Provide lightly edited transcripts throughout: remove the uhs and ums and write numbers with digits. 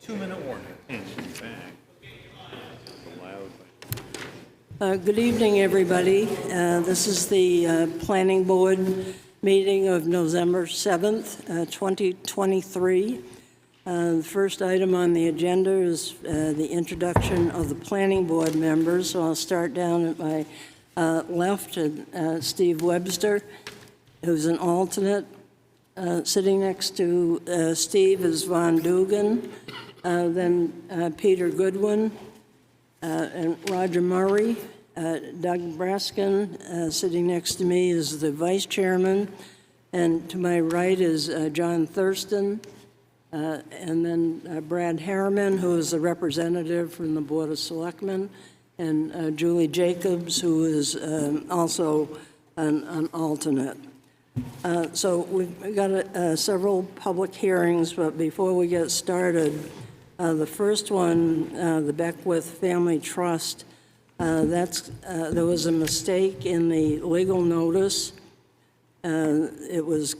2-minute warning. Good evening, everybody. This is the Planning Board meeting of November 7th, 2023. The first item on the agenda is the introduction of the Planning Board members. So I'll start down at my left, Steve Webster, who's an alternate. Sitting next to Steve is Von Dugan, then Peter Goodwin, and Roger Murray. Doug Braskin, sitting next to me, is the vice chairman, and to my right is John Thurston, and then Brad Harriman, who is the representative from the Board of Selectmen, and Julie Jacobs, who is also an alternate. So we've got several public hearings, but before we get started, the first one, the Beckwith Family Trust, there was a mistake in the legal notice. It was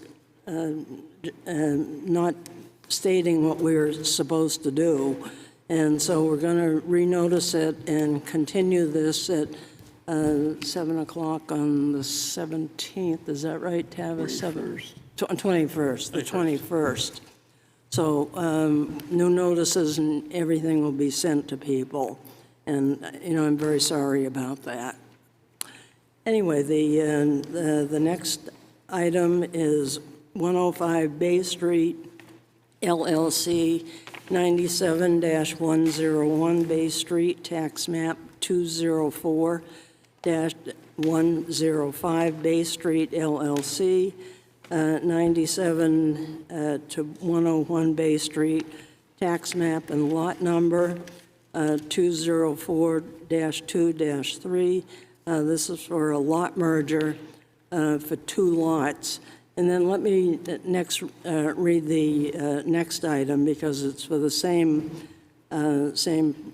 not stating what we were supposed to do, and so we're going to renotice it and continue this at 7 o'clock on the 17th. Is that right, Tavis? 21st, the 21st. So new notices and everything will be sent to people. And, I'm very sorry about that. Anyway, the next item is 105 Bay Street, LLC, 97-101 Bay Street, tax map 204-105 Bay Street, LLC, 97 to 101 Bay Street, tax map and lot number 204-2-3. This is for a lot merger for 2 lots. And then let me next read the next item because it's for the same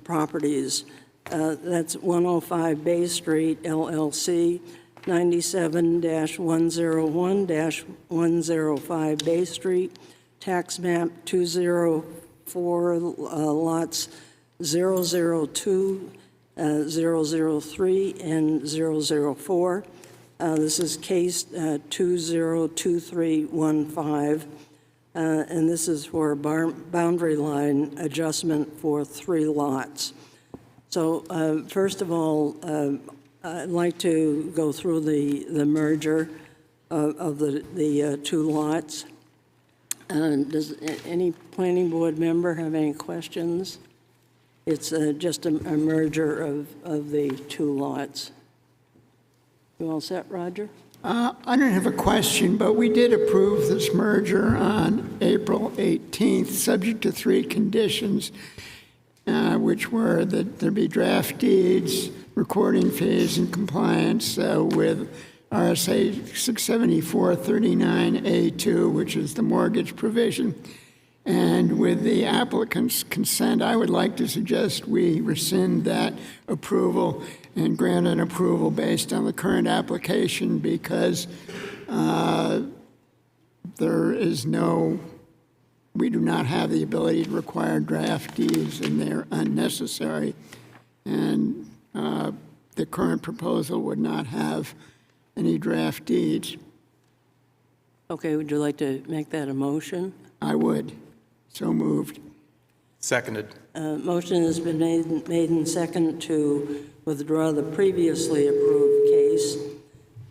properties. That's 105 Bay Street, LLC, 97-101-105 Bay Street, tax map 204, lots 002, 003, and 004. This is case 202315, and this is for a boundary line adjustment for 3 lots. So first of all, I'd like to go through the merger of the 2 lots. Does any planning board member have any questions? It's just a merger of the 2 lots. You all set, Roger? I don't have a question, but we did approve this merger on April 18th, subject to 3 conditions, which were that there be draft deeds, recording fees, and compliance with RSA 674-39A2, which is the mortgage provision. And with the applicant's consent, I would like to suggest we rescind that approval and grant an approval based on the current application because we do not have the ability to require draft deeds and they're unnecessary. And the current proposal would not have any draft deeds. Okay, would you like to make that a motion? I would. So moved. Seconded. Motion has been made and second to withdraw the previously approved case.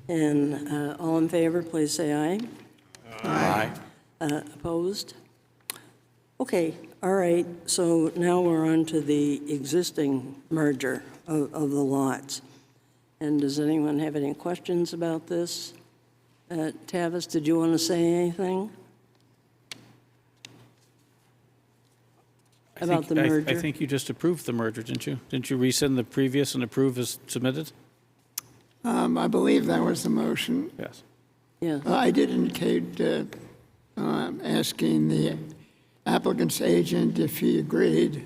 And all in favor, please say aye. Aye. Opposed? Okay, all right. So now we're on to the existing merger of the lots. And does anyone have any questions about this? Tavis, did you want to say anything? About the merger? I think you just approved the merger, didn't you? Didn't you rescind the previous and approve as submitted? I believe that was the motion. Yes. Yeah. I did indicate asking the applicant's agent if he agreed.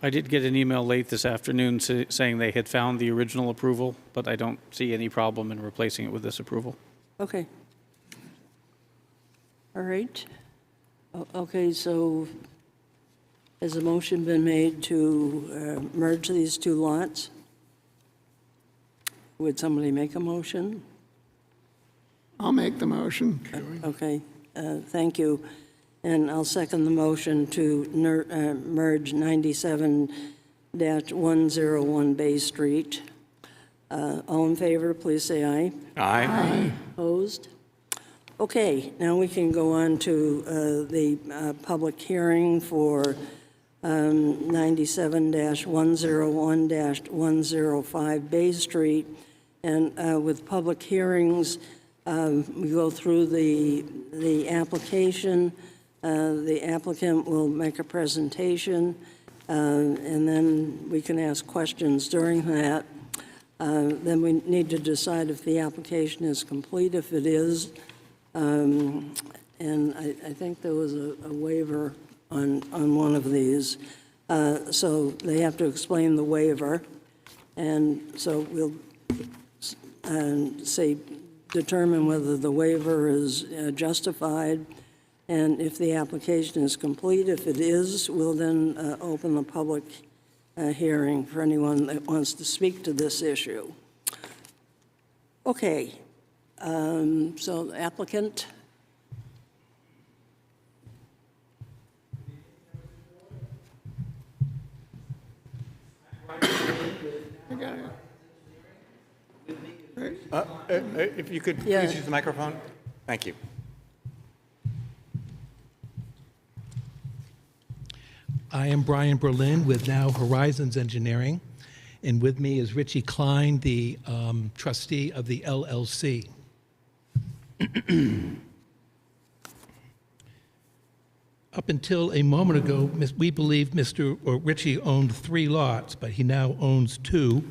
I did get an email late this afternoon saying they had found the original approval, but I don't see any problem in replacing it with this approval. Okay. All right. Okay, so Has a motion been made to merge these two lots? Would somebody make a motion? I'll make the motion. Okay, thank you. And I'll second the motion to merge 97-101 Bay Street. All in favor, please say aye. Aye. Opposed? Okay, now we can go on to the public hearing for 97-101-105 Bay Street. And with public hearings, we go through the application. The applicant will make a presentation, and then we can ask questions during that. Then we need to decide if the application is complete. If it is, and I think there was a waiver on one of these. So they have to explain the waiver. And so we'll determine whether the waiver is justified. And if the application is complete, if it is, we'll then open the public hearing for anyone that wants to speak to this issue. Okay, so the applicant. I got it. If you could Yeah. please use the microphone. Thank you. I am Brian Berlin with Now Horizons Engineering, and with me is Richie Klein, the trustee of the LLC. Up until a moment ago, we believed Richie owned 3 lots, but he now owns 2,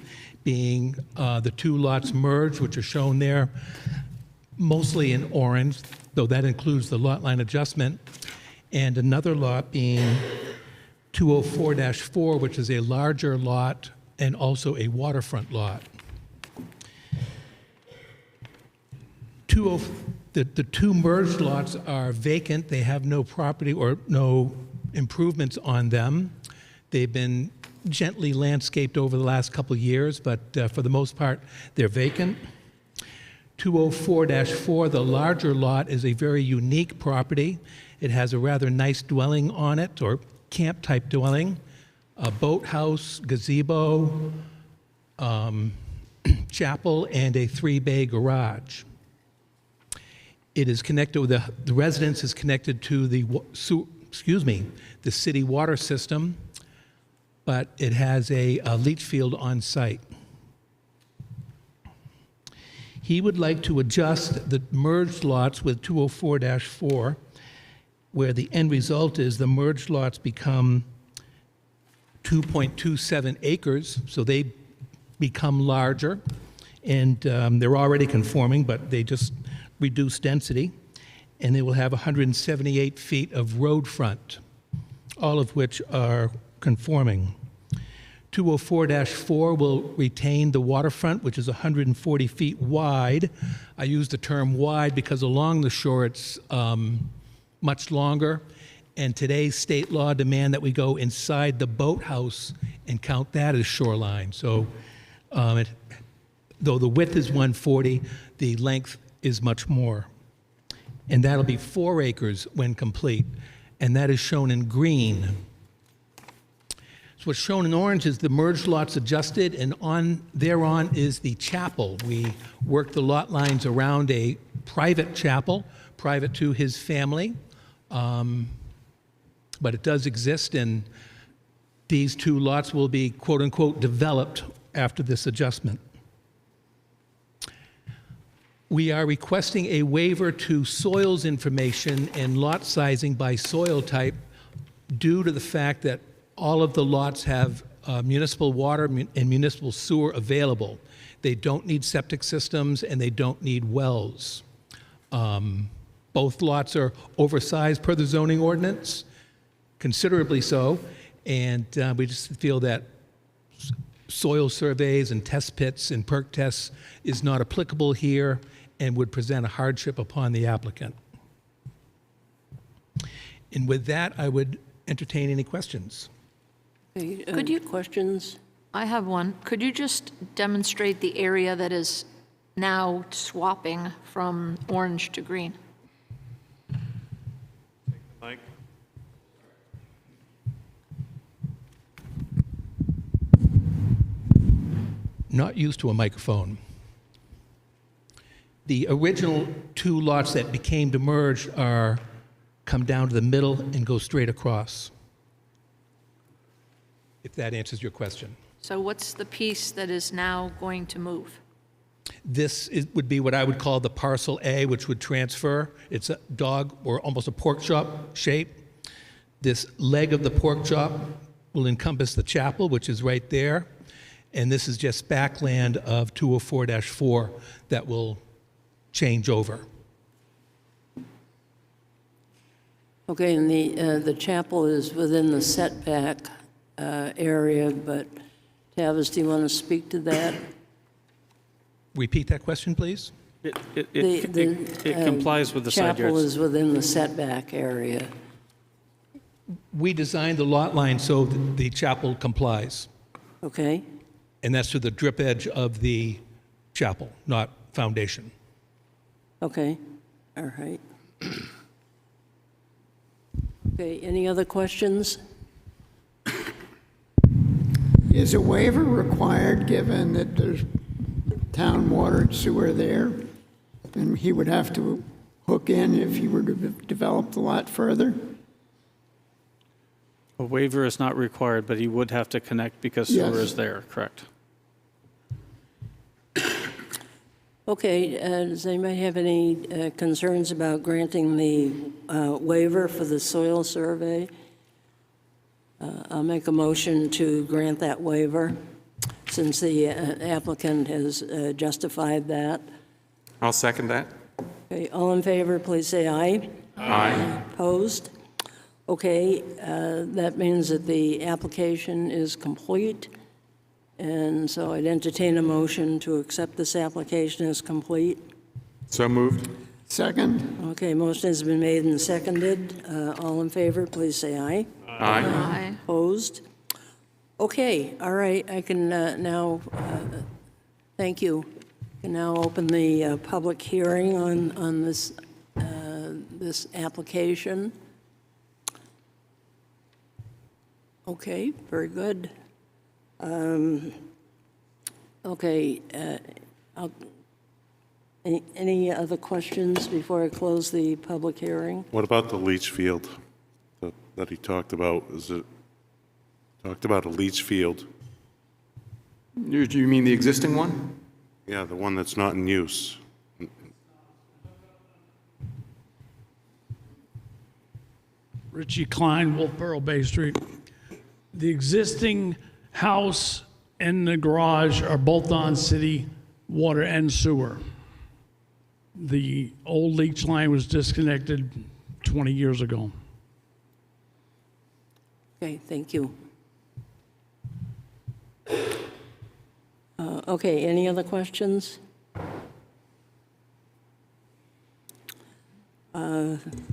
being the 2 lots merged, which are shown there, mostly in orange, though that includes the lot line adjustment, and another lot being 204-4, which is a larger lot and also a waterfront lot. The 2 merged lots are vacant. They have no property or no improvements on them. They've been gently landscaped over the last couple of years, but for the most part, they're vacant. 204-4, the larger lot, is a very unique property. It has a rather nice dwelling on it, or camp-type dwelling, a boathouse, gazebo, chapel, and a 3-bay garage. It is connected with the residence is connected to the city water system, but it has a leach field on site. He would like to adjust the merged lots with 204-4, where the end result is the merged lots become 2.27 acres, so they become larger, and they're already conforming, but they just reduce density, and they will have 178 feet of road front, all of which are conforming. 204-4 will retain the waterfront, which is 140 feet wide. I use the term wide because along the shore it's much longer, and today's state law demand that we go inside the boathouse and count that as shoreline. So though the width is 140, the length is much more. And that'll be 4 acres when complete, and that is shown in green. So what's shown in orange is the merged lots adjusted, and thereon is the chapel. We worked the lot lines around a private chapel, private to his family, but it does exist, and these 2 lots will be quote-unquote developed after this adjustment. We are requesting a waiver to soils information and lot sizing by soil type due to the fact that all of the lots have municipal water and municipal sewer available. They don't need septic systems and they don't need wells. Both lots are oversized per the zoning ordinance, considerably so, and we just feel that soil surveys and test pits and perk tests is not applicable here and would present a hardship upon the applicant. And with that, I would entertain any questions. Okay, Could you- Questions? I have one. Could you just demonstrate the area that is now swapping from orange to green? Mike? Not used to a microphone. The original two lots that became demerged come down to the middle and go straight across, if that answers your question. So what's the piece that is now going to move? Would be what I would call the parcel A, which would transfer. It's a dog or almost a pork chop shape. This leg of the pork chop will encompass the chapel, which is right there. And this is just backland of 204-4 that will change over. Okay, and the chapel is within the setback area, but Tavis, do you want to speak to that? Repeat that question, please. It complies with the side Chapel yards. is within the setback area. We designed the lot line so that the chapel complies. Okay, And that's to the drip edge of the chapel, not foundation. okay, all right. Okay, any other questions? Is a waiver required, given that there's town water and sewer there? And he would have to hook in if he were to develop the lot further? A waiver is not required, but he would have to connect because Yes. sewer is there, correct? Okay, does anybody have any concerns about granting the waiver for the soil survey? I'll make a motion to grant that waiver, since the applicant has justified that. I'll second that. Okay, all in favor, please say aye. Aye. Opposed? Okay, that means that the application is complete, and so I'd entertain a motion to accept this application as complete. So moved. Second? Okay, motion has been made and seconded. All in favor, please say aye. Aye. Aye. Opposed? Okay, all right, I can now, thank you. I can now open the public hearing on this, this application. Okay, very good. Okay, any other questions before I close the public hearing? What about the leach field that he talked about? Is it, talked about a leach field? You mean the existing one? Yeah, the one that's not in use. Richie Klein, Wolfeboro, Bay Street. The existing house and the garage are both on city water and sewer. The old leach line was disconnected 20 years ago. Okay, thank you. Okay, any other questions?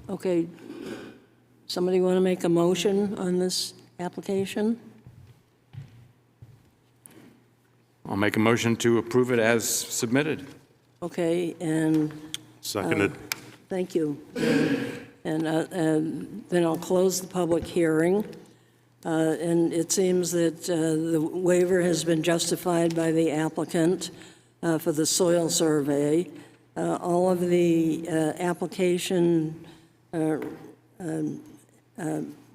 Okay, somebody want to make a motion on this application? I'll make a motion to approve it as submitted. Okay, and Seconded. thank you. And then I'll close the public hearing. And it seems that the waiver has been justified by the applicant for the soil survey. All of the application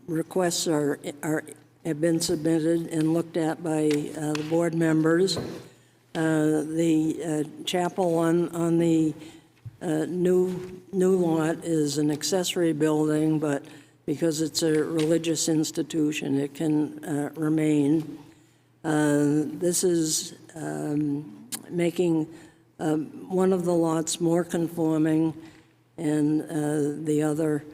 requests have been submitted and looked at by the board members. The chapel on the new lot is an accessory building, but because it's a religious institution, it can remain. This is making one of the lots more conforming, and the other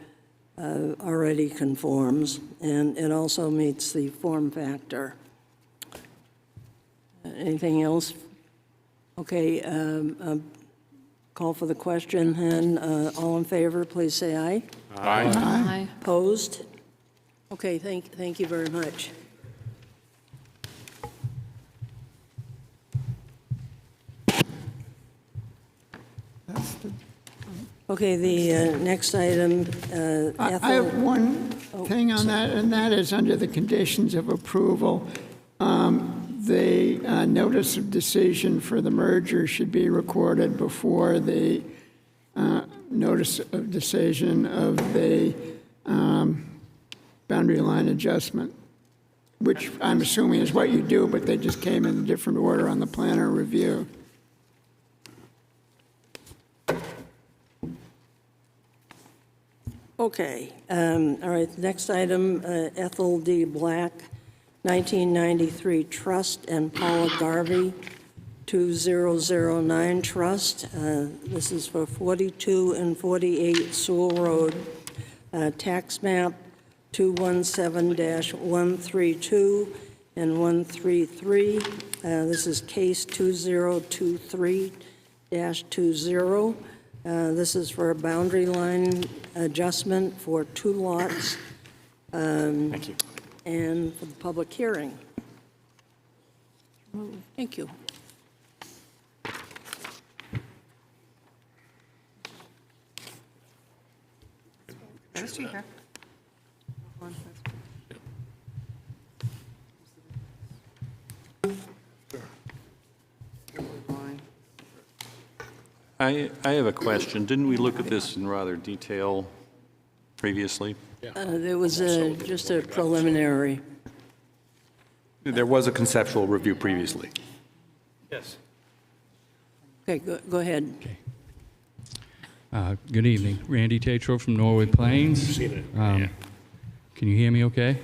already conforms, and it also meets the form factor. Anything else? Okay, call for the question, and all in favor, please say aye. Aye. Aye. Opposed? Okay, thank you very much. That's the- Okay, the next item, I Ethel. have one thing on that, and that is under the conditions of approval. The notice of decision for the merger should be recorded before the notice of decision of the boundary line adjustment, which I'm assuming is what you do, but they just came in a different order on the planner review. Okay, all right, next item, Ethel D. Black, 1993 Trust, and Paula Garvey, 2009 Trust. This is for 42 and 48 Sewell Road, tax map 217-132 and 133. This is case 2023-20. This is for a boundary line adjustment for 2 lots. Thank you. And for the public hearing. Thank you. I have a question. Didn't we look at this in rather detail previously? There was just a preliminary. There was a conceptual review previously. Yes. Okay, go ahead. Good evening. Randy Tatro from Norway Plains. Can you hear me okay?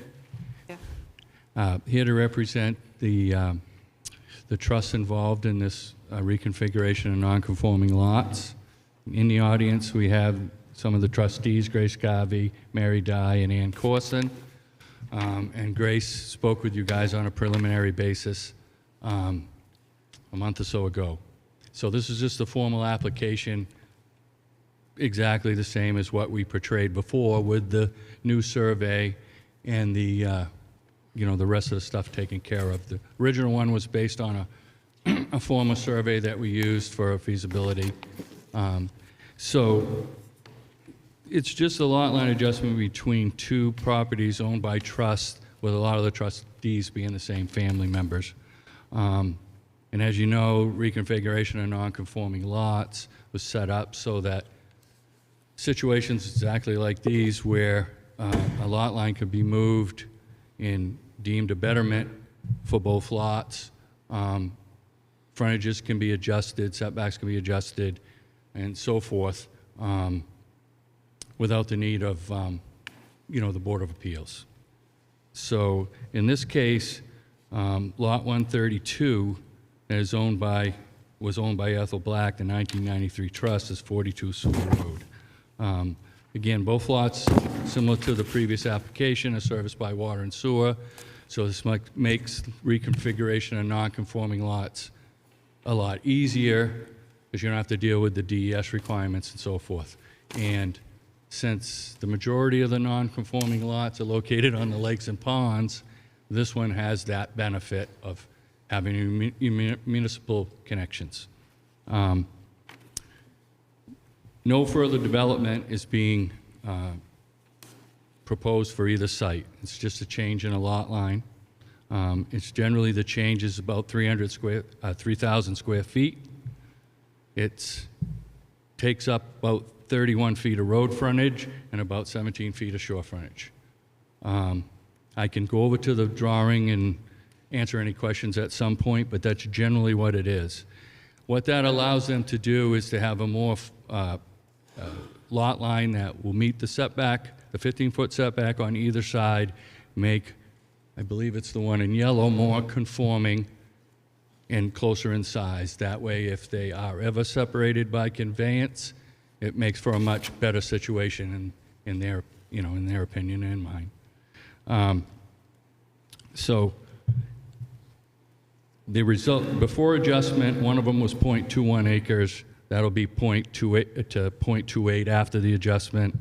Yeah. Here to represent the trust involved in this reconfiguration of nonconforming lots. In the audience, we have some of the trustees, Grace Garvey, Mary Dye, and Ann Corson. And Grace spoke with you guys on a preliminary basis a month or so ago. So this is just a formal application, exactly the same as what we portrayed before, with the new survey and the the rest of the stuff taken care of. The original one was based on a former survey that we used for feasibility. So it's just a lot line adjustment between 2 properties owned by trust, with a lot of the trustees being the same family members. And as you know, reconfiguration of non-conforming lots was set up so that situations exactly like these, where a lot line could be moved and deemed a betterment for both lots, frontages can be adjusted, setbacks can be adjusted, and so forth, without the need of, the Board of Appeals. So in this case, Lot 132 that was owned by Ethel Black, the 1993 trust, is 42 Sewell Road. Again, both lots, similar to the previous application, are serviced by water and sewer, so this makes reconfiguration of non-conforming lots a lot easier, because you don't have to deal with the DES requirements and so forth. And since the majority of the non-conforming lots are located on the lakes and ponds, this one has that benefit of having municipal connections. No further development is being proposed for either site. It's just a change in a lot line. It's generally, the change is about 3,000 square feet. It takes up about 31 feet of road frontage and about 17 feet of shore frontage. I can go over to the drawing and answer any questions at some point, but that's generally what it is. What that allows them to do is to have a more lot line that will meet the setback, the 15-foot setback on either side, make, I believe it's the one in yellow, more conforming and closer in size. That way, if they are ever separated by conveyance, it makes for a much better situation in their opinion and mine. So the result, before adjustment, one of them was 0.21 acres. That'll be 0.28 to 0.28 after the adjustment.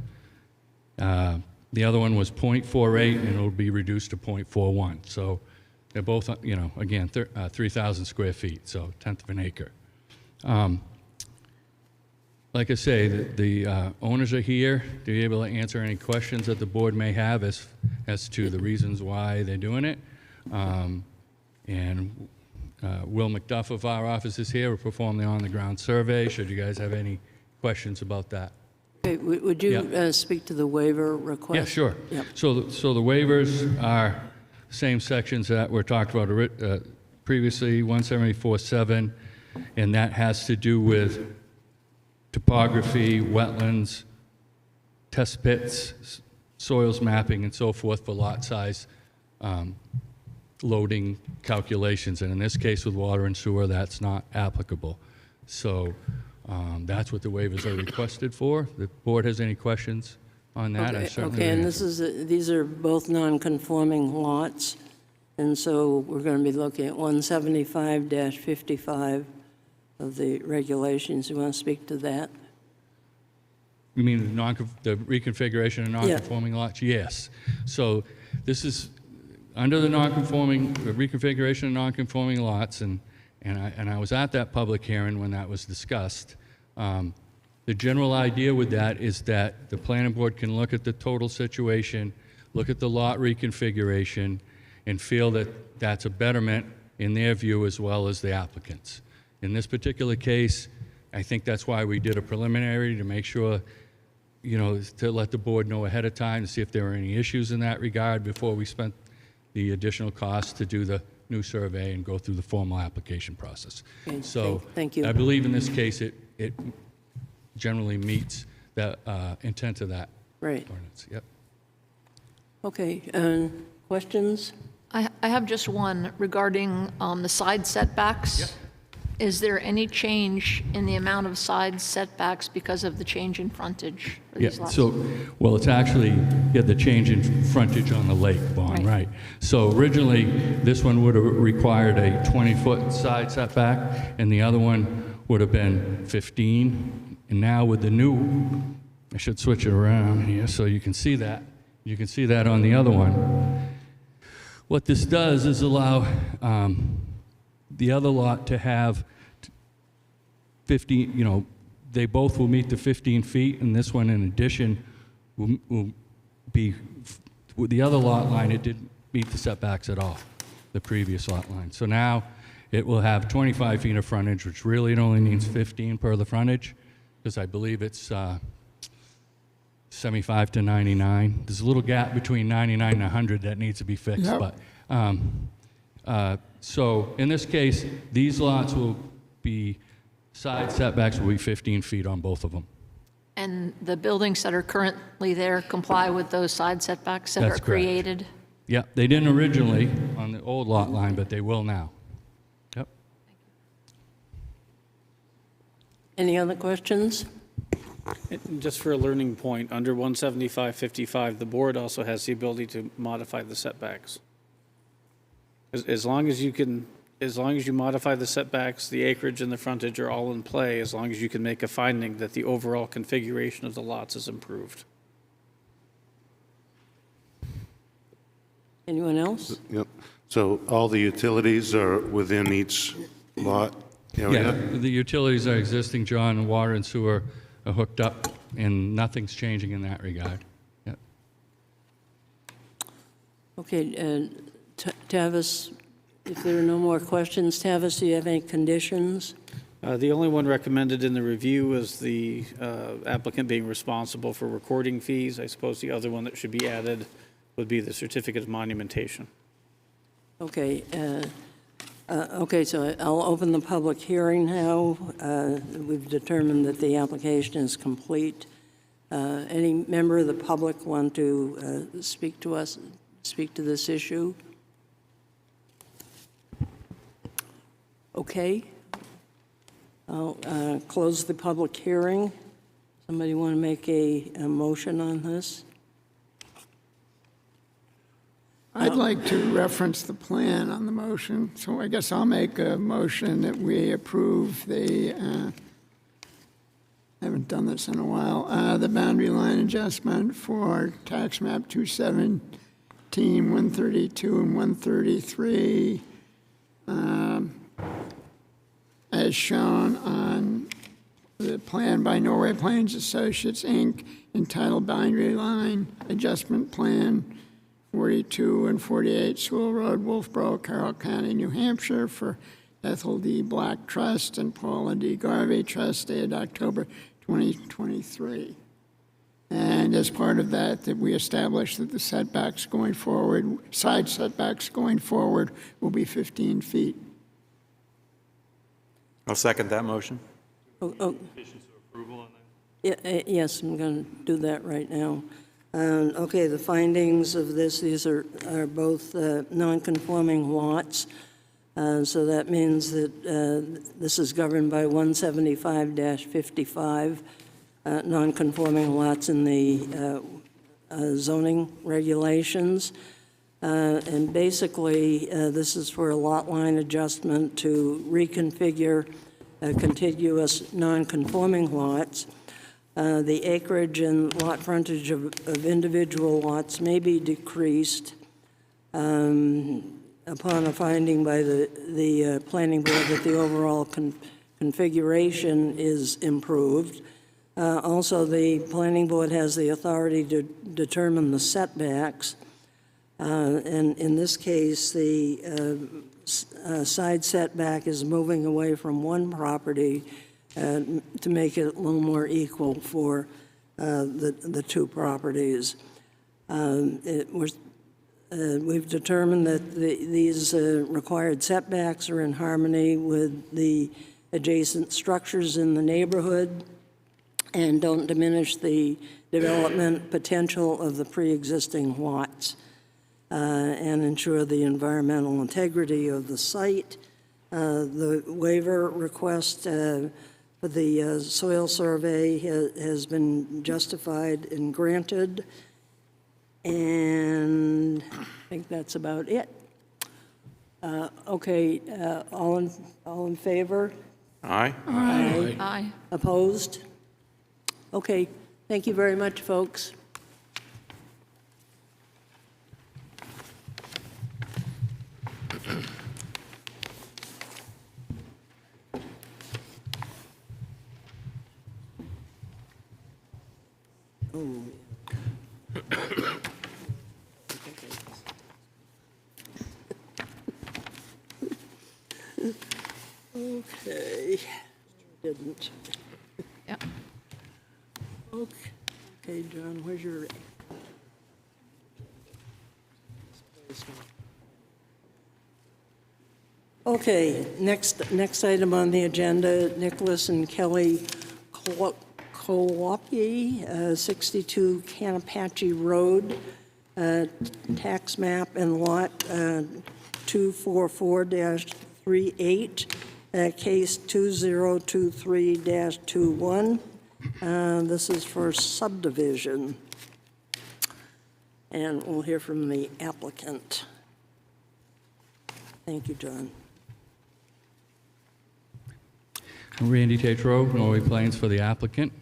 The other one was .48, and it'll be reduced to .41. So they're both, again, 3,000 square feet, so 1/10 of an acre. Like I say, the owners are here to be able to answer any questions that the board may have as to the reasons why they're doing it. And Will McDuff of our office is here. We'll perform the on-the-ground survey, should you guys have any questions about that. Okay, would you speak to the waiver request? Yeah, sure. Yep. So the waivers are same sections that were talked about previously, 174.7, and that has to do with topography, wetlands, test pits, soils mapping, and so forth for lot size loading calculations. And in this case with water and sewer, that's not applicable. So that's what the waivers are requested for. The board has any questions on that? I certainly Okay, and will. these are both non-conforming lots, and so we're going to be looking at 175-55 of the regulations. You want to speak to that? You mean the reconfiguration of non-conforming lots? Yes. So this is under the reconfiguration of non-conforming lots, and I was at that public hearing when that was discussed. The general idea with that is that the planning board can look at the total situation, look at the lot reconfiguration, and feel that that's a betterment in their view as well as the applicants. In this particular case, I think that's why we did a preliminary to make sure, to let the board know ahead of time to see if there were any issues in that regard before we spent the additional cost to do the new survey and go through the formal application process. Okay, So thank you. I believe in this case it generally meets the intent of that Right. ordinance. Yep. Okay, questions? I have just one regarding the side setbacks. Yep. Is there any change in the amount of side setbacks because of the change in frontage for Yeah, these lots? well, it's actually, the change in frontage on the lake, Vaughn, right. So originally, this one would have required a 20-foot side setback, and the other one would have been 15. And now with the new, I should switch it around here so you can see that. You can see that on the other one. What this does is allow the other lot to have 15, they both will meet the 15 feet, and this one in addition will be, with the other lot line, it didn't meet the setbacks at all, the previous lot line. So now it will have 25 feet of frontage, which really it only needs 15 per the frontage, because I believe it's 75 to 99. There's a little gap between 99 and 100 that needs to be fixed. Yep. But so in this case, these lots will be, side setbacks will be 15 feet on both of them. And the buildings that are currently there comply with those side setbacks that That's are correct. created? Yeah, they didn't originally on the old lot line, but they will now. Yep. Any other questions? And just for a learning point, under 175-55, the board also has the ability to modify the setbacks. As long as you modify the setbacks, the acreage and the frontage are all in play, as long as you can make a finding that the overall configuration of the lots is improved. Anyone else? Yep. So all the utilities are within each lot area? Yeah, the utilities are existing, John, and water and sewer are hooked up, and nothing's changing in that regard. Yep. Okay, Tavis, if there are no more questions, Tavis, do you have any conditions? The only one recommended in the review is the applicant being responsible for recording fees. I suppose the other one that should be added would be the certificate of monumentation. Okay, okay, so I'll open the public hearing now. We've determined that the application is complete. Any member of the public want to speak to us, speak to this issue? Okay. I'll close the public hearing. Somebody want to make a motion on this? I'd like to reference the plan on the motion, so I guess I'll make a motion that we approve the, I haven't done this in a while. The boundary line adjustment for tax map 217, 132, and 133, as shown on the plan by Norway Plains Associates, Inc., entitled Boundary Line Adjustment Plan 42 and 48 Sewell Road, Wolfeboro, Carroll County, New Hampshire, for Ethel D. Black Trust and Paula D. Garvey Trust, dated October 2023. And as part of that, we established that the setbacks going forward, side setbacks going forward, will be 15 feet. I'll second that motion. Yes, I'm going to do that right now. Okay, the findings of this, these are both non-conforming lots. So that means that this is governed by 175-55, non-conforming lots in the zoning regulations. And basically, this is for a lot line adjustment to reconfigure contiguous non-conforming lots. The acreage and lot frontage of individual lots may be decreased upon a finding by the planning board that the overall configuration is improved. Also, the planning board has the authority to determine the setbacks. And in this case, the side setback is moving away from one property to make it a little more equal for the two properties. We've determined that these required setbacks are in harmony with the adjacent structures in the neighborhood and don't diminish the development potential of the pre-existing lots, and ensure the environmental integrity of the site. The waiver request for the soil survey has been justified and granted, and I think that's about it. Okay, all in favor? Aye? Aye. Aye. Opposed? Okay, thank you very much, folks. Okay, didn't. Yep. Okay, John, where's your? Okay, next item on the agenda, Nicholas and Kelly Kolopi, 62 Canapatchee Road, tax map and lot 244-38, case 2023-21. This is for subdivision. And we'll hear from the applicant. Thank you, John. Randy Tatro, Norway Plains, for the applicant,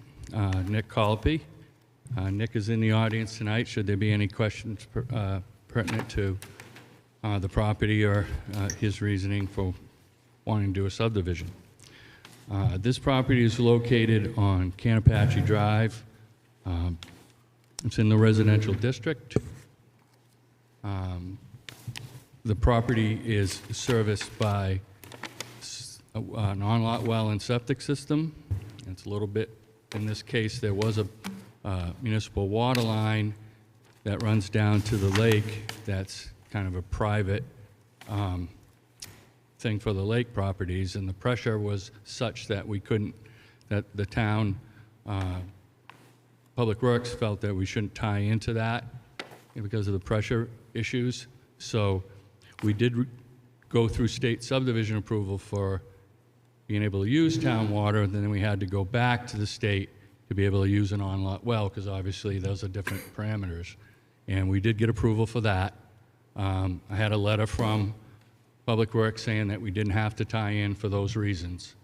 Nick Colopy. Nick is in the audience tonight, should there be any questions pertinent to the property or his reasoning for wanting to do a subdivision. This property is located on Canapatchee Drive. It's in the residential district. The property is serviced by an on-lot well and septic system. It's a little bit, in this case, there was a municipal water line that runs down to the lake. That's kind of a private thing for the lake properties, and the pressure was such that we couldn't, that the town Public Works felt that we shouldn't tie into that because of the pressure issues. So we did go through state subdivision approval for being able to use town water, and then we had to go back to the state to be able to use an on-lot well, because obviously those are different parameters. And we did get approval for that. I had a letter from Public Works saying that we didn't have to tie in for those reasons.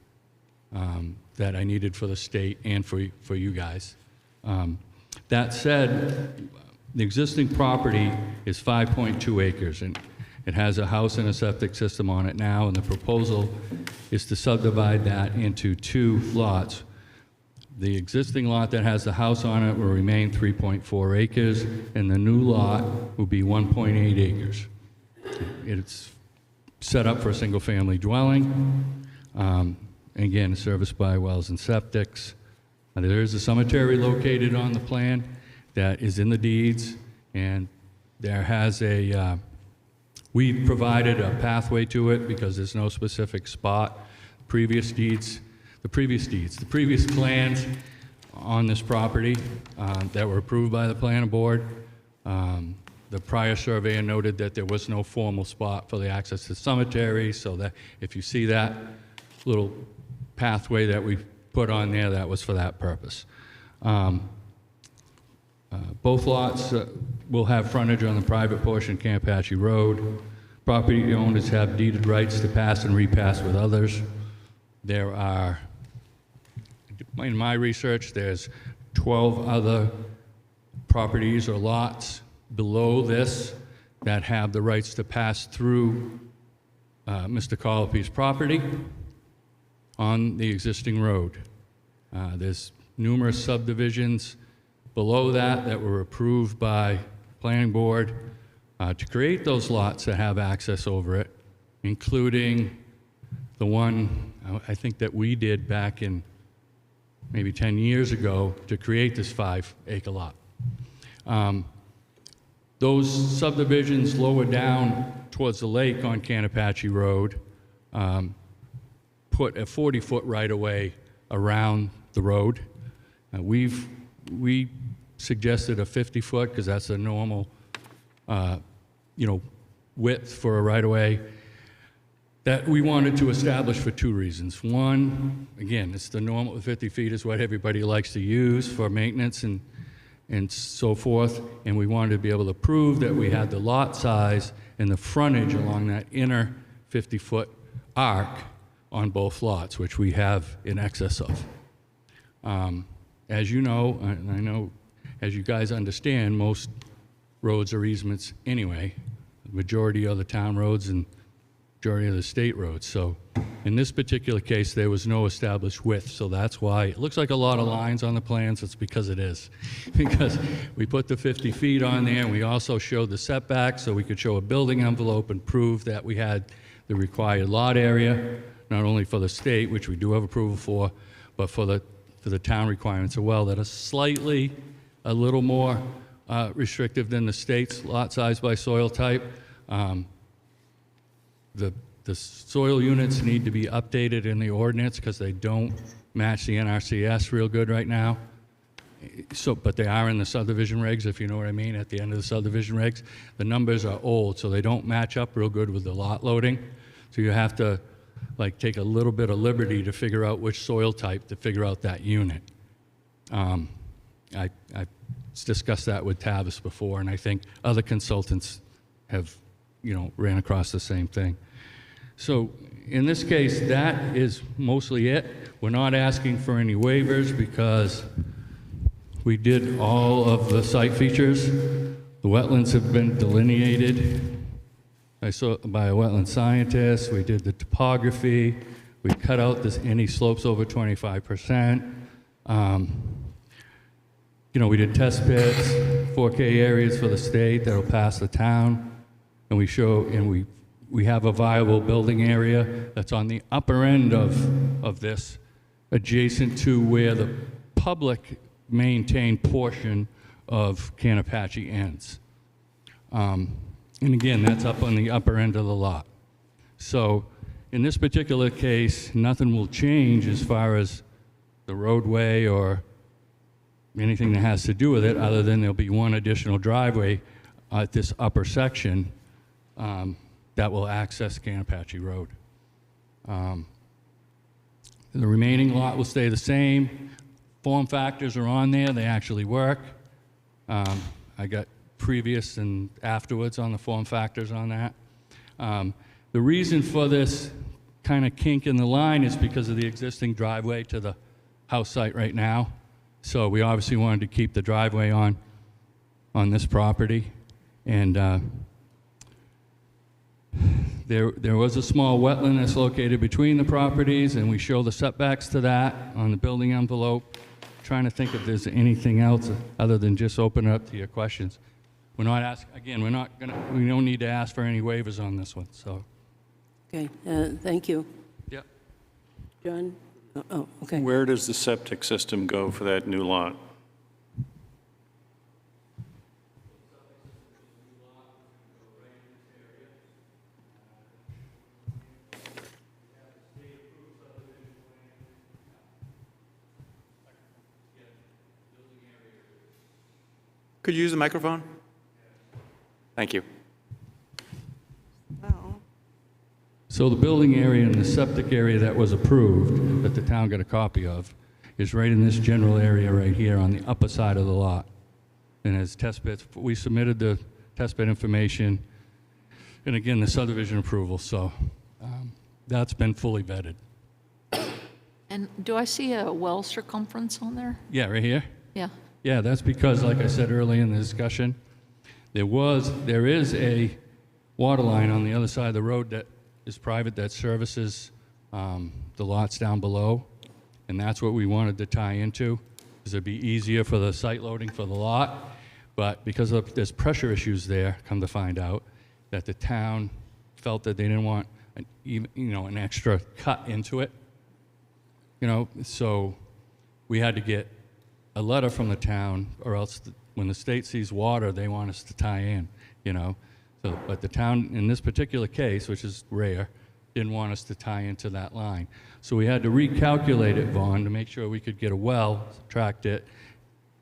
that I needed for the state and for you guys. That said, the existing property is 5.2 acres, and it has a house and a septic system on it now, and the proposal is to subdivide that into 2 lots. The existing lot that has the house on it will remain 3.4 acres, and the new lot will be 1.8 acres. It's set up for a single-family dwelling. Again, serviced by wells and septics. There is a cemetery located on the plan that is in the deeds, and there has a, we provided a pathway to it because there's no specific spot. Previous plans on this property that were approved by the planning board, the prior surveyor noted that there was no formal spot for the access to the cemetery, so that if you see that little pathway that we put on there, that was for that purpose. Both lots will have frontage on the private portion of Campatchee Road. Property owners have deeded rights to pass and repass with others. There are, in my research, there's 12 other properties or lots below this that have the rights to pass through Mr. Colopy's property on the existing road. There's numerous subdivisions below that were approved by planning board to create those lots that have access over it, including the one I think that we did back in maybe 10 years ago to create this 5-acre lot. Those subdivisions lower down towards the lake on Campatchee Road put a 40-foot right-of-way around the road. We suggested a 50-foot because that's a normal, width for a right-of-way that we wanted to establish for 2 reasons. One, again, it's the normal 50 feet is what everybody likes to use for maintenance and so forth, and we wanted to be able to prove that we had the lot size and the frontage along that inner 50-foot arc on both lots, which we have in excess of. As you know, and I know as you guys understand, most roads are easements anyway. The majority of the town roads and majority of the state roads. So in this particular case, there was no established width, so that's why it looks like a lot of lines on the plans. It's because it is. Because we put the 50 feet on there, and we also showed the setback so we could show a building envelope and prove that we had the required lot area, not only for the state, which we do have approval for, but for the town requirements as well, that are slightly a little more restrictive than the state's lot size by soil type. The soil units need to be updated in the ordinance because they don't match the NRCS real good right now. So, but they are in the subdivision regs, if you know what I mean, at the end of the subdivision regs. The numbers are old, so they don't match up real good with the lot loading. So you have to take a little bit of liberty to figure out which soil type to figure out that unit. I discussed that with Tavis before, and I think other consultants have, ran across the same thing. So in this case, that is mostly it. We're not asking for any waivers because we did all of the site features. The wetlands have been delineated by a wetland scientist. We did the topography. We cut out any slopes over 25%. We did test pits, 4K areas for the state that'll pass the town, and we have a viable building area that's on the upper end of this, adjacent to where the public maintained portion of Campatchee ends. And again, that's up on the upper end of the lot. So in this particular case, nothing will change as far as the roadway or anything that has to do with it, other than there'll be one additional driveway at this upper section that will access Campatchee Road. The remaining lot will stay the same. Form factors are on there. They actually work. I got previous and afterwards on the form factors on that. The reason for this kind of kink in the line is because of the existing driveway to the house site right now. So we obviously wanted to keep the driveway on this property. And there was a small wetland that's located between the properties, and we show the setbacks to that on the building envelope. Trying to think if there's anything else other than just open it up to your questions. We're not asking, again, we don't need to ask for any waivers on this one, so. Okay, thank you. Yep. John? Oh, okay. Where does the septic system go for that new lot? Could you use the microphone? Thank you. So the building area and the septic area that was approved, that the town got a copy of, is right in this general area right here on the upper side of the lot. And as test bits, we submitted the test bit information, and again, the subdivision approval, so that's been fully vetted. And do I see a well circumference on there? Yeah, right here? Yeah. Yeah, that's because, like I said earlier in the discussion, there is a water line on the other side of the road that is private that services the lots down below, and that's what we wanted to tie into, because it'd be easier for the site loading for the lot. But because there's pressure issues there, come to find out, that the town felt that they didn't want an extra cut into it. So we had to get a letter from the town, or else when the state sees water, they want us to tie in, So, but the town, in this particular case, which is rare, didn't want us to tie into that line. So we had to recalculate it, Vaughn, to make sure we could get a well, subtract it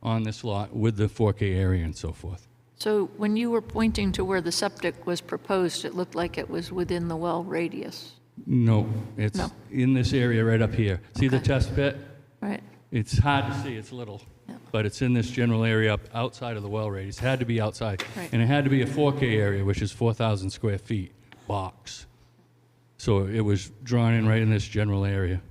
on this lot with the 4K area and so forth. So when you were pointing to where the septic was proposed, it looked like it was within the well radius, No, it's No. in this area right up here. See the Okay. test pit? right? It's hard to see, it's little, Yeah. but it's in this general area up outside of the well radius. It had to be outside. Right. And it had to be a 4K area, which is 4,000 square feet box. So it was drawn in right in this general area.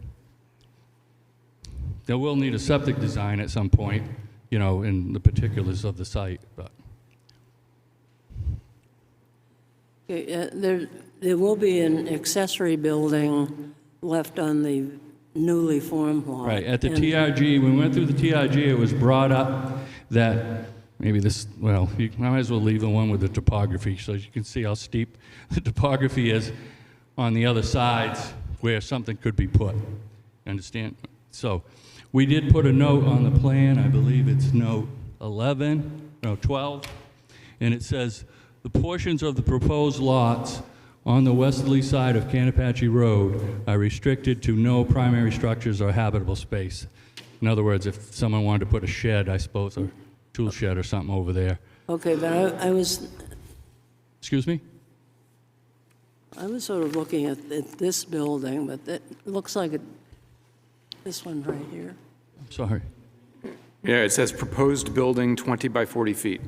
They will need a septic design at some point, in the particulars of the site, but. Okay, there will be an accessory building left on the newly formed lot. Right, at the and- TRG, when we went through the TRG, it was brought up that maybe I might as well leave the one with the topography, so you can see how steep the topography is on the other sides where something could be put. Understand? So, we did put a note on the plan, I believe it's note 12, and it says, the portions of the proposed lots on the westerly side of Canapatchee Road are restricted to no primary structures or habitable space. In other words, if someone wanted to put a shed, I suppose, or tool shed or something over there. Okay, but I was Excuse me? sort of looking at this building, but it looks like this one right here. I'm sorry. Yeah, it says proposed building 20 by 40 feet.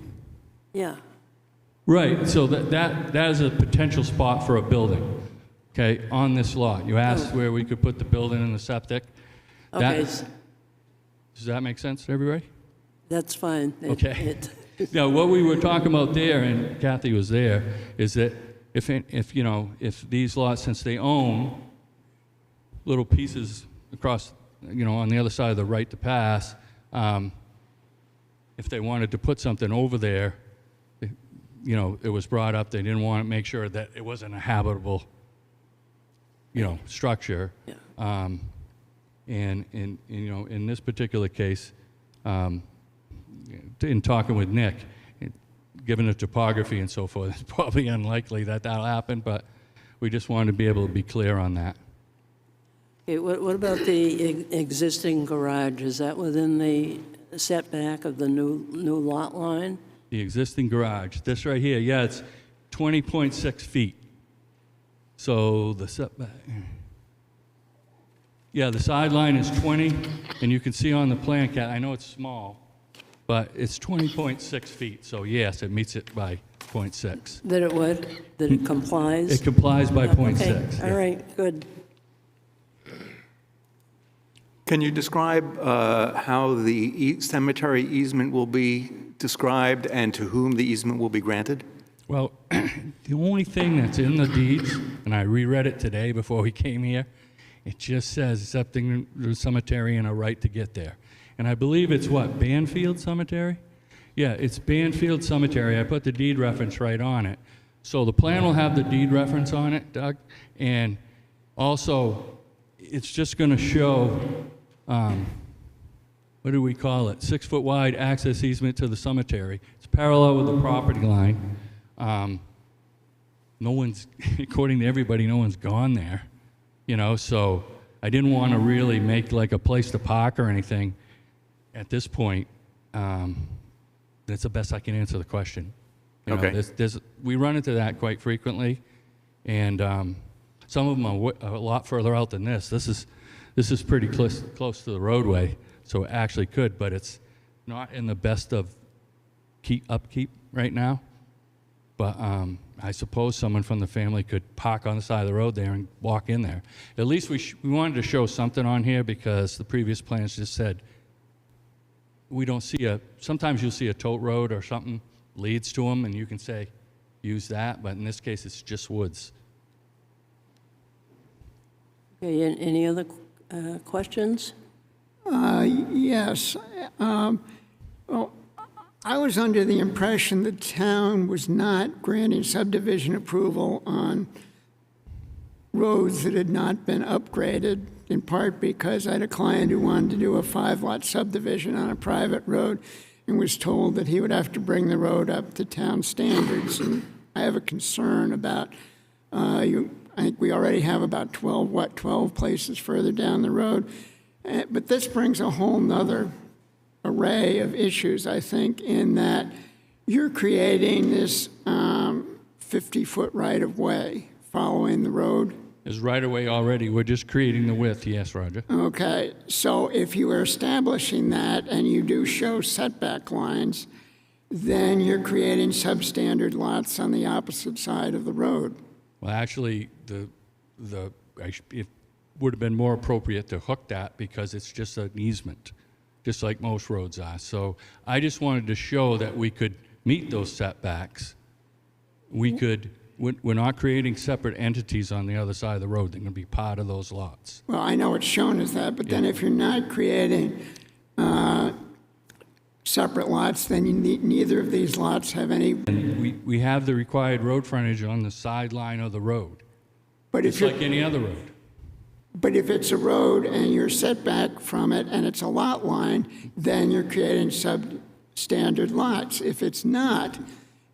Yeah, Right, so that is a potential spot for a building, okay, on this lot. You asked where we could put the building and the septic. okay, Does that make sense to everybody? that's fine. Okay. Now, what we were talking about there, and Kathy was there, is that if these lots, since they own little pieces across, on the other side of the right to pass, if they wanted to put something over there, it was brought up, they didn't want to make sure that it wasn't a habitable, structure. Yeah. And in this particular case, in talking with Nick, given the topography and so forth, it's probably unlikely that that'll happen, but we just wanted to be able to be clear on that. Okay, what about the existing garage? Is that within the setback of the new lot line? The existing garage, this right here, yeah, it's 20.6 feet. So the setback, yeah, the sideline is 20, and you can see on the plan, Kat, I know it's small, but it's 20.6 feet, so yes, it meets it by 0.6. That it would? That it complies? It complies by 0.6. Okay, yeah. all right, good. Can you describe how the cemetery easement will be described and to whom the easement will be granted? Well, the only thing that's in the deeds, and I reread it today before we came here, it just says accepting the cemetery and a right to get there. And I believe it's what, Banfield Cemetery? Yeah, it's Banfield Cemetery. I put the deed reference right on it. So the plan will have the deed reference on it, Doug, and also it's just going to show, what do we call it, 6-foot wide access easement to the cemetery. It's parallel with the property line. No one's, according to everybody, no one's gone there, you know, so I didn't want to really make like a place to park or anything at this point. That's the best I can answer the question. You know, Okay. We run into that quite frequently, and some of them are a lot further out than this. This is pretty close to the roadway, so it actually could, but it's not in the best of upkeep right now. But I suppose someone from the family could park on the side of the road there and walk in there. At least we wanted to show something on here because the previous plans just said we don't see sometimes you'll see a tote road or something leads to them and you can say use that, but in this case it's just woods. Okay, any other questions? Yes. Well, I was under the impression the town was not granting subdivision approval on roads that had not been upgraded, in part because I had a client who wanted to do a 5-lot subdivision on a private road and was told that he would have to bring the road up to town standards. And I have a concern about, I think we already have about 12 places further down the road. But this brings a whole nother array of issues, I think, in that you're creating this 50-foot right-of-way following the road. There's right-of-way already. We're just creating the width. Yes, Roger. Okay, so if you are establishing that and you do show setback lines, then you're creating substandard lots on the opposite side of the road. Well, actually, it would have been more appropriate to hook that because it's just an easement, just like most roads are. So I just wanted to show that we could meet those setbacks. We're not creating separate entities on the other side of the road. They're going to be part of those lots. Well, I know it's shown as that, but then if you're not creating separate lots, then neither of these lots have any. And we have the required road frontage on the sideline of the road. But It's like any other road. But if it's a road and you're set back from it and it's a lot line, then you're creating substandard lots. If it's not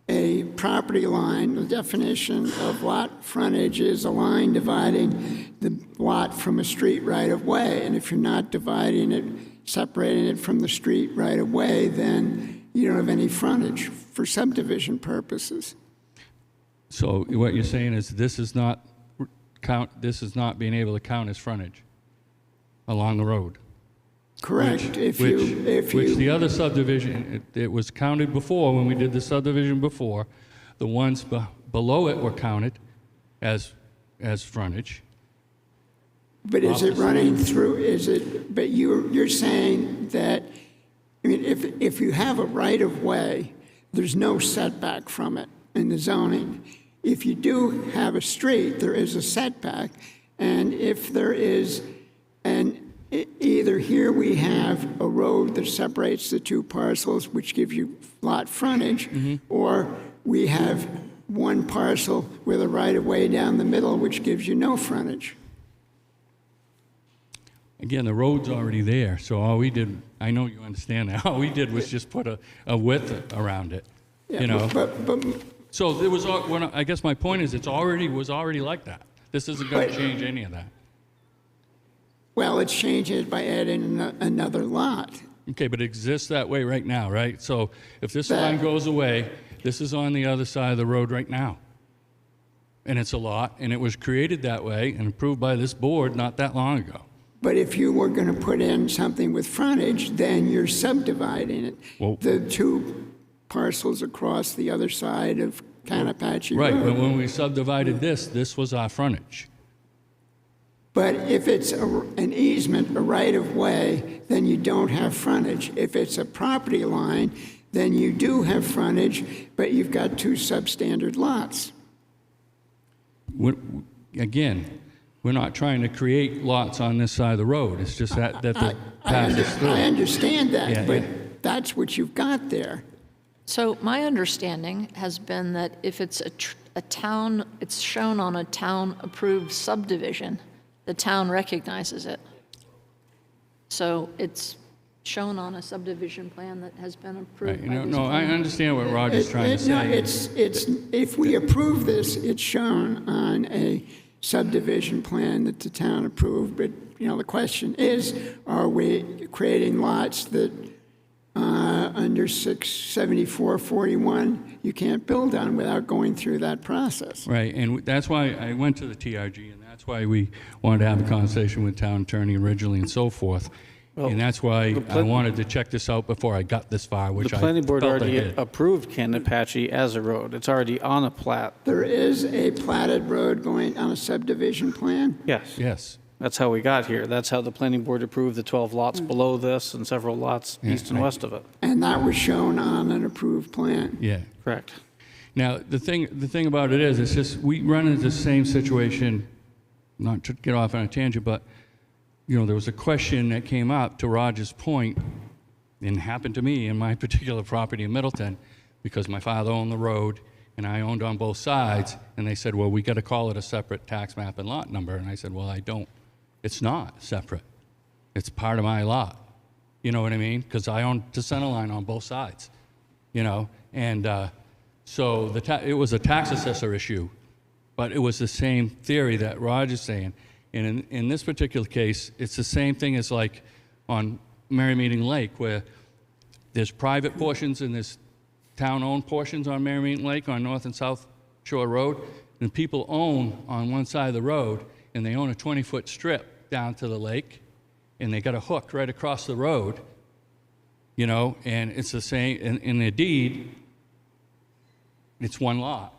a property line, the definition of lot frontage is a line dividing the lot from a street right of way. And if you're not dividing it, separating it from the street right of way, then you don't have any frontage for subdivision purposes. So what you're saying is this is not being able to count as frontage along the road. Correct. Which the other subdivision, it was counted before when we did the subdivision before. The ones below it were counted as frontage. But is it running through, but you're saying that, I mean, if you have a right-of-way, there's no setback from it in the zoning. If you do have a street, there is a setback, and if there is either here we have a road that separates the two parcels, which gives you lot frontage, or we have one parcel with a right-of-way down the middle, which gives you no frontage. Again, the road's already there, so all we did, I know you understand that, all we did was just put a width around it, you know? But So there was, I guess my point is, was already like that. This isn't going to change any of that. well, it's changing it by adding another lot. Okay, but it exists that way right now, right? So if this line goes away, this is on the other side of the road right now. And it's a lot, and it was created that way and approved by this board not that long ago. But if you were going to put in something with frontage, then you're subdividing it. Well, the two parcels across the other side of Canapache right, Road. but when we subdivided this was our frontage. But if it's an easement, a right-of-way, then you don't have frontage. If it's a property line, then you do have frontage, but you've got two substandard lots. Again, we're not trying to create lots on this side of the road. It's just that the path is through. I understand that, Yeah, but yeah. that's what you've got there. So my understanding has been that if it's a town, it's shown on a town-approved subdivision, the town recognizes it. So it's shown on a subdivision plan that has been approved Right, by this no, I understand what Roger's trying to No, say. if we approve this, it's shown on a subdivision plan that the town approved, but, the question is, are we creating lots that under 674-41 you can't build on without going through that process? Right, and that's why I went to the TRG, and that's why we wanted to have a conversation with town attorney originally and so forth. And that's why I wanted to check this out before I got this far, which The I planning board felt I already did. approved Canapache as a road. It's already on a plat. There is a platted road going on a subdivision plan? Yes. Yes. That's how we got here. That's how the planning board approved the 12 lots below this and several lots east and right. west of it. And that was shown on an approved plan? Yeah. Correct. Now, the thing about it is, it's just, we run into the same situation, not to get off on a tangent, but, there was a question that came up, to Roger's point, and happened to me in my particular property in Middleton, because my father owned the road, and I owned on both sides, and they said, well, we got to call it a separate tax map and lot number, and I said, well, I don't. It's not separate. It's part of my lot. You know what I mean? Because I own the center line on both sides, and so it was a tax assessor issue, but it was the same theory that Roger's saying. And in this particular case, it's the same thing as like on Merry Meeting Lake, where there's private portions and there's town-owned portions on Merry Meeting Lake on North and South Shore Road, and people own on one side of the road, and they own a 20-foot strip down to the lake, and they got a hook right across the road, and it's the same, in the deed, it's one lot,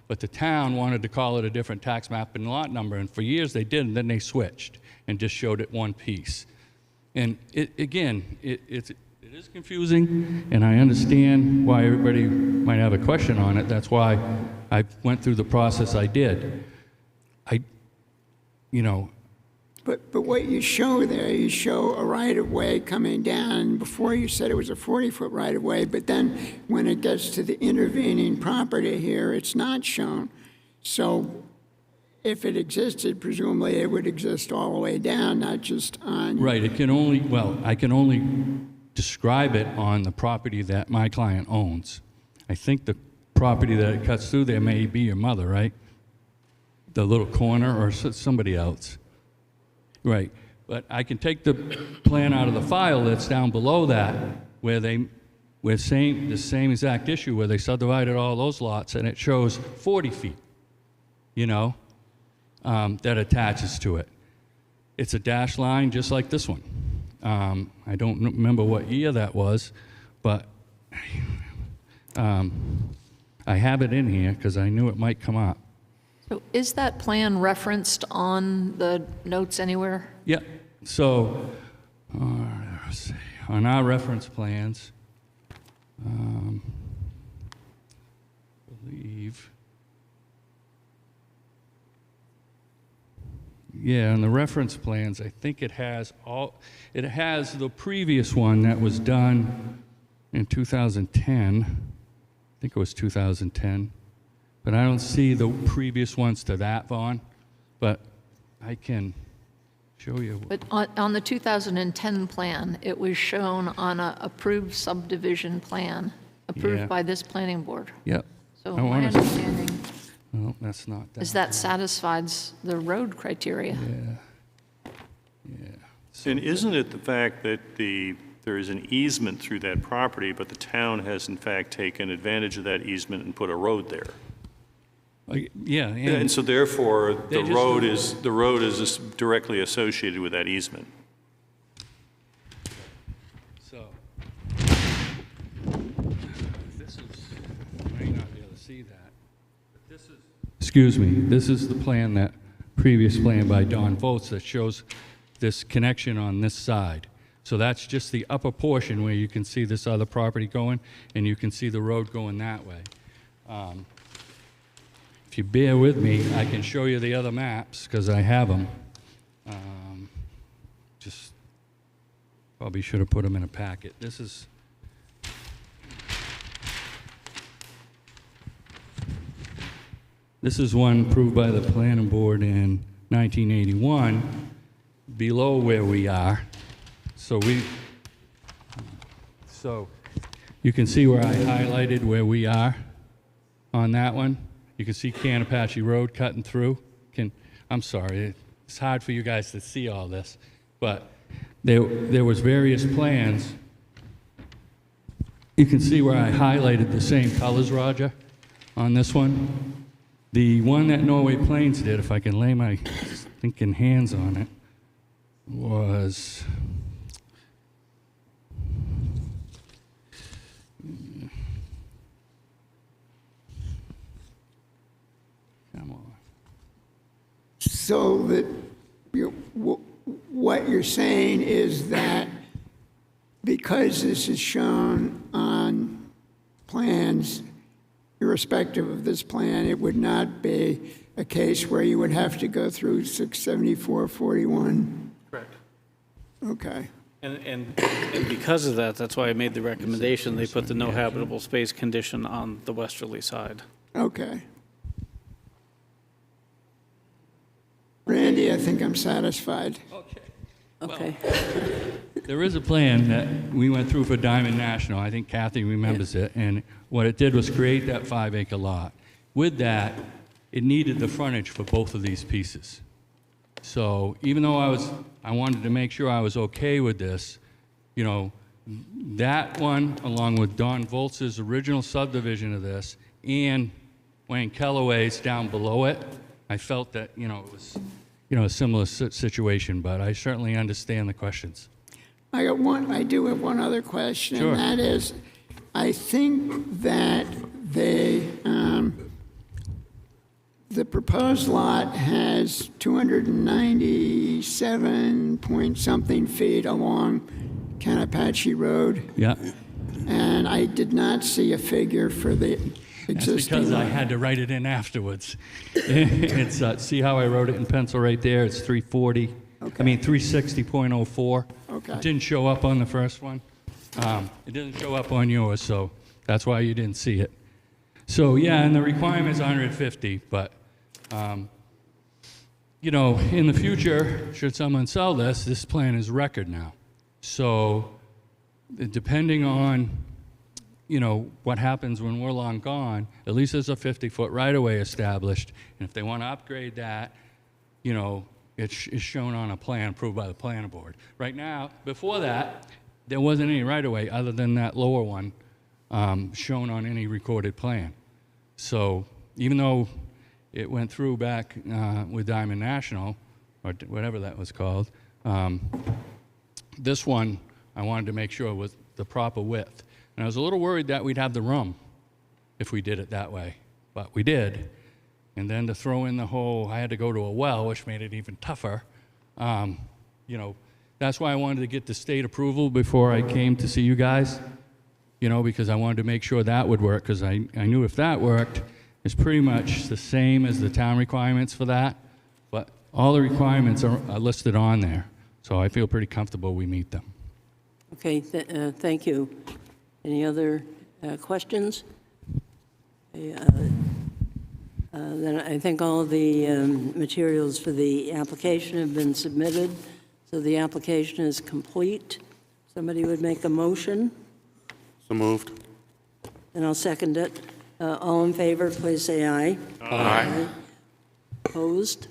but the town wanted to call it a different tax map and lot number, and for years they did, and then they switched and just showed it one piece. And it is confusing, and I understand why everybody might have a question on it. That's why I went through the process I did. But what you show there, you show a right-of-way coming down. Before you said it was a 40-foot right-of-way, but then when it gets to the intervening property here, it's not shown. So if it existed, presumably it would exist all the way down, not just on... Right, I can only describe it on the property that my client owns. I think the property that it cuts through there may be your mother, right? The little corner, or somebody else. Right, but I can take the plan out of the file that's down below that, where the same exact issue, where they subdivided all those lots, and it shows 40 feet, that attaches to it. It's a dash line just like this one. I don't remember what year that was, but I have it in here because I knew it might come up. So is that plan referenced on the notes anywhere? Yep. So, let's see. On our reference plans, believe. Yeah, on the reference plans, I think it has the previous one that was done in 2010. I think it was 2010. But I don't see the previous ones to that, Vaughn. But I can show you. But on the 2010 plan, it was shown on a approved subdivision plan, approved Yeah. by this planning board. Yep. So I my wanna- understanding No, that's not that. is that satisfies the road criteria. And isn't it the fact that there is an easement through that property, but the town has in fact taken advantage of that easement and put a road there? Yeah, And so therefore, They the just- road is directly associated with that easement. so this is, you may not be able to see that. But this is, excuse me, this is the plan that previous plan by Don Volz that shows this connection on this side. So that's just the upper portion where you can see this other property going, and you can see the road going that way. If you bear with me, I can show you the other maps, because I have them. Just probably should have put them in a packet. This is one approved by the planning board in 1981, below where we are. So you can see where I highlighted where we are on that one. You can see Canapache Road cutting through. I'm sorry, it's hard for you guys to see all this, but there was various plans. You can see where I highlighted the same colors, Roger, on this one. The one that Norway Plains did, if I can lay my thinking hands on it, was come on. So that what you're saying is that because this is shown on plans, irrespective of this plan, it would not be a case where you would have to go through 674-41? Correct. Okay. And because of that, that's why I made the recommendation, they put the no habitable space condition on the westerly side. Okay. Randy, I think I'm satisfied. Okay. There is a plan that we went through for Diamond National. I think Kathy remembers it. And what it did was create that 5-acre lot. With that, it needed the frontage for both of these pieces. So even though I wanted to make sure I was okay with this, you know, that one, along with Don Volz's original subdivision of this, and Wayne Kellaway's down below it, I felt that, you know, it was, you know, a similar situation, but I certainly understand the questions. I do have one other question, Sure. and that is, I think that the proposed lot has 297 point something feet along Canapache Road, Yeah. and I did not see a figure for the That's existing because I lot. had to write it in afterwards. It's, see how I wrote it in pencil right there? It's 340, I mean 360.04. Okay. It didn't show up on the first one. It didn't show up on yours, so that's why you didn't see it. So yeah, and the requirement's 150, but you know, in the future, should someone sell this plan is record now. So depending on, you know, what happens when we're long gone, at least there's a 50-foot right-of-way established. And if they want to upgrade that, you know, it's shown on a plan approved by the planning board. Right now, before that, there wasn't any right-of-way other than that lower one shown on any recorded plan. So even though it went through back with Diamond National, or whatever that was called, this one I wanted to make sure was the proper width. And I was a little worried that we'd have the room if we did it that way, but we did. And then to throw in the whole, I had to go to a well, which made it even tougher. You know, that's why I wanted to get the state approval before I came to see you guys, you know, because I wanted to make sure that would work, because I knew if that worked, it's pretty much the same as the town requirements for that, but all the requirements are listed on there. So I feel pretty comfortable we meet them. Okay, thank you. Any other questions? Then I think all of the materials for the application have been submitted, so the application is complete. Somebody would make a motion, So moved. and I'll second it. All in favor, please say aye. Aye. Opposed?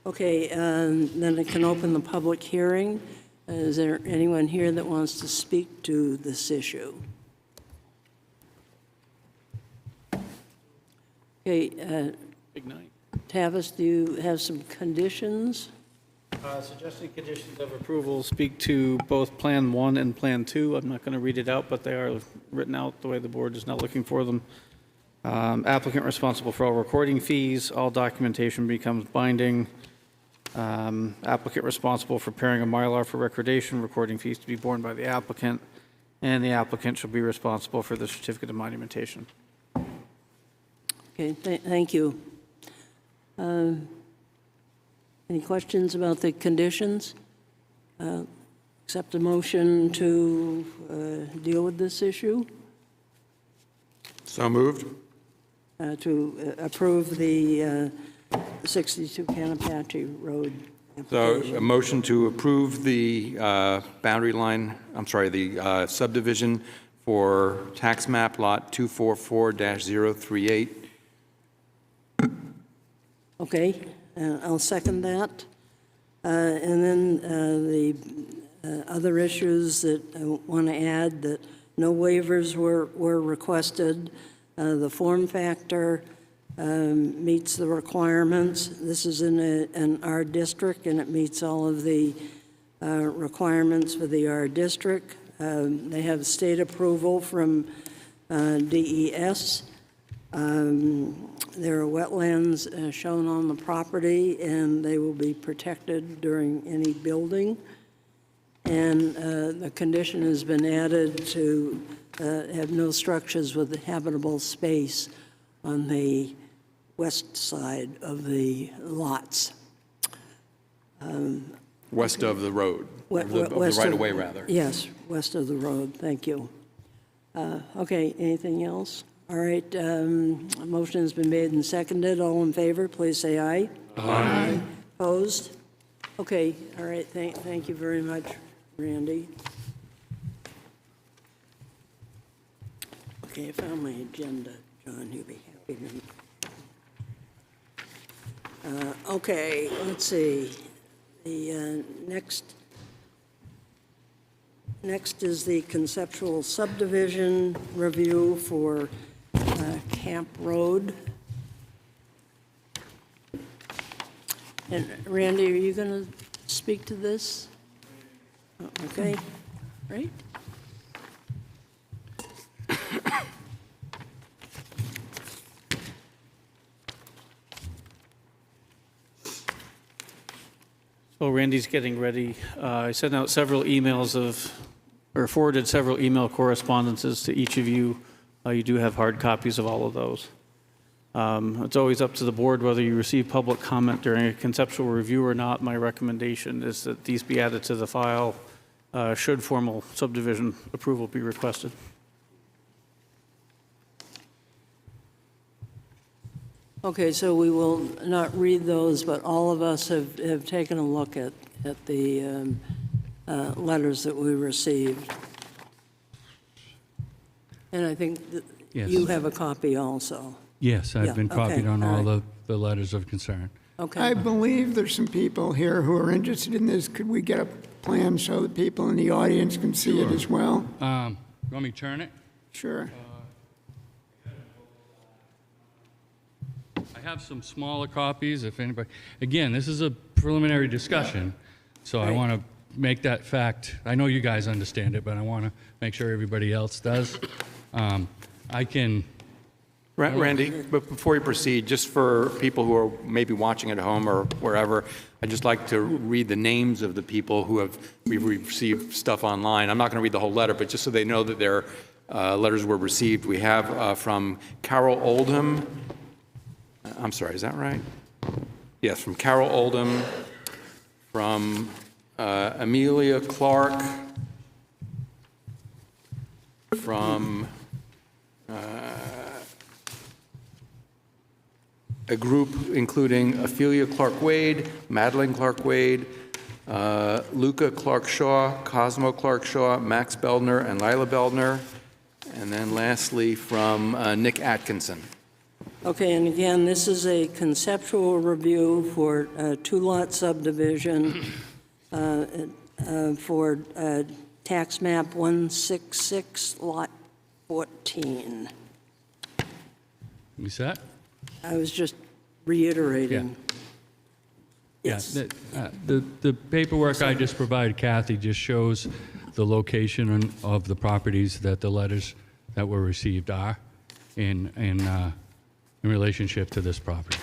Okay, then I can open the public hearing. Is there anyone here that wants to speak to this issue? Okay, Big night. Tavis, do you have some conditions? Suggested conditions of approval speak to both Plan 1 and Plan 2. I'm not going to read it out, but they are written out the way the board is not looking for them. Applicant responsible for all recording fees. All documentation becomes binding. Applicant responsible for preparing a Mylar for recordation, recording fees to be borne by the applicant, and the applicant shall be responsible for the certificate of monumentation. Okay, thank you. Any questions about the conditions? Accept a motion to deal with this issue, So moved. to approve the 62 Canapatchee Road So application. a motion to approve the boundary line, I'm sorry, the subdivision for tax map lot 244-038. Okay, I'll second that. And then the other issues that I want to add, that no waivers were requested. The form factor meets the requirements. This is in an R district, and it meets all of the requirements for the R district. They have state approval from DES. There are wetlands shown on the property, and they will be protected during any building. And the condition has been added to have no structures with habitable space on the west side of the lots. West of the road, We- of the west of- right-of-way, rather. Yes, west of the road, thank you. Okay, anything else? All right, a motion has been made and seconded. All in favor, please say aye. Aye. Opposed? Okay, all right, thank you very much, Randy. Okay, I found my agenda, John, you'll be happy to. Okay, let's see. The next is the conceptual subdivision review for Camp Road. And Randy, are you going to speak to this? Okay, great. So Randy's getting ready. I sent out several emails or forwarded several email correspondences to each of you. You do have hard copies of all of those. It's always up to the board whether you receive public comment during a conceptual review or not. My recommendation is that these be added to the file should formal subdivision approval be requested. Okay, so we will not read those, but all of us have taken a look at the letters that we received. And I think that Yes. you have a copy also. Yes, Yeah, I've been copied okay, on all all right. the letters of concern. Okay. I believe there's some people here who are interested in this. Could we get a plan so that people in the audience can see it as well? You want me to turn it? Sure. I have some smaller copies if anybody, again, this is a preliminary discussion, so I Right. want to make that fact, I know you guys understand it, but I want to make sure everybody else does. I can, Randy, but before you proceed, just for people who are maybe watching at home or wherever, I'd just like to read the names of the people who we've received stuff online. I'm not going to read the whole letter, but just so they know that their letters were received. We have from Carol Oldham. I'm sorry, is that right? Yes, from Carol Oldham, from Amelia Clark, from a group including Ophelia Clark-Wade, Madeline Clark-Wade, Luca Clark-Shaw, Cosmo Clark-Shaw, Max Beldner, and Lila Beldner, and then lastly from Nick Atkinson. Okay, and again, this is a conceptual review for a two-lot subdivision for tax map 166, lot 14. you set? I was just reiterating. Yes. Yeah, the paperwork I just provided Kathy just shows the location of the properties that the letters that were received are in relationship to this property.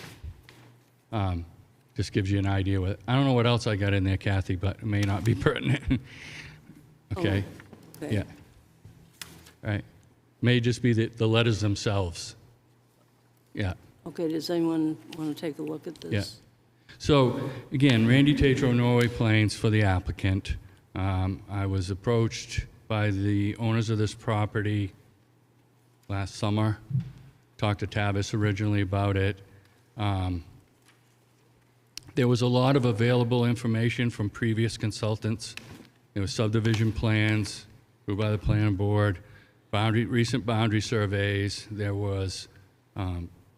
Just gives you an idea. I don't know what else I got in there, Kathy, but it may not be pertinent. Okay? Okay. Yeah. Right. May just be the letters themselves. Yeah. Okay, does anyone want to take a look at this? Yeah. So, again, Randy Tatro, Norway Plains, for the applicant. I was approached by the owners of this property last summer. Talked to Tavis originally about it. There was a lot of available information from previous consultants. There was subdivision plans approved by the planning board, recent boundary surveys. There was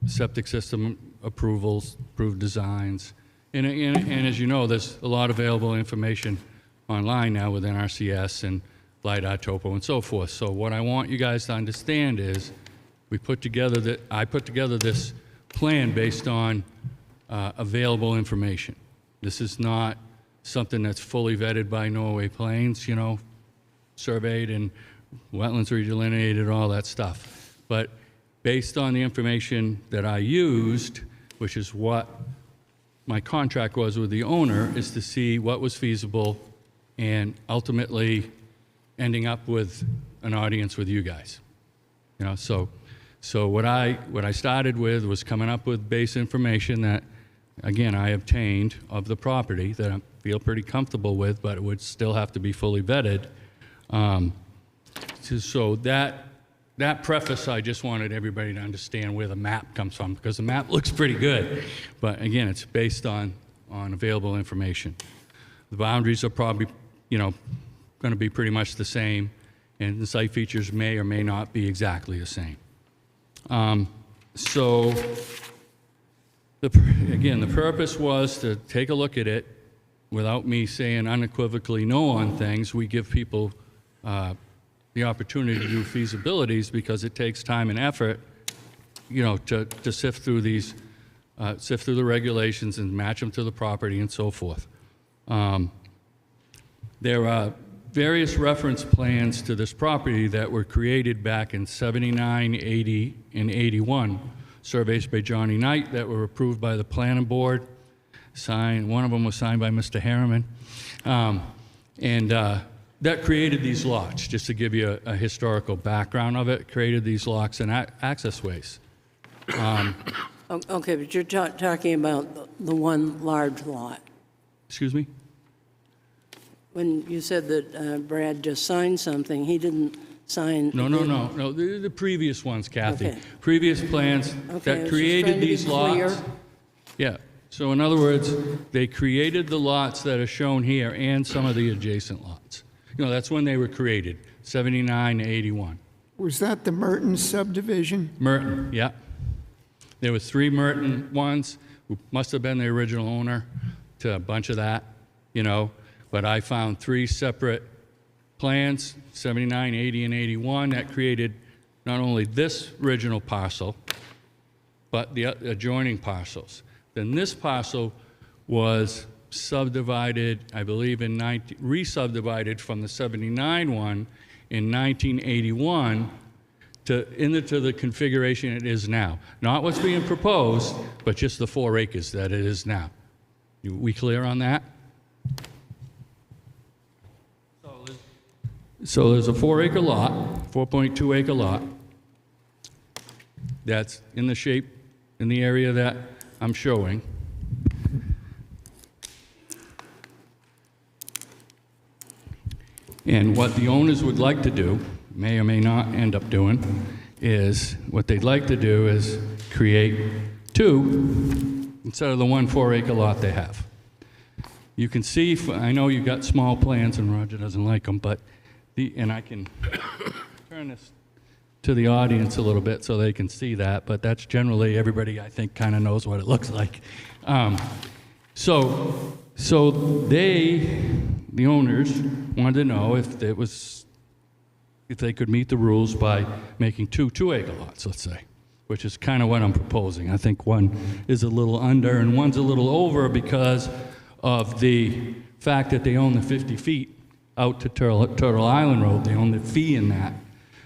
septic system approvals, approved designs. And as you know, there's a lot of available information online now within RCS and LiDAR, Topo, and so forth. So what I want you guys to understand is I put together this plan based on available information. This is not something that's fully vetted by Norway Plains, surveyed and wetlands redelineated, all that stuff. But based on the information that I used, which is what my contract was with the owner, is to see what was feasible and ultimately ending up with an audience with you guys. So what I started with was coming up with base information that, again, I obtained of the property that I feel pretty comfortable with, but it would still have to be fully vetted. So that preface, I just wanted everybody to understand where the map comes from, because the map looks pretty good. But again, it's based on available information. The boundaries are probably, going to be pretty much the same, and the site features may or may not be exactly the same. So, again, the purpose was to take a look at it without me saying unequivocally no on things. We give people the opportunity to do feasibilities because it takes time and effort, to sift through these, sift through the regulations and match them to the property and so forth. There are various reference plans to this property that were created back in 79, 80, and 81. Surveys by Johnny Knight that were approved by the planning board. One of them was signed by Mr. Harriman. That created these lots, just to give you a historical background of it, created these lots and access ways. Okay, but you're talking about the one large lot. Excuse me? When you said that Brad just signed something, he didn't sign... No, the previous ones, Kathy. Okay. Previous plans Okay, I was that just created trying to be these clear. lots. Yeah, so in other words, they created the lots that are shown here and some of the adjacent lots. That's when they were created, 79 to 81. Was that the Merton subdivision? Merton, yeah. There was 3 Merton ones, who must have been the original owner to a bunch of that, But I found 3 separate plans, 79, 80, and 81, that created not only this original parcel, but the adjoining parcels. Then this parcel was subdivided, I believe, re-subdivided from the 79 one in 1981 into the configuration it is now. Not what's being proposed, but just the 4 acres that it is now. We clear on that? So there's a 4-acre lot, 4.2-acre lot, that's in the shape, in the area that I'm showing. And what the owners would like to do, may or may not end up doing, is what they'd like to do is create 2 instead of the 1 4-acre lot they have. You can see, I know you've got small plans and Roger doesn't like them, but and I can turn this to the audience a little bit so they can see that, but that's generally, everybody I think kind of knows what it looks like. So the owners wanted to know if they could meet the rules by making 2 2-acre lots, let's say, which is kind of what I'm proposing. I think one is a little under and one's a little over because of the fact that they own the 50 feet out to Turtle Island Road. They own the fee in that.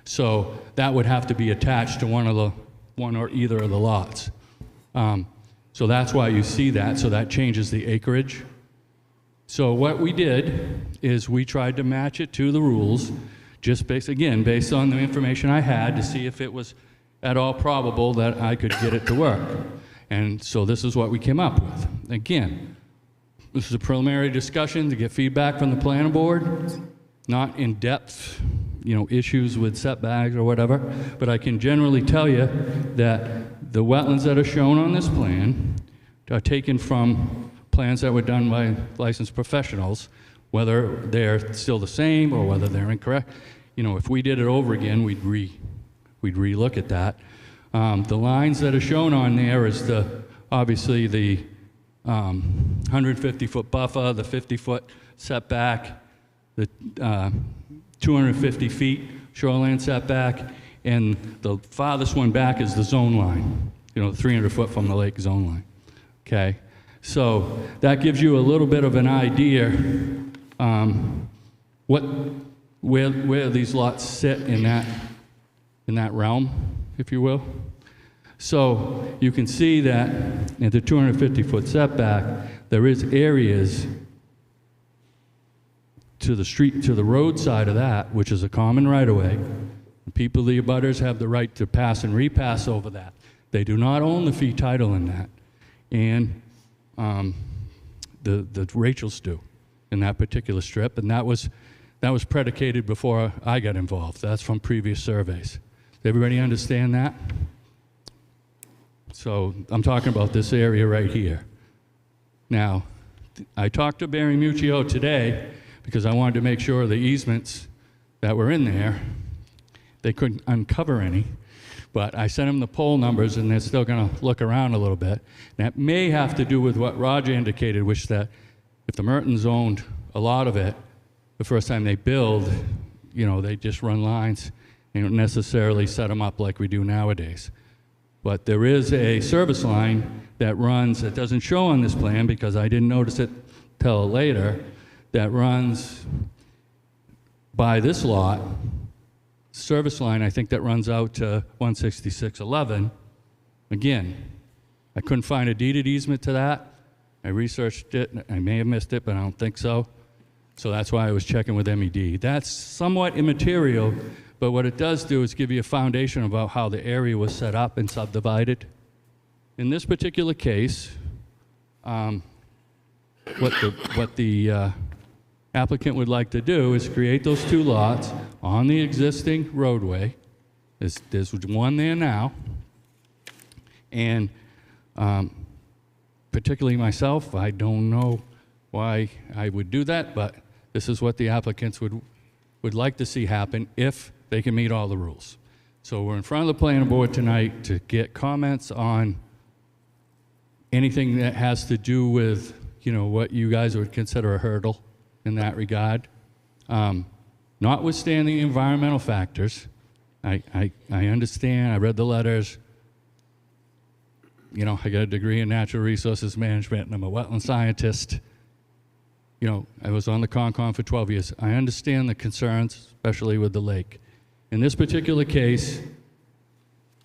So that would have to be attached to one or either of the lots. So that's why you see that, so that changes the acreage. So what we did is we tried to match it to the rules, just based on the information I had to see if it was at all probable that I could get it to work. And so this is what we came up with. Again, this is a preliminary discussion to get feedback from the planning board, not in-depth, issues with setbacks or whatever, but I can generally tell you that the wetlands that are shown on this plan are taken from plans that were done by licensed professionals, whether they're still the same or whether they're incorrect. If we did it over again, we'd re-look at that. The lines that are shown on there is obviously the 150-foot buffer, the 50-foot setback, the 250 feet shoreline setback, and the farthest one back is the zone line, 300 foot from the lake zone line. Okay, so that gives you a little bit of an idea where these lots sit in that realm, if you will. So you can see that at the 250-foot setback, there is areas to the road side of that, which is a common right-of-way. People, the abutters, have the right to pass and repass over that. They do not own the fee title in that, and the Rachels do in that particular strip, and that was predicated before I got involved. That's from previous surveys. Does everybody understand that? So I'm talking about this area right here. Now, I talked to Barry Muccio today because I wanted to make sure the easements that were in there, they couldn't uncover any, but I sent him the poll numbers and they're still gonna look around a little bit. That may have to do with what Roger indicated, which that if the Mertens owned a lot of it, the first time they build, they just run lines. They don't necessarily set them up like we do nowadays. But there is a service line that runs, that doesn't show on this plan because I didn't notice it till later, that runs by this lot, service line, I think that runs out to 16611. Again, I couldn't find a deeded easement to that. I researched it, I may have missed it, but I don't think so. So that's why I was checking with MED. That's somewhat immaterial, but what it does do is give you a foundation about how the area was set up and subdivided. In this particular case, what the applicant would like to do is create those two lots on the existing roadway. There's one there now, and particularly myself, I don't know why I would do that, but this is what the applicants would like to see happen if they can meet all the rules. So we're in front of the planning board tonight to get comments on anything that has to do with, what you guys would consider a hurdle in that regard. Notwithstanding environmental factors, I understand, I read the letters. I got a degree in natural resources management and I'm a wetland scientist. I was on the Concom for 12 years. I understand the concerns, especially with the lake. In this particular case,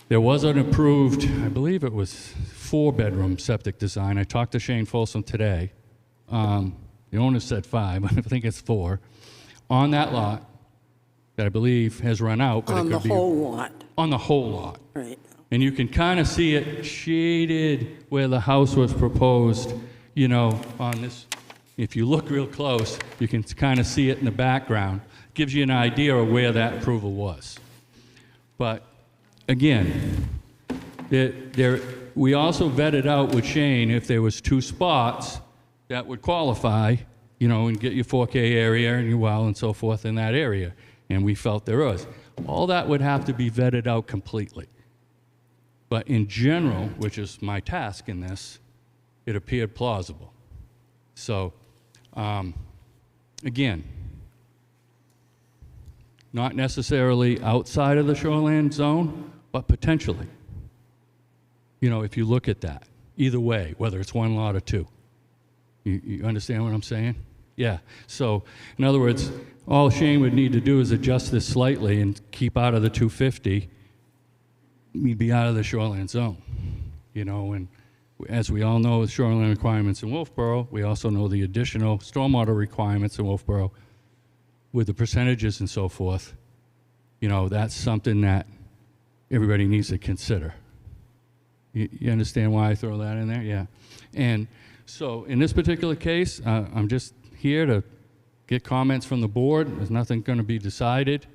there was an approved, I believe it was 4-bedroom septic design. I talked to Shane Folsom today. The owner said 5, but I think it's 4. On that lot, that I believe has run out. But On the whole lot, on the whole lot. right. And you can kind of see it shaded where the house was proposed, on this. If you look real close, you can kind of see it in the background. Gives you an idea of where that approval was. But again, we also vetted out with Shane if there was 2 spots that would qualify, and get your 4K area and your well and so forth in that area. And we felt there was. All that would have to be vetted out completely. But in general, which is my task in this, it appeared plausible. So, again, not necessarily outside of the shoreline zone, but potentially. If you look at that, either way, whether it's 1 lot or 2. You understand what I'm saying? Yeah. So, in other words, all Shane would need to do is adjust this slightly and keep out of the 250. We'd be out of the shoreline zone, and as we all know, the shoreline requirements in Wolfeboro, we also know the additional stormwater requirements in Wolfeboro with the percentages and so forth. You know, that's something that everybody needs to consider. You understand why I throw that in there? Yeah. And so in this particular case, I'm just here to get comments from the board. There's nothing going to be decided.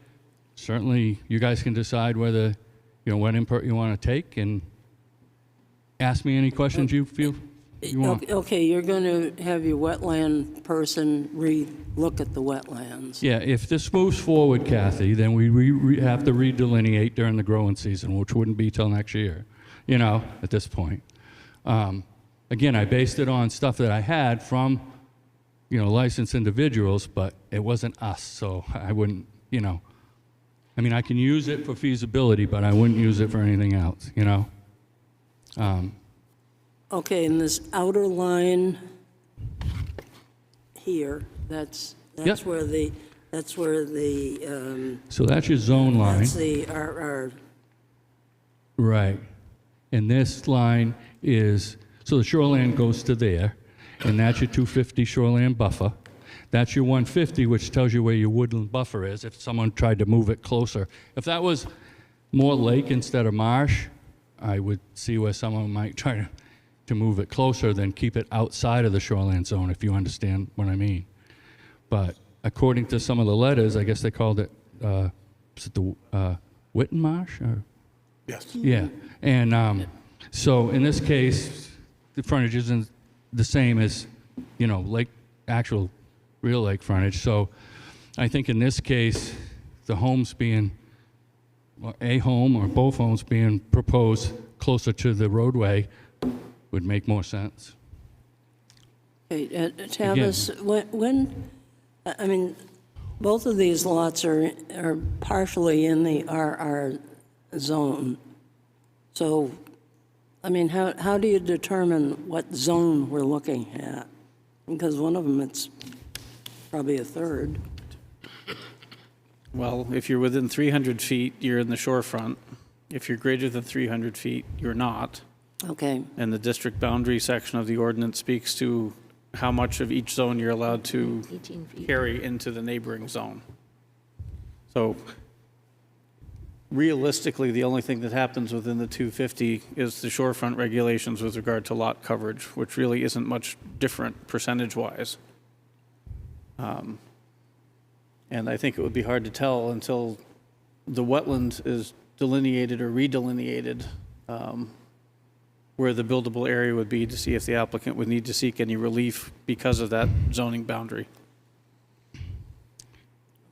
Certainly, you guys can decide whether, what input you want to take and ask me any questions you feel you want. Okay, you're going to have your wetland person re-look at the wetlands. Yeah, if this moves forward, Kathy, then we have to redelineate during the growing season, which wouldn't be till next year, at this point. Again, I based it on stuff that I had from, licensed individuals, but it wasn't us, so I wouldn't, I can use it for feasibility, but I wouldn't use it for anything else, Okay, and this outer line here, that's Yep. where the, So that's your zone line. that's our Right. And this line is, so the shoreline goes to there, and that's your 250 shoreline buffer. That's your 150, which tells you where your woodland buffer is if someone tried to move it closer. If that was more lake instead of marsh, I would see where someone might try to move it closer than keep it outside of the shoreline zone, if you understand what I mean. But according to some of the letters, I guess they called it, is it the Witten Marsh? Or? Yes. Yeah, and so in this case, the frontage isn't the same as, lake, actual real lake frontage. So I think in this case, the homes being, or a home or both homes being proposed closer to the roadway would make more sense. Okay, Tavis, both of these lots are partially in the RR zone. So, how do you determine what zone we're looking at? Because one of them, it's probably a third. Well, if you're within 300 feet, you're in the shorefront. If you're greater than 300 feet, you're not. Okay, And the district boundary section of the ordinance speaks to how much of each zone you're allowed to 18 feet. carry into the neighboring zone. So realistically, the only thing that happens within the 250 is the shorefront regulations with regard to lot coverage, which really isn't much different percentage-wise. And I think it would be hard to tell until the wetland is delineated or redelineated, where the buildable area would be, to see if the applicant would need to seek any relief because of that zoning boundary.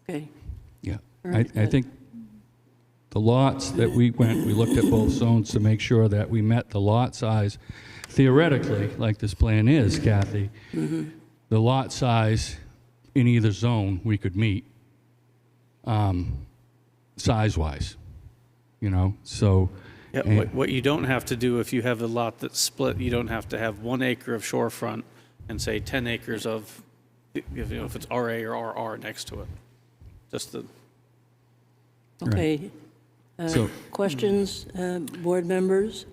okay. Yeah, All right, I think the lots that we looked at both zones to make sure that we met the lot size. Theoretically, like this plan is, Kathy, the lot size in either zone we could meet, size-wise, so. Yeah, and- what you don't have to do if you have a lot that's split, you don't have to have 1 acre of shorefront and say 10 acres of, if it's RA or RR next to it. Just the, Okay. So- Questions, board members?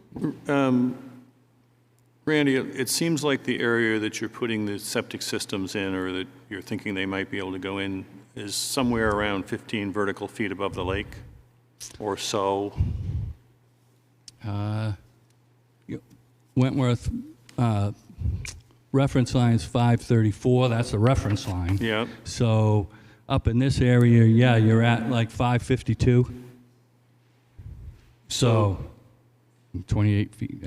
Randy, it seems like the area that you're putting the septic systems in, or that you're thinking they might be able to go in, is somewhere around 15 vertical feet above the lake, or so. Wentworth, reference line's 534, that's the reference line. Yeah. So up in this area, yeah, you're at like 552. So 28 feet,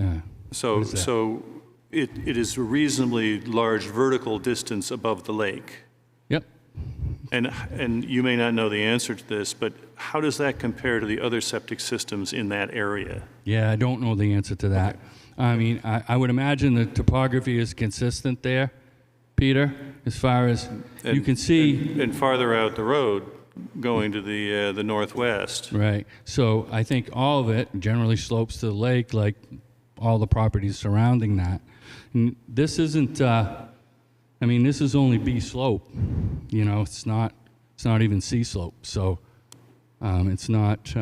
So, What is that? so it is a reasonably large vertical distance above the lake. yep. And you may not know the answer to this, but how does that compare to the other septic systems in that area? Yeah, I don't know the answer to that. I would imagine the topography is consistent there, Peter, as far as you And- can see. And farther out the road, going to the northwest. Right. So I think all of it generally slopes to the lake, like all the properties surrounding that. And this isn't. This is only B slope. It's not even C slope. So it's not.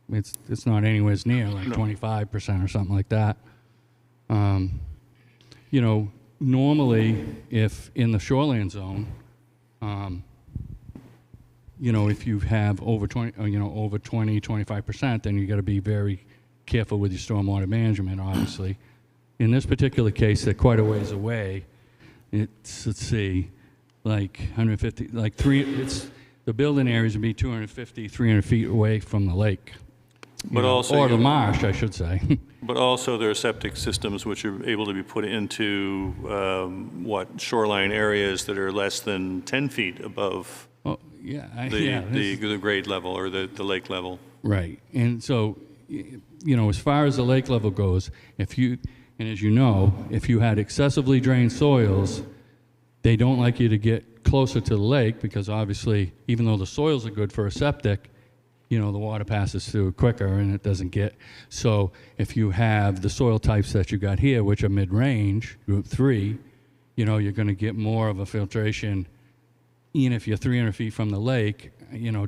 It's not anywhere near like 25% or something like that. You know, normally, if in the shoreline zone, you know, if you have over 25%, then you got to be very careful with your stormwater management, obviously. In this particular case, they're quite a ways away. It's, let's see, like 150, like the building areas would be 250, 300 feet away from the lake. But also or the marsh, I should say. But also there are septic systems which are able to be put into, shoreline areas that are less than 10 feet above Oh, yeah, the grade level or the lake level. Right. And so, you know, as far as the lake level goes, and as you know, if you had excessively drained soils, they don't like you to get closer to the lake because obviously, even though the soils are good for a septic, you know, the water passes through quicker and it doesn't get. So if you have the soil types that you got here, which are mid-range, group 3, you know, you're going to get more of a filtration, even if you're 300 feet from the lake, you know,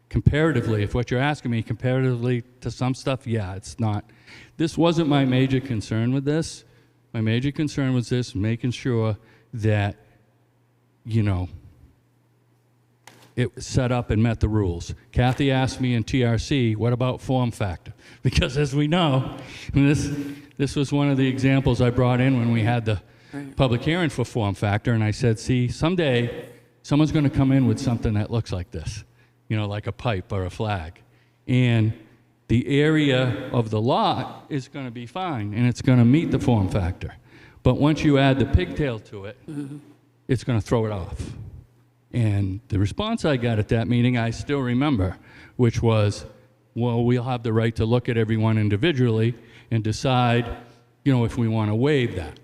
comparatively, if what you're asking me, comparatively to some stuff, yeah, it's not. This wasn't my major concern with this. My major concern was this, making sure that, you know, it was set up and met the rules. Kathy asked me in TRC, what about form factor? Because as we know, and this was one of the examples I brought in when we had the public hearing for form factor, and I said, see, someday someone's going to come in with something that looks like this, you know, like a pipe or a flag. And the area of the lot is going to be fine, and it's going to meet the form factor. But once you add the pigtail to it, it's going to throw it off. And the response I got at that meeting, I still remember, which was, well, we'll have the right to look at everyone individually and decide, you know, if we want to waive that,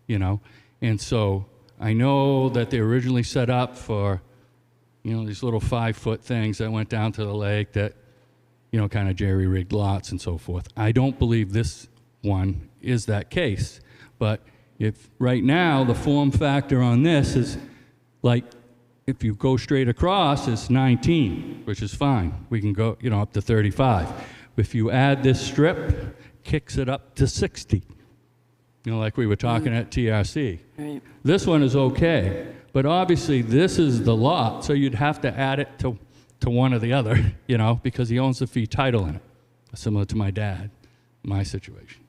you know. And so I know that they originally set up for, you know, these little 5-foot things that went down to the lake that, you know, kind of jerry-rigged lots and so forth. I don't believe this one is that case. But if right now the form factor on this is like, if you go straight across, it's 19, which is fine. We can go, you know, up to 35. If you add this strip, kicks it up to 60. You know, like we were talking at TRC. Right. This one is okay, but obviously this is the lot, so you'd have to add it to one or the other, you know, because he owns the fee title in it, similar to my dad, my situation.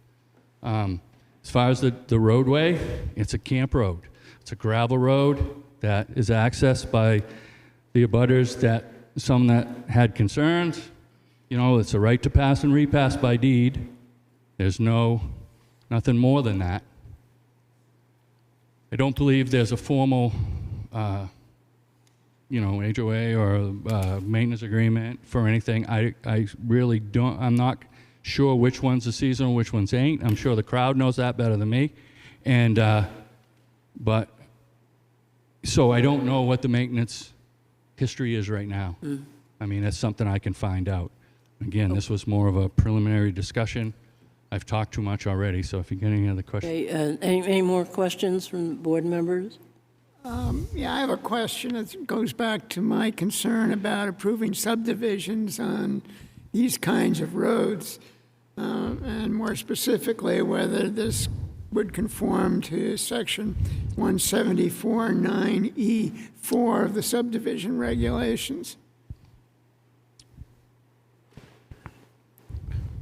As far as the roadway, it's a camp road. It's a gravel road that is accessed by the abutters some that had concerns. You know, it's a right to pass and repass by deed. There's nothing more than that. I don't believe there's a formal, you know, HOA or maintenance agreement for anything. I really don't, I'm not sure which one's a seasonal, which ones ain't. I'm sure the crowd knows that better than me. And, but, so I don't know what the maintenance history is right now. I mean, that's something I can find out. Again, this was more of a preliminary discussion. I've talked too much already, so if you get any other questions. Okay, any more questions from board members? Yeah, I have a question that goes back to my concern about approving subdivisions on these kinds of roads, and more specifically, whether this would conform to section 174(9)(e)(4) of the subdivision regulations,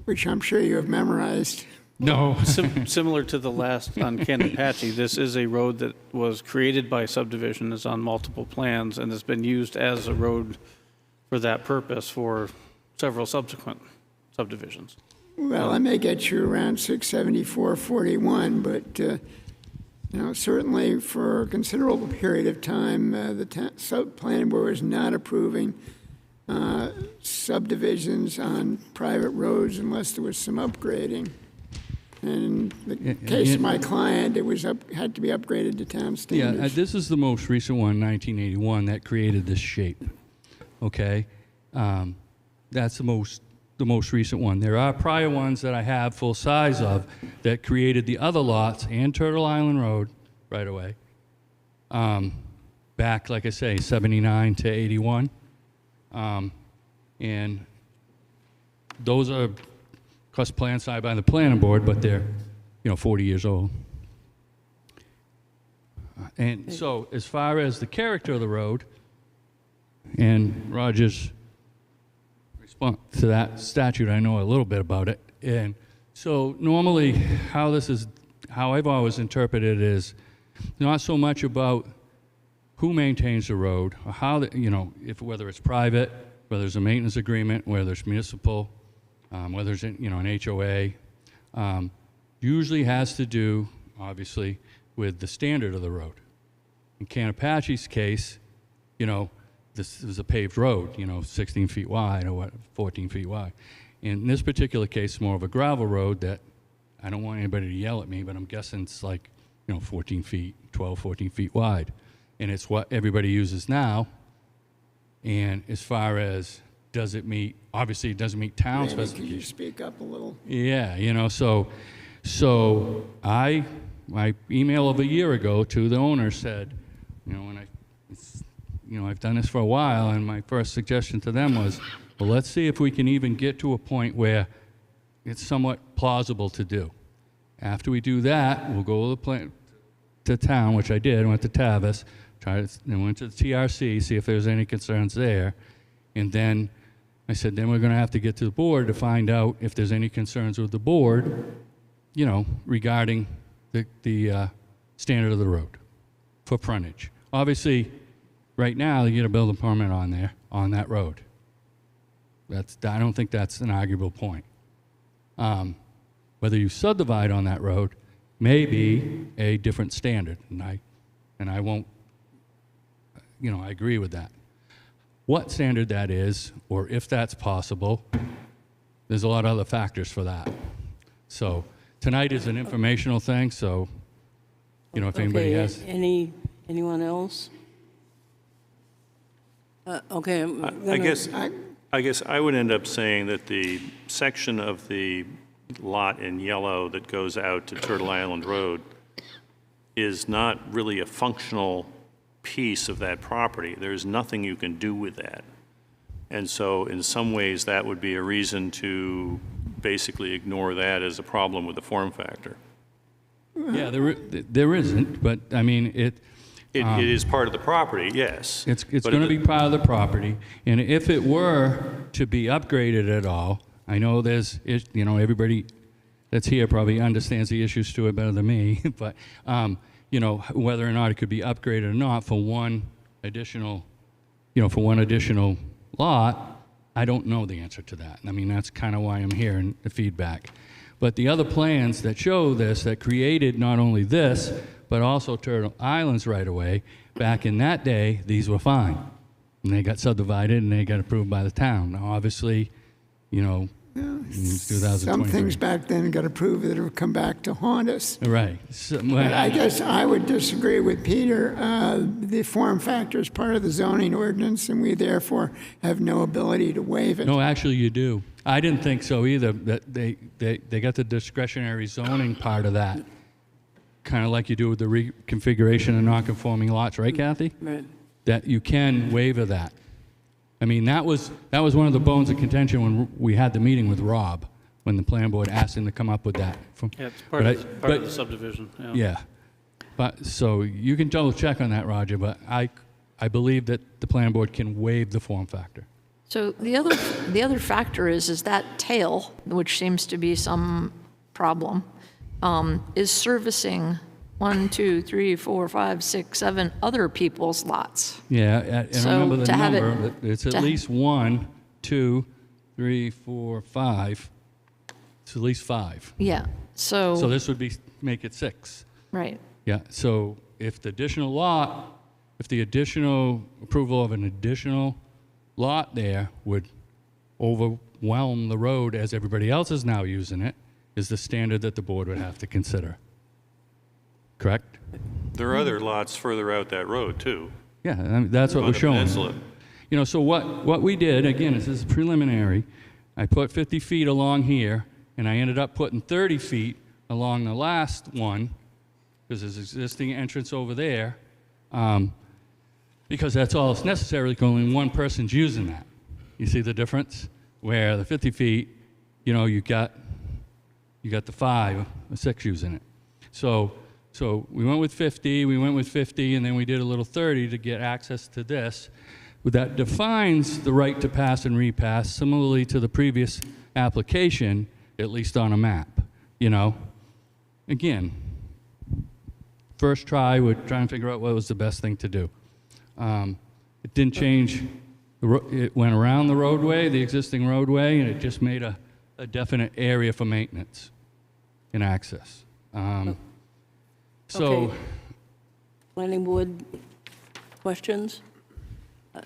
which I'm sure you have memorized. No, similar to the last on Canapatchee, this is a road that was created by subdivision, is on multiple plans, and has been used as a road for that purpose for several subsequent subdivisions. Well, I may get you around 674.41, but you know, certainly for a considerable period of time, the planning board was not approving subdivisions on private roads unless there was some upgrading. And in the case of my client, it was had to be upgraded to town standards. Yeah, this is the most recent one, 1981, that created this shape. Okay, that's the most recent one. There are prior ones that I have full size of that created the other lots and Turtle Island Road right away. Back, like I say, 79 to 81. And those are, of course, planned side by the planning board, but they're 40 years old. And so as far as the character of the road and Roger's response to that statute, I know a little bit about it. And so normally how I've always interpreted it is not so much about who maintains the road or how, whether it's private, whether there's a maintenance agreement, whether it's municipal, whether it's, an HOA, usually has to do, obviously, with the standard of the road. In Canapache's case, this was a paved road, 16 feet wide or 14 feet wide. In this particular case, more of a gravel road that I don't want anybody to yell at me, but I'm guessing it's like, 14 feet, 12, 14 feet wide. And it's what everybody uses now. And as far as does it meet, obviously it doesn't meet town Randy, specifications. could you speak up a little? Yeah, so my email of a year ago to the owner said, I've done this for a while, and my first suggestion to them was, well, let's see if we can even get to a point where it's somewhat plausible to do. After we do that, we'll go to town, which I did. I went to Tavis, then went to the TRC, see if there's any concerns there, and then I said, then we're going to have to get to the board to find out if there's any concerns with the board, regarding the standard of the road for frontage. Obviously, right now, you get a building permit on there, on that road. I don't think that's an arguable point. Whether you subdivide on that road may be a different standard, and I won't, I agree with that. What standard that is, or if that's possible, there's a lot of other factors for that. So tonight is an informational thing, so, if anybody Okay, has. anyone else? Okay, I'm I gonna- guess I would end up saying that the section of the lot in yellow that goes out to Turtle Island Road is not really a functional piece of that property. There's nothing you can do with that. And so in some ways, that would be a reason to basically ignore that as a problem with the form factor. Yeah, there isn't, but I mean, it is part of the property, yes. It's But going to be part of the property, and if it were to be upgraded at all, I know there's, everybody that's here probably understands the issues to it better than me, but, whether or not it could be upgraded or not for one additional lot, I don't know the answer to that. I mean, that's kind of why I'm here and the feedback. But the other plans that show this, that created not only this, but also Turtle Islands right away, back in that day, these were fine. And they got subdivided and they got approved by the town. Now, obviously, in 2023. Some things back then got approved that have come back to haunt us. Right. But I guess I would disagree with Peter. The form factor is part of the zoning ordinance, and we therefore have no ability to waive it. No, actually, you do. I didn't think so either, that they got the discretionary zoning part of that, kind of like you do with the reconfiguration of non-conforming lots, right, Kathy? Right. That you can waiver that. I mean, that was one of the bones of contention when we had the meeting with Rob, when the plan board asked him to come up with that. Yeah, it's part of the subdivision, yeah. Yeah. But, so you can double check on that, Roger, but I believe that the plan board can waive the form factor. So the other factor is that tail, which seems to be some problem, is servicing 1, 2, 3, 4, 5, 6, 7 other people's lots. Yeah, and So remember the to have it- number, it's at least 1, 2, 3, 4, 5. It's at least 5. Yeah, So so, this would make it 6. right. Yeah, so if the additional approval of an additional lot there would overwhelm the road as everybody else is now using it, is the standard that the board would have to consider. Correct? There are other lots further out that road, too. Yeah, I mean, that's what on we're the showing. peninsula. So what we did, again, this is preliminary, I put 50 feet along here, and I ended up putting 30 feet along the last one, because there's existing entrance over there, because that's all that's necessary, because only one person's using that. You see the difference? Where the 50 feet, you got you got the 5 or 6 using it. So we went with 50, and then we did a little 30 to get access to this. That defines the right to pass and repass, similarly to the previous application, at least on a map, you know? Again, first try, we're trying to figure out what was the best thing to do. It didn't change, it went around the roadway, the existing roadway, and it just made a definite area for maintenance and access. So, Okay. Planning board questions?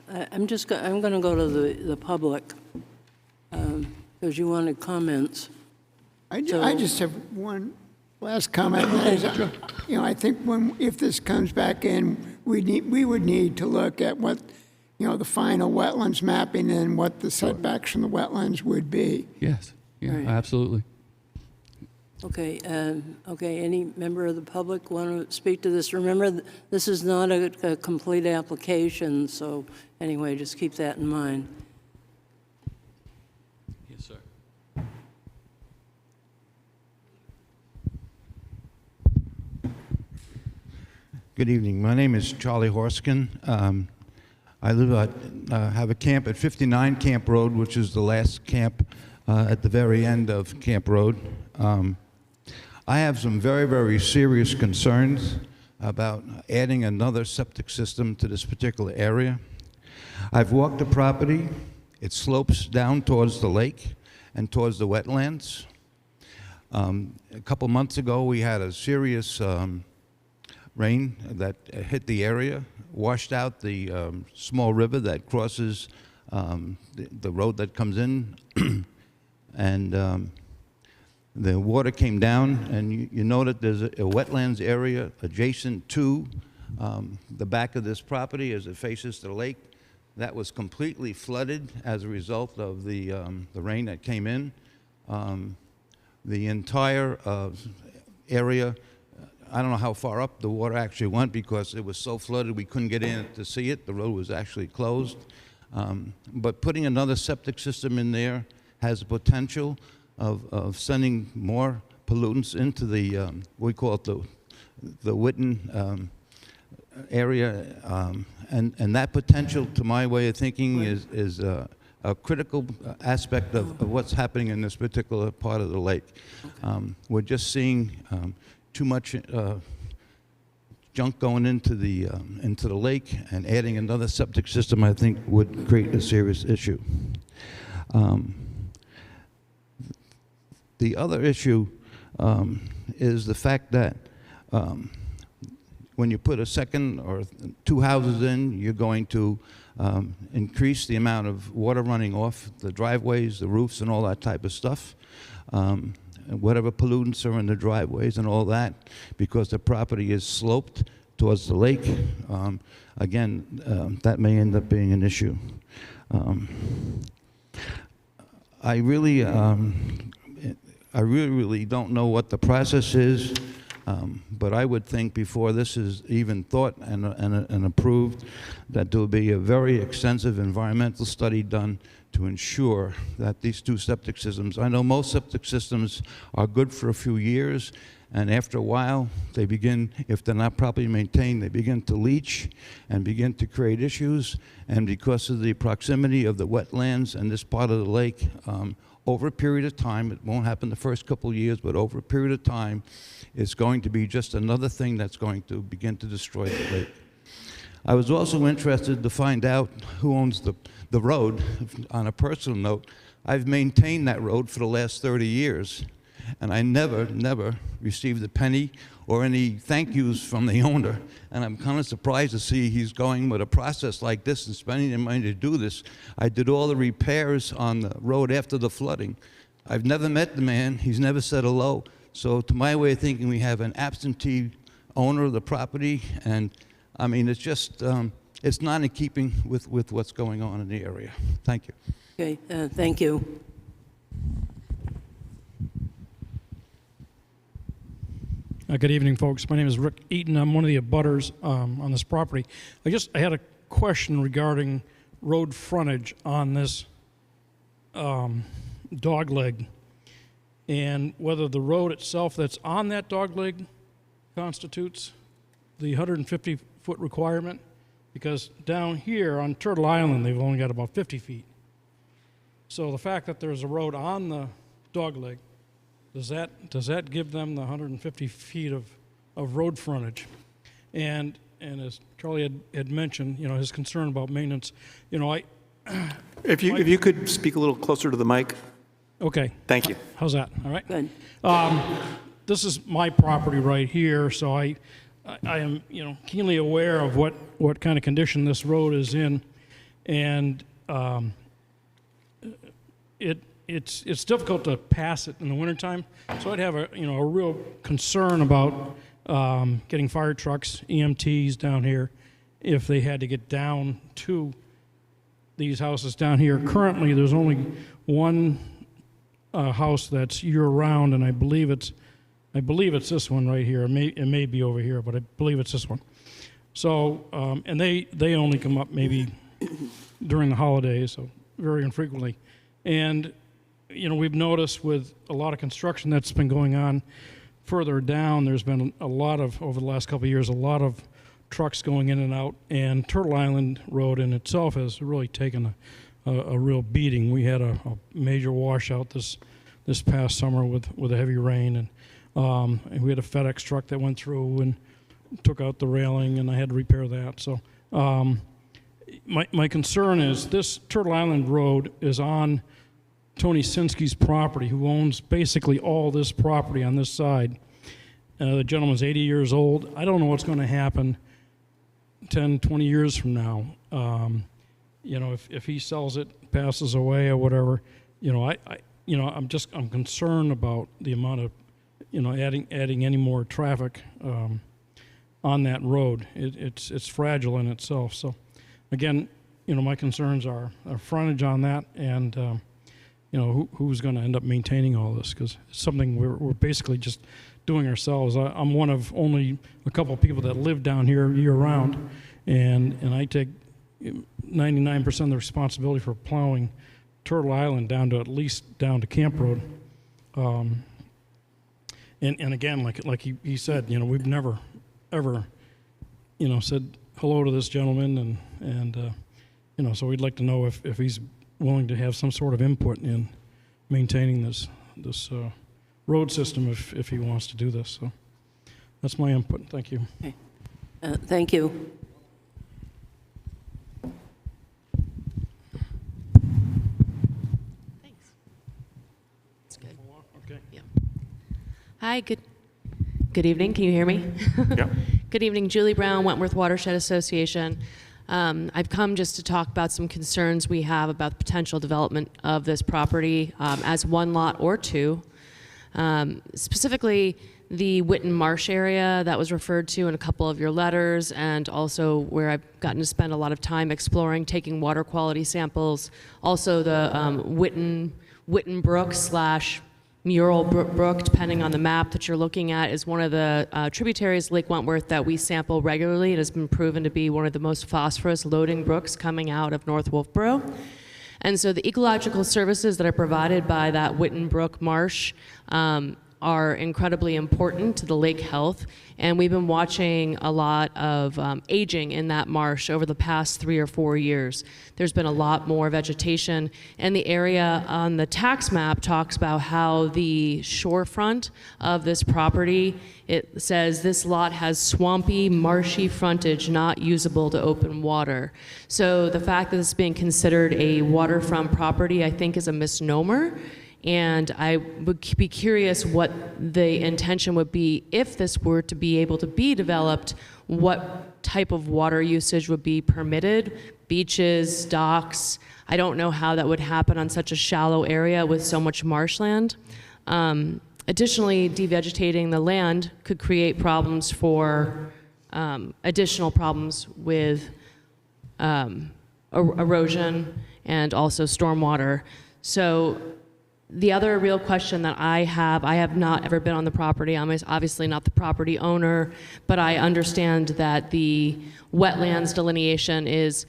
I'm going to go to the public, because you wanted comments. I just have one last comment. You know, I think if this comes back in, we would need to look at what, you know, the final wetlands mapping and what the setbacks from the wetlands would be. yes, yeah, Right. absolutely. Okay, any member of the public want to speak to this? Remember, this is not a complete application, so anyway, just keep that in mind. Yes, sir. Good evening. My name is Charlie Horskin. I have a camp at 59 Camp Road, which is the last camp at the very end of Camp Road. I have some very, very serious concerns about adding another septic system to this particular area. I've walked the property. It slopes down towards the lake and towards the wetlands. A couple months ago, we had a serious rain that hit the area, washed out the small river that crosses the road that comes in, and the water came down, and you know that there's a wetlands area adjacent to the back of this property as it faces the lake. That was completely flooded as a result of the rain that came in. The entire area, I don't know how far up the water actually went because it was so flooded we couldn't get in to see it. The road was actually closed. But putting another septic system in there has the potential of sending more pollutants into the, we call it the Witten area. And that potential, to my way of thinking, is a critical aspect of what's happening in this particular part of the lake. We're just seeing too much junk going into the lake, and adding another septic system, I think, would create a serious issue. The other issue is the fact that when you put a second or 2 houses in, you're going to increase the amount of water running off the driveways, the roofs, and all that type of stuff. Whatever pollutants are in the driveways and all that, because the property is sloped towards the lake. Again, that may end up being an issue. I really don't know what the process is, but I would think before this is even thought and approved, that there will be a very extensive environmental study done to ensure that these 2 septic systems, I know most septic systems are good for a few years, and after a while, they begin, if they're not properly maintained, they begin to leach and begin to create issues. And because of the proximity of the wetlands and this part of the lake, over a period of time, it won't happen the first couple of years, but over a period of time, it's going to be just another thing that's going to begin to destroy the lake. I was also interested to find out who owns the road. On a personal note, I've maintained that road for the last 30 years, and I never received a penny or any thank yous from the owner. And I'm kind of surprised to see he's going with a process like this and spending the money to do this. I did all the repairs on the road after the flooding. I've never met the man. He's never said hello. So to my way of thinking, we have an absentee owner of the property, and I mean, it's just, it's not in keeping with what's going on in the area. Thank you. Okay, thank you. Good evening, folks. My name is Rick Eaton. I'm one of the abutters on this property. I had a question regarding road frontage on this dogleg. and whether the road itself that's on that dogleg constitutes the 150-foot requirement, because down here on Turtle Island, they've only got about 50 feet. So the fact that there's a road on the dogleg, does that give them the 150 feet of road frontage? And as Charlie had mentioned, you know, his concern about maintenance, you know, If you could speak a little closer to the mic. okay. Thank you. How's that? All right. Good. This is my property right here, so I am, you know, keenly aware of what kind of condition this road is in, and it's difficult to pass it in the wintertime. So I'd have a real concern about getting fire trucks, EMTs down here, if they had to get down to these houses down here. Currently, there's only one house that's year-round, and I believe it's this one right here. It may be over here, but I believe it's this one. So, and they only come up maybe during the holidays, so very infrequently. And, you know, we've noticed with a lot of construction that's been going on further down, there's been a lot of, over the last couple of years, a lot of trucks going in and out, and Turtle Island Road in itself has really taken a real beating. We had a major washout this past summer with a heavy rain, and we had a FedEx truck that went through and took out the railing, and I had to repair that. So my concern is this Turtle Island Road is on Tony Sinsky's property, who owns basically all this property on this side. The gentleman's 80 years old. I don't know what's going to happen 10, 20 years from now. You know, if he sells it, passes away or whatever, you know, I'm concerned about the amount of, you know, adding any more traffic on that road. It's fragile in itself. So, again, you know, my concerns are frontage on that, and you know, who's going to end up maintaining all this? Because it's something we're basically just doing ourselves. I'm one of only a couple of people that live down here year-round, and I take 99% of the responsibility for plowing Turtle Island down to at least down to Camp Road. And again, like he said, you know, we've never ever, you know, said hello to this gentleman, and you know, so we'd like to know if he's willing to have some sort of input in maintaining this road system if he wants to do this. So that's my input. Thank you. Okay. Thank you. Thanks. That's good. Okay. Yeah. Hi, good evening. Can you hear me? Yeah. Good evening, Julie Brown, Wentworth Watershed Association. I've come just to talk about some concerns we have about the potential development of this property as one lot or two. Specifically, the Witten Marsh area that was referred to in a couple of your letters, and also where I've gotten to spend a lot of time exploring, taking water quality samples. Also the Witten Brook / Mural Brook, depending on the map that you're looking at, is one of the tributaries of Lake Wentworth that we sample regularly. It has been proven to be one of the most phosphorus loading brooks coming out of North Wolfeboro. And so the ecological services that are provided by that Witten Brook Marsh are incredibly important to the lake health. And we've been watching a lot of aging in that marsh over the past 3 or 4 years. There's been a lot more vegetation, and the area on the tax map talks about how the shorefront of this property, it says this lot has swampy, marshy frontage not usable to open water. So the fact that it's being considered a waterfront property, I think, is a misnomer. And I would be curious what the intention would be if this were to be able to be developed. What type of water usage would be permitted? Beaches, docks? I don't know how that would happen on such a shallow area with so much marshland. Additionally, devegetating the land could create problems for additional problems with erosion and also stormwater. So the other real question that I have not ever been on the property. I'm obviously not the property owner, but I understand that the wetlands delineation is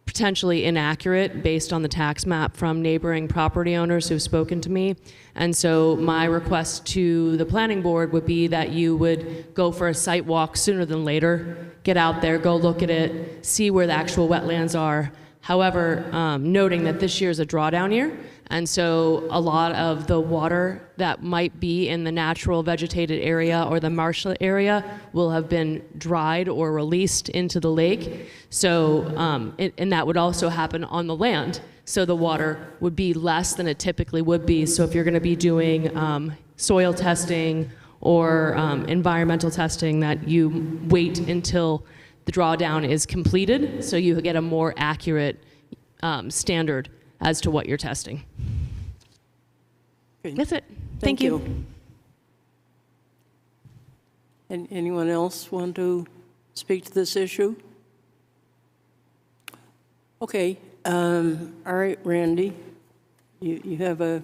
potentially inaccurate based on the tax map from neighboring property owners who've spoken to me. And so my request to the planning board would be that you would go for a site walk sooner than later, get out there, go look at it, see where the actual wetlands are. However, noting that this year is a drawdown year, and so a lot of the water that might be in the natural vegetated area or the marsh area will have been dried or released into the lake. So, and that would also happen on the land. So the water would be less than it typically would be. So if you're going to be doing soil testing or environmental testing, that you wait until the drawdown is completed so you get a more accurate standard as to what you're testing. Okay. That's it. Thank you. And anyone else want to speak to this issue? Okay. All right, Randy, you have a...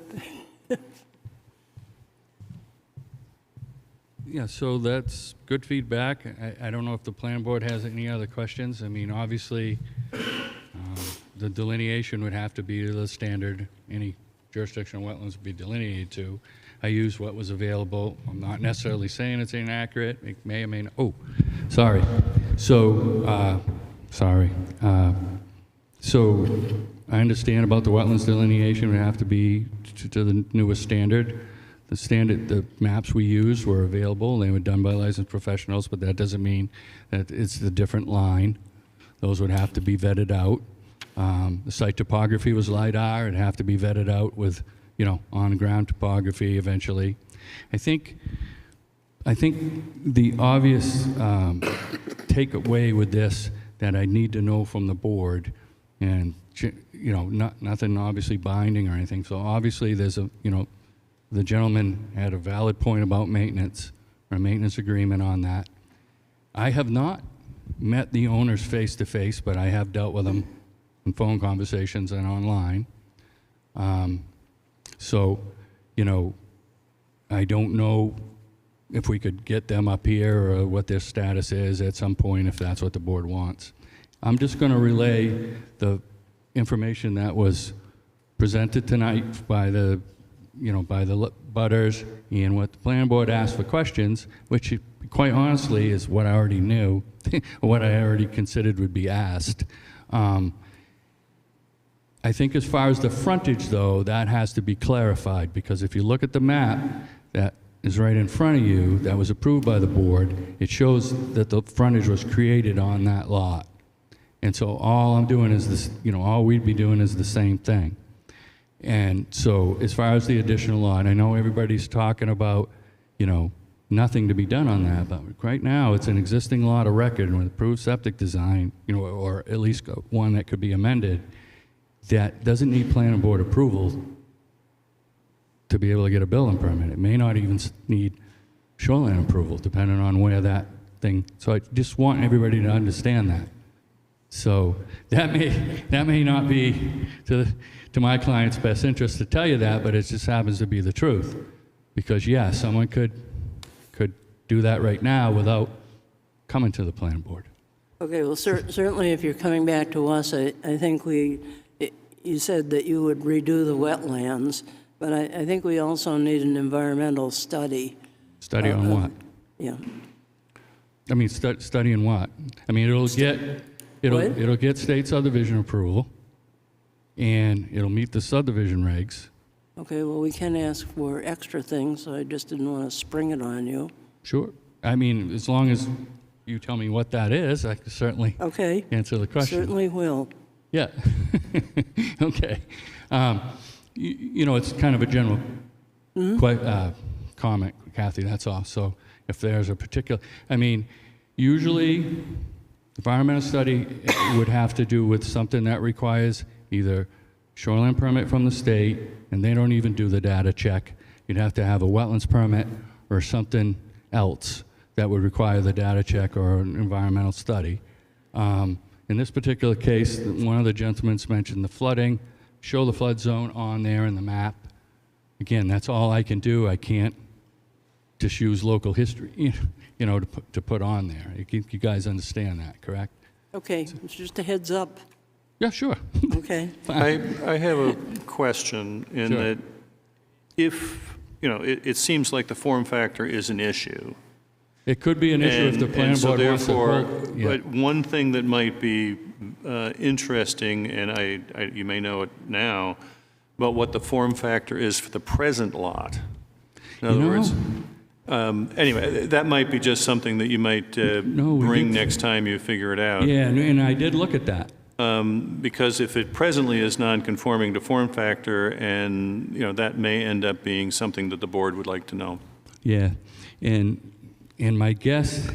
Yeah, so that's good feedback. I don't know if the planning board has any other questions. I mean, obviously, the delineation would have to be to the standard any jurisdictional wetlands would be delineated to. I used what was available. I'm not necessarily saying it's inaccurate. It may or may not. Oh, sorry. So, so I understand about the wetlands delineation would have to be to the newest standard. The maps we used were available. They were done by licensed professionals, but that doesn't mean that it's the different line. Those would have to be vetted out. The site topography was LiDAR. It'd have to be vetted out with, on-ground topography eventually. I think the obvious takeaway with this that I need to know from the board, and nothing obviously binding or anything. So obviously there's the gentleman had a valid point about maintenance, or a maintenance agreement on that. I have not met the owners face to face, but I have dealt with them in phone conversations and online. So, I don't know if we could get them up here or what their status is at some point if that's what the board wants. I'm just going to relay the information that was presented tonight by the butters and what the planning board asked for questions, which quite honestly is what I already knew, what I already considered would be asked. I think as far as the frontage, though, that has to be clarified, because if you look at the map that is right in front of you that was approved by the board, it shows that the frontage was created on that lot. And so all I'm doing is this, all we'd be doing is the same thing. And so as far as the additional lot, I know everybody's talking about, nothing to be done on that, but right now it's an existing lot of record with approved septic design, or at least one that could be amended, that doesn't need planning board approval to be able to get a building permit. It may not even need shoreline approval, depending on where that thing, so I just want everybody to understand that. So that may not be to my client's best interest to tell you that, but it just happens to be the truth. Because yeah, someone could do that right now without coming to the planning board. Okay, well, certainly if you're coming back to us, I think you said that you would redo the wetlands, but I think we also need an environmental study. Study on what? Yeah. I mean, studying what? I mean, it'll get state subdivision approval, and it'll meet the subdivision regs. Okay, well, we can ask for extra things, so I just didn't want to spring it on you. Sure. I mean, as long as you tell me what that is, I can certainly answer the question. Certainly will. Yeah. Okay. It's kind of a general comment, Kathy, that's all. So if there's a particular, usually environmental study would have to do with something that requires either shoreline permit from the state, and they don't even do the data check. You'd have to have a wetlands permit or something else that would require the data check or an environmental study. In this particular case, one of the gentlemen mentioned the flooding. Show the flood zone on there in the map. Again, that's all I can do. I can't just use local history, to put on there. You guys understand that, correct? Okay, it's just a heads up. Yeah, sure. Okay. I have a question in Sure. that if, it seems like the form factor is an issue. It could be an issue if the And planning so board wants to therefore, vote. Yeah. but one thing that might be interesting, and you may know it now, but what the form factor is for the present lot. In other words, anyway, that might be just something that you might we bring did- next time you figure it out. Yeah, and I did look at that. Because if it presently is non-conforming to form factor, and, that may end up being something that the board would like to know. Yeah, and my guess,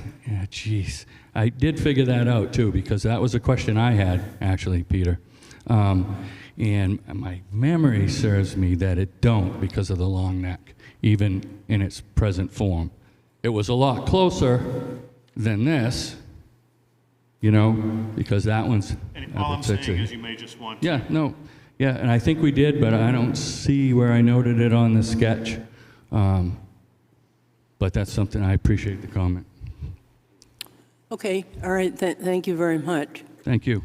geez, I did figure that out too, because that was a question I had, actually, Peter. And my memory serves me that it don't because of the long neck, even in its present form. It was a lot closer than this, because that one's. All I'm saying is you may just want to. Yeah, no, yeah, and I think we did, but I don't see where I noted it on the sketch. But that's something, I appreciate the comment. Okay, all right, thank you very much. Thank you.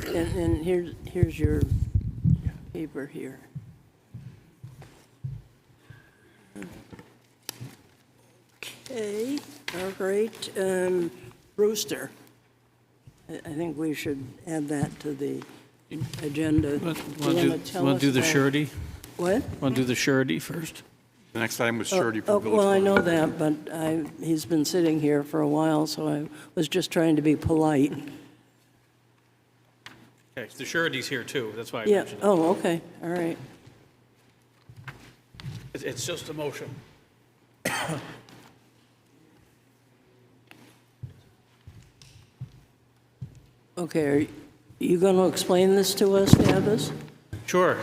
And here's your paper here. Okay, all right. Brewster, I think we should add that to the agenda. Want wanna to tell us do the about- surety? What? Want to do the surety first? The next item was surety for Village Well, I Farm. know that, but he's been sitting here for a while, so I was just trying to be polite. Okay, the surety's here too, that's why I Yeah, mentioned it. oh, okay, all right. It's just a motion. Okay, are you going to explain this to us, Tavis? Sure.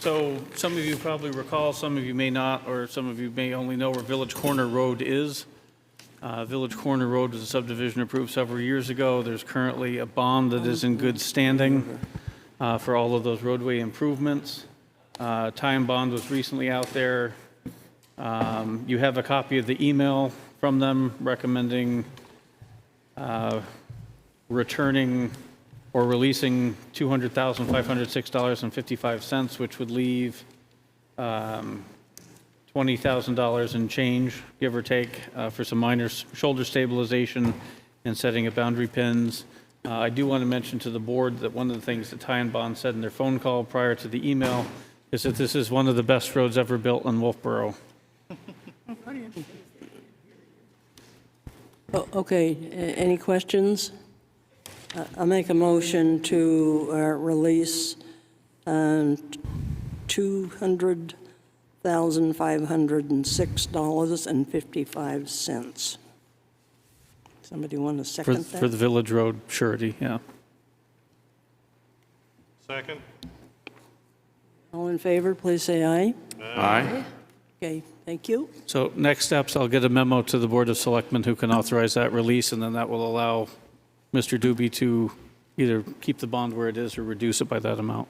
So some of you probably recall, some of you may not, or some of you may only know where Village Corner Road is. Village Corner Road was a subdivision approved several years ago. There's currently a bond that is in good standing for all of those roadway improvements. Time bond was recently out there. You have a copy of the email from them recommending returning or releasing $200,506.55, which would leave $20,000 in change, give or take, for some minor shoulder stabilization and setting of boundary pins. I do want to mention to the board that one of the things that Ty and Bond said in their phone call prior to the email is that this is one of the best roads ever built in Wolfeboro. Oh, okay, any questions? I'll make a motion to release $200,506.55. Somebody want to second that? For the Village Road surety, yeah. Second? All in favor, please say aye. Aye. Okay, thank you. So next steps, I'll get a memo to the Board of Selectmen who can authorize that release, and then that will allow Mr. Doobie to either keep the bond where it is or reduce it by that amount.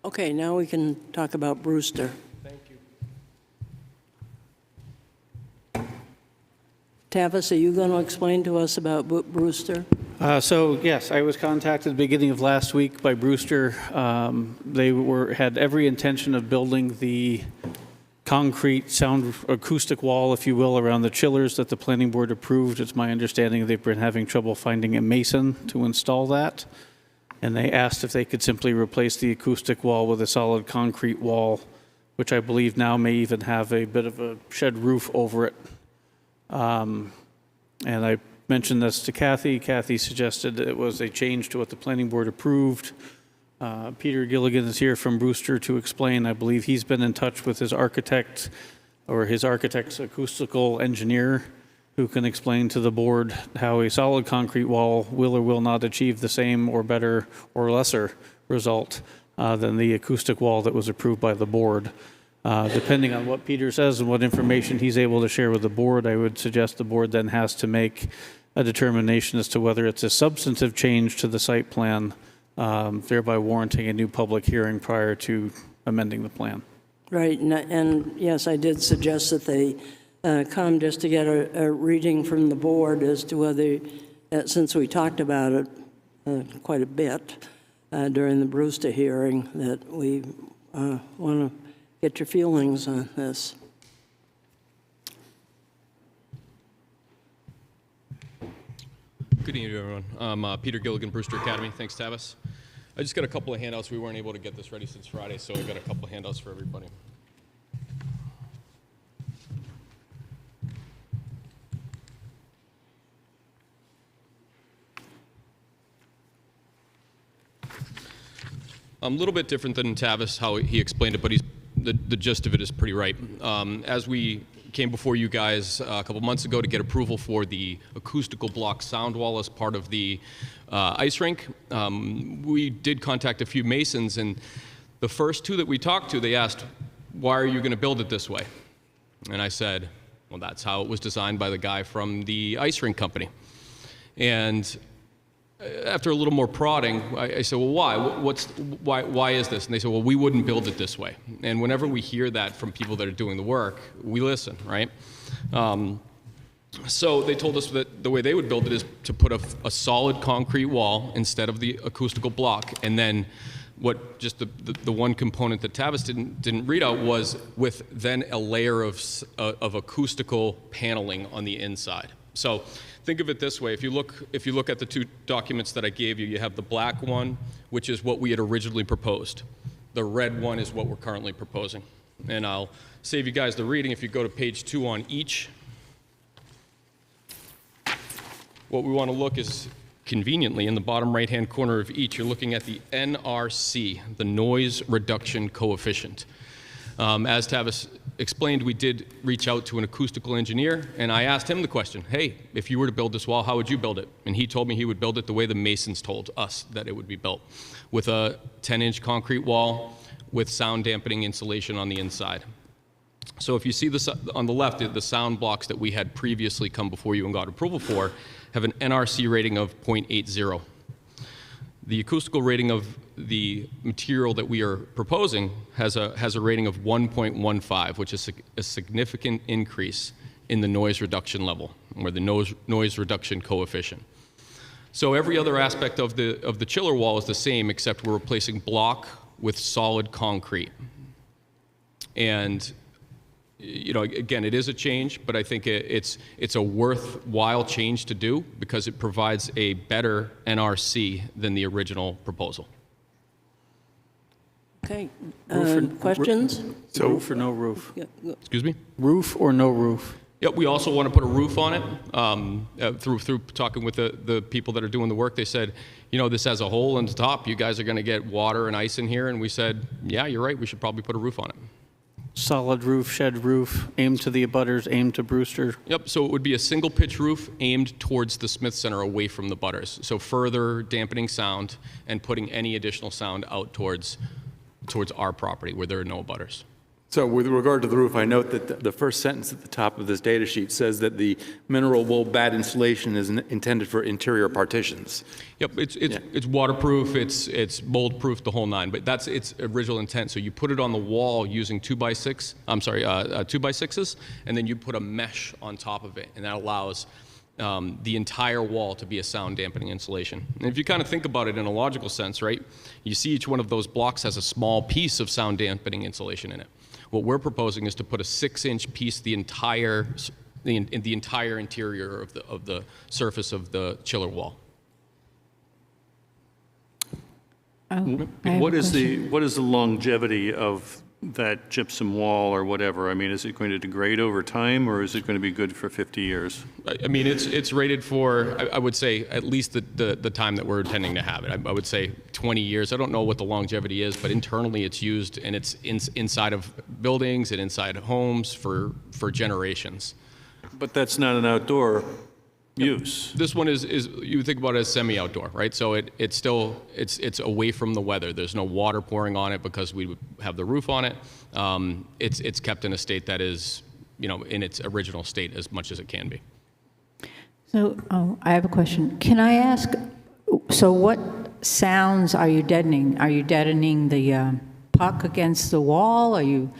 Okay, now we can talk about Brewster. Thank you. Tavis, are you going to explain to us about Brewster? So yes, I was contacted at the beginning of last week by Brewster. They had every intention of building the concrete sound acoustic wall, if you will, around the chillers that the planning board approved. It's my understanding they've been having trouble finding a mason to install that. And they asked if they could simply replace the acoustic wall with a solid concrete wall, which I believe now may even have a bit of a shed roof over it. And I mentioned this to Kathy. Kathy suggested it was a change to what the planning board approved. Peter Gilligan is here from Brewster to explain. I believe he's been in touch with his architect or his architect's acoustical engineer who can explain to the board how a solid concrete wall will or will not achieve the same or better or lesser result than the acoustic wall that was approved by the board. Depending on what Peter says and what information he's able to share with the board, I would suggest the board then has to make a determination as to whether it's a substantive change to the site plan, thereby warranting a new public hearing prior to amending the plan. Right, and yes, I did suggest that they come just to get a reading from the board as to whether, since we talked about it, quite a bit during the Brewster hearing, that we want to get your feelings on this. Good evening, everyone. I'm Peter Gilligan, Brewster Academy. Thanks, Tavis. I just got a couple of handouts. We weren't able to get this ready since Friday, so I got a couple of handouts for everybody. A little bit different than Tavis, how he explained it, but the gist of it is pretty right. As we came before you guys a couple months ago to get approval for the acoustical block sound wall as part of the ice rink, we did contact a few masons, and the first two that we talked to, they asked, why are you going to build it this way? And I said, well, that's how it was designed by the guy from the ice rink company. And after a little more prodding, I said, well, why? Why is this? And they said, well, we wouldn't build it this way. And whenever we hear that from people that are doing the work, we listen, right? So they told us that the way they would build it is to put a solid concrete wall instead of the acoustical block. And then what just the one component that Tavis didn't read out was with then a layer of acoustical paneling on the inside. So think of it this way. If you look at the two documents that I gave you, you have the black one, which is what we had originally proposed. The red one is what we're currently proposing. And I'll save you guys the reading. If you go to page 2 on each, what we want to look is conveniently in the bottom right-hand corner of each, you're looking at the NRC, the noise reduction coefficient. As Tavis explained, we did reach out to an acoustical engineer, and I asked him the question, hey, if you were to build this wall, how would you build it? And he told me he would build it the way the masons told us that it would be built, with a 10-inch concrete wall with sound dampening insulation on the inside. So if you see this on the left, the sound blocks that we had previously come before you and got approval for have an NRC rating of 0.80. The acoustical rating of the material that we are proposing has a rating of 1.15, which is a significant increase in the noise reduction level, or the noise reduction coefficient. So every other aspect of the chiller wall is the same, except we're replacing block with solid concrete. And you know, again, it is a change, but I think it's a worthwhile change to do because it provides a better NRC than the original proposal. Okay, questions? So roof or no roof? Yeah, Excuse me? Roof or no roof? Yep, we also want to put a roof on it. Through talking with the people that are doing the work, they said, you know, this has a hole in the top. You guys are going to get water and ice in here. And we said, yeah, you're right. We should probably put a roof on it. Solid roof, shed roof, aimed to the abutters, aimed to Brewster. Yep, so it would be a single pitch roof aimed towards the Smith Center away from the butters. So further dampening sound and putting any additional sound out towards our property where there are no butters. So with regard to the roof, I note that the first sentence at the top of this data sheet says that the mineral wool bat insulation is intended for interior partitions. Yep, it's waterproof, it's mold-proof, the whole nine, but that's its original intent. So you put it on the wall using 2x6s, and then you put a mesh on top of it, and that allows the entire wall to be a sound dampening insulation. And if you kind of think about it in a logical sense, right, you see each one of those blocks has a small piece of sound dampening insulation in it. What we're proposing is to put a 6-inch piece the entire interior of the surface of the chiller wall. What is the longevity of that gypsum wall or whatever? I mean, is it going to degrade over time, or is it going to be good for 50 years? I mean, it's rated for, I would say, at least the time that we're intending to have it. I would say 20 years. I don't know what the longevity is, but internally it's used, and it's inside of buildings and inside homes for generations. But that's not an outdoor use. This one is you think about it as semi-outdoor, right? So it's away from the weather. There's no water pouring on it because we would have the roof on it. It's kept in a state that is, you know, in its original state as much as it can be. So I have a question. Can I ask, so what sounds are you deadening? Are you deadening the puck against the wall? Are you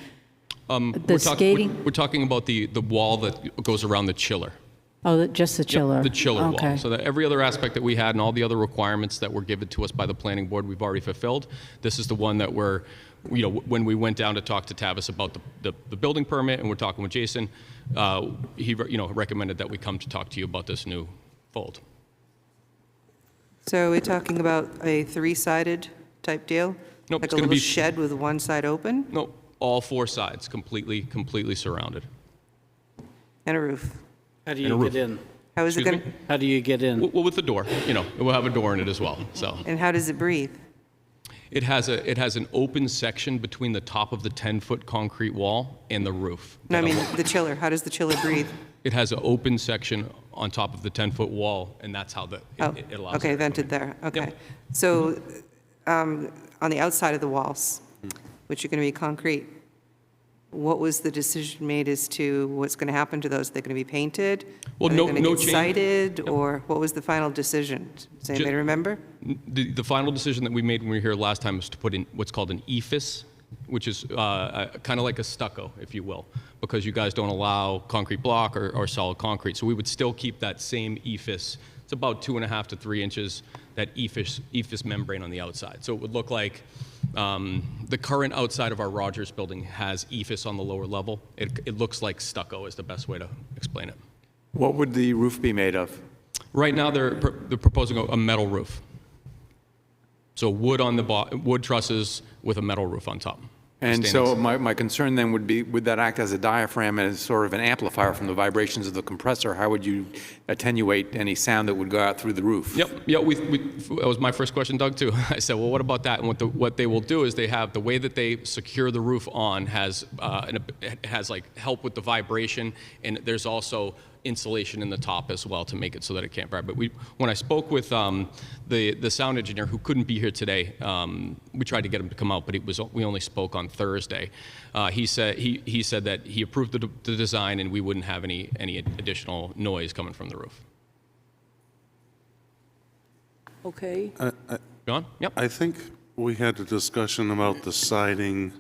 skating? We're talking about the wall that goes around the chiller. Oh, just the chiller? The chiller Okay. wall. So that every other aspect that we had and all the other requirements that were given to us by the planning board, we've already fulfilled. This is the one that we're, when we went down to talk to Tavis about the building permit and we're talking with Jason, he, recommended that we come to talk to you about this new fold. So we're talking about a three-sided type deal? Nope, Like it's a gonna little be- shed with one side open No, all four sides, completely surrounded. and a roof? How do And a you roof. get in? How is it Excuse going me? How do you get in? Well, with the door, we'll have a door in it as well, so. and how does it breathe? It has an open section between the top of the 10-foot concrete wall and the roof. No, I mean, the chiller. How does the chiller breathe? It has an open section on top of the 10-foot wall, and that's how it allows. Okay, air to come vented in. there. Okay. Yep. So on the outside of the walls, which are going to be concrete, what was the decision made as to what's going to happen to those? Are they going to be painted? Well, Are they no- going to no get change. sided? Or what was the final decision? Does anybody remember? The final decision that we made when we were here last time was to put in what's called an EFIS, which is kind of like a stucco, if you will, because you guys don't allow concrete block or solid concrete. So we would still keep that same EFIS. It's about 2.5 to 3 inches, that EFIS membrane on the outside. So it would look like the current outside of our Rogers building has EFIS on the lower level. It looks like stucco is the best way to explain it. What would the roof be made of? Right now, they're proposing a metal roof. So wood on the wood trusses with a metal roof on top. And Stainless. so my concern then would be, would that act as a diaphragm and as sort of an amplifier from the vibrations of the compressor? How would you attenuate any sound that would go out through the roof? Yep. Yeah, that was my first question, Doug, too. I said, well, what about that? And what they will do is they have the way that they secure the roof on has like help with the vibration, and there's also insulation in the top as well to make it so that it can't vibrate. But when I spoke with the sound engineer who couldn't be here today, we tried to get him to come out, but we only spoke on Thursday. He said that he approved the design and we wouldn't have any additional noise coming from the roof. Okay. John? Yep. I think we had a discussion about the siding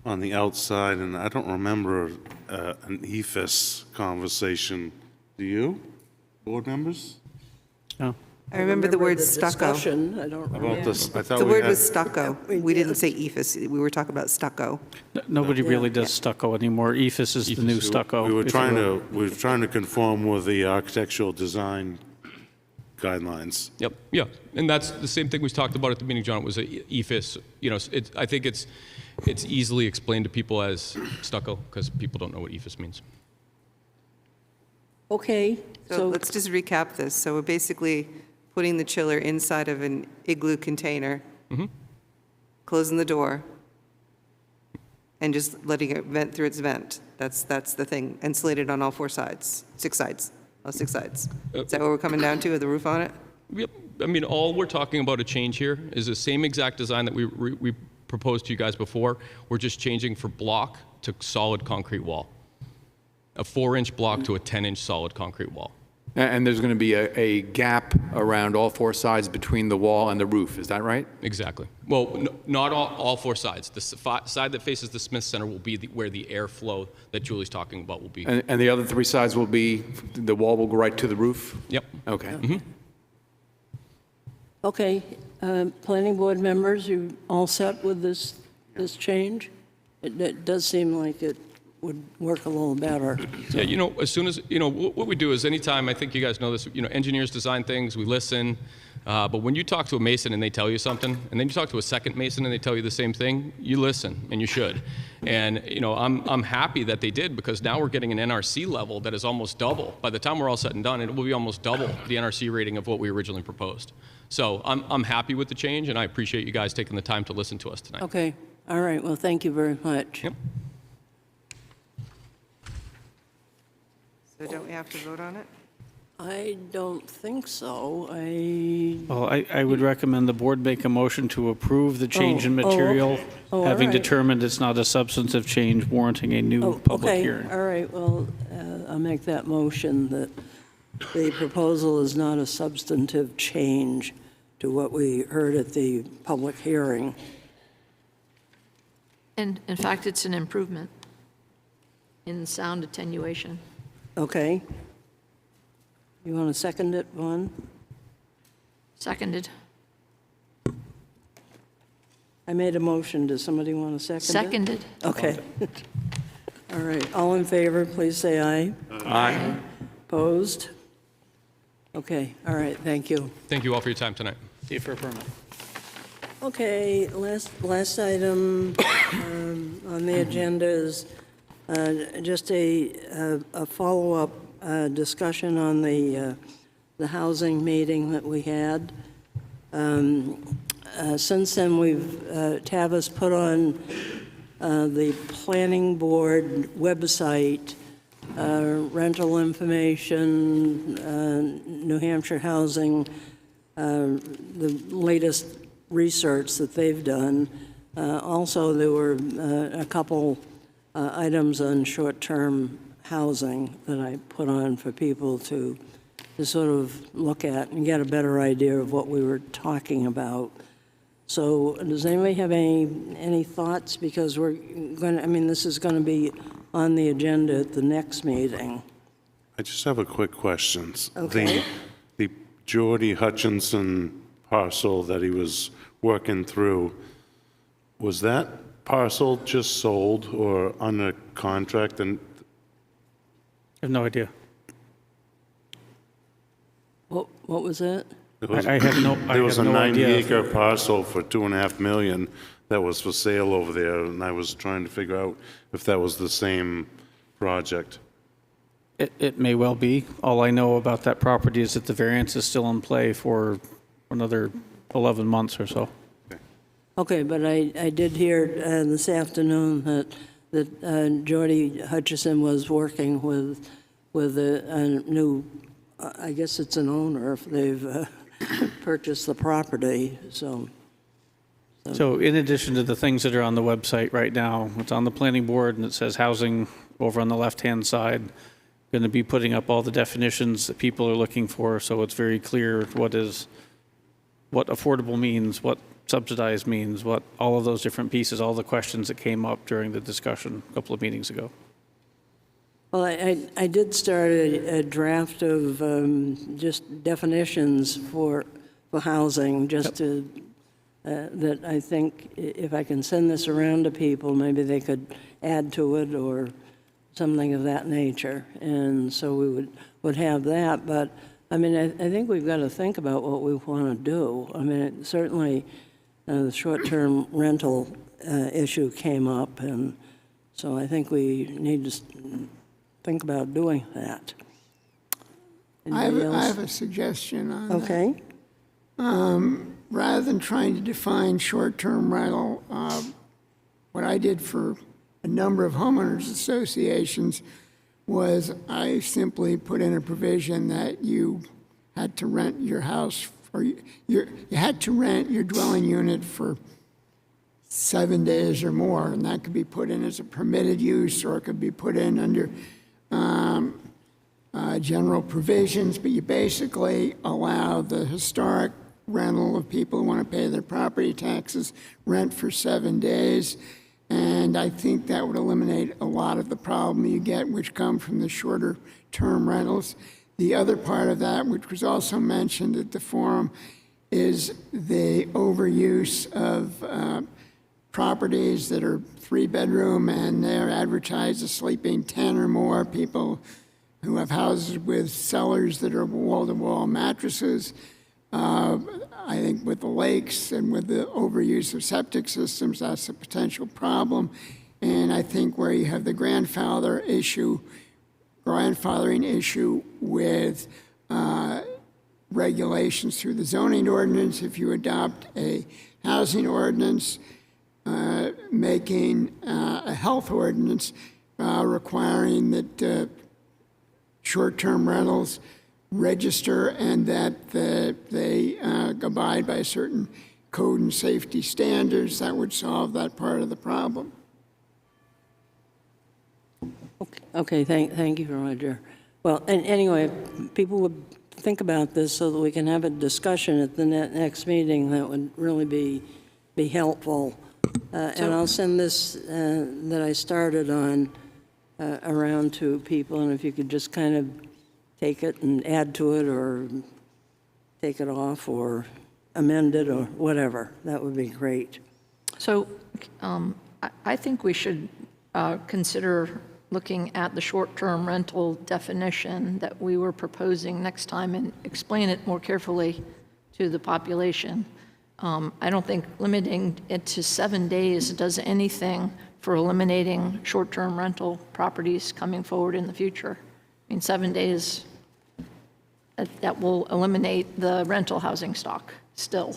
on the outside, and I don't remember an EFIS conversation. Do you, board members? No. I remember the word stucco. Discussion, I don't remember. About this, I thought The we word had. was stucco. We didn't say EFIS. We were talking about stucco. Nobody really does stucco anymore. EFIS is the new stucco. We were if you trying will. to conform with the architectural design guidelines. Yep. Yeah. And that's the same thing we talked about at the meeting, John. It was a EFIS. I think it's easily explained to people as stucco because people don't know what EFIS means. Okay, So so, let's just recap this. So we're basically putting the chiller inside of an igloo container, closing the door, and just letting it vent through its vent. That's the thing, insulated on all 4 sides, 6 sides, all 6 sides. Is that what we're coming down to, with the roof on it? Yep. I mean, all we're talking about a change here is the same exact design that we proposed to you guys before. We're just changing from block to solid concrete wall. A 4-inch block to a 10-inch solid concrete wall. And there's going to be a gap around all 4 sides between the wall and the roof, is that right? Exactly. Well, not all 4 sides. The side that faces the Smith Center will be where the airflow that Julie's talking about will be. And the other 3 sides will be, the wall will go right to the roof? Yep. Okay. okay, planning board members, you all set with this change? It does seem like it would work a little better. Yeah, as soon as, what we do is anytime, I think you guys know this, engineers design things, we listen, but when you talk to a mason and they tell you something, and then you talk to a second mason and they tell you the same thing, you listen, and you should. And, I'm happy that they did, because now we're getting an NRC level that is almost double. By the time we're all said and done, it will be almost double the NRC rating of what we originally proposed. So I'm happy with the change, and I appreciate you guys taking the time to listen to us tonight. Okay, all right, well, thank you very much. Yep. So don't we have to vote on it? I don't think so. Well, I would recommend the board make a motion to approve the change in material, okay. All having right. determined it's not a substantive change warranting a new public Okay, hearing. all right, well, I'll make that motion that the proposal is not a substantive change to what we heard at the public hearing. And in fact, it's an improvement in sound attenuation. Okay, You want to second it, Vaughn? Seconded. I made a motion. Does somebody want to second it? Seconded. Okay. All right. All in favor, please say aye. Aye. Opposed? Okay. All right. Thank you. Thank you all for your time tonight. See you for a permit. Okay, last item on the agenda is just a follow-up discussion on the housing meeting that we had. Since then, Tavis put on the planning board website rental information, New Hampshire housing, the latest research that they've done. Also, there were a couple items on short-term housing that I put on for people to sort of look at and get a better idea of what we were talking about. So does anybody have any thoughts? Because we're going to, this is going to be on the agenda at the next meeting. I just have a quick question. Okay. The Geordie Hutchinson parcel that he was working through, was that parcel just sold or under contract? And I have no idea. What was that? I have no idea. There was a 90-acre parcel for $2.5 million that was for sale over there, and I was trying to figure out if that was the same project. It may well be. All I know about that property is that the variance is still in play for another 11 months or so. Okay, but I did hear this afternoon that Geordie Hutchison was working with a new, I guess it's an owner if they've purchased the property, so. So in addition to the things that are on the website right now, it's on the planning board and it says housing over on the left-hand side. Going to be putting up all the definitions that people are looking for, so it's very clear what affordable means, what subsidized means, what all of those different pieces, all the questions that came up during the discussion a couple of meetings ago. Well, I did start a draft of just definitions for housing, just to, that I think if I can send this around to people, maybe they could add to it or something of that nature. And so we would have that. But, I think we've got to think about what we want to do. Certainly the short-term rental issue came up, and so I think we need to think about doing that. I have a suggestion on that. Okay. Rather than trying to define short-term rental, what I did for a number of homeowners associations was I simply put in a provision that you had to rent your house, or you had to rent your dwelling unit for 7 days or more, and that could be put in as a permitted use, or it could be put in under general provisions, but you basically allow the historic rental of people who want to pay their property taxes rent for 7 days. And I think that would eliminate a lot of the problem you get, which come from the shorter term rentals. The other part of that, which was also mentioned at the forum, is the overuse of properties that are 3-bedroom and they're advertised as sleeping 10 or more, people who have houses with cellars that are wall-to-wall mattresses. I think with the lakes and with the overuse of septic systems, that's a potential problem. And I think where you have the grandfathering issue with regulations through the zoning ordinance, if you adopt a housing ordinance, making a health ordinance requiring that short-term rentals register and that they abide by certain code and safety standards, that would solve that part of the problem. Okay, thank you, Roger. Well, and anyway, people would think about this so that we can have a discussion at the next meeting. That would really be helpful. And I'll send this that I started on around to people, and if you could just kind of take it and add to it, or take it off, or amend it, or whatever. That would be great. So I think we should consider looking at the short-term rental definition that we were proposing next time and explain it more carefully to the population. I don't think limiting it to 7 days does anything for eliminating short-term rental properties coming forward in the future. I mean, 7 days, that will eliminate the rental housing stock still.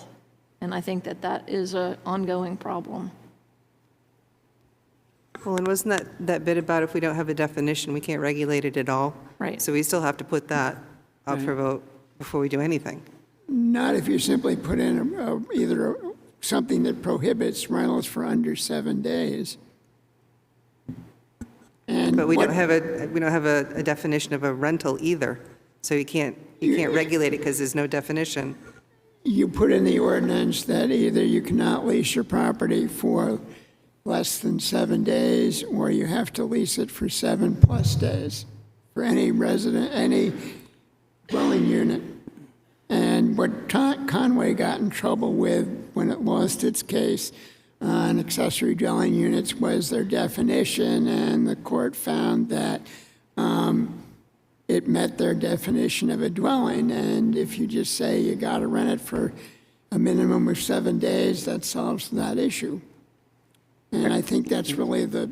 And I think that that is an ongoing problem. Well, and wasn't that bit about if we don't have a definition, we can't regulate it at all? Right. So we still have to put that up for vote before we do anything. Not if you simply put in either something that prohibits rentals for under 7 days. And But we don't have a definition of a rental either. So you can't regulate it because there's no definition. You put in the ordinance that either you cannot lease your property for less than 7 days, or you have to lease it for 7+ days for any resident, any dwelling unit. And what Conway got in trouble with when it lost its case on accessory dwelling units was their definition, and the court found that it met their definition of a dwelling. And if you just say you got to rent it for a minimum of 7 days, that solves that issue. And I think that's really the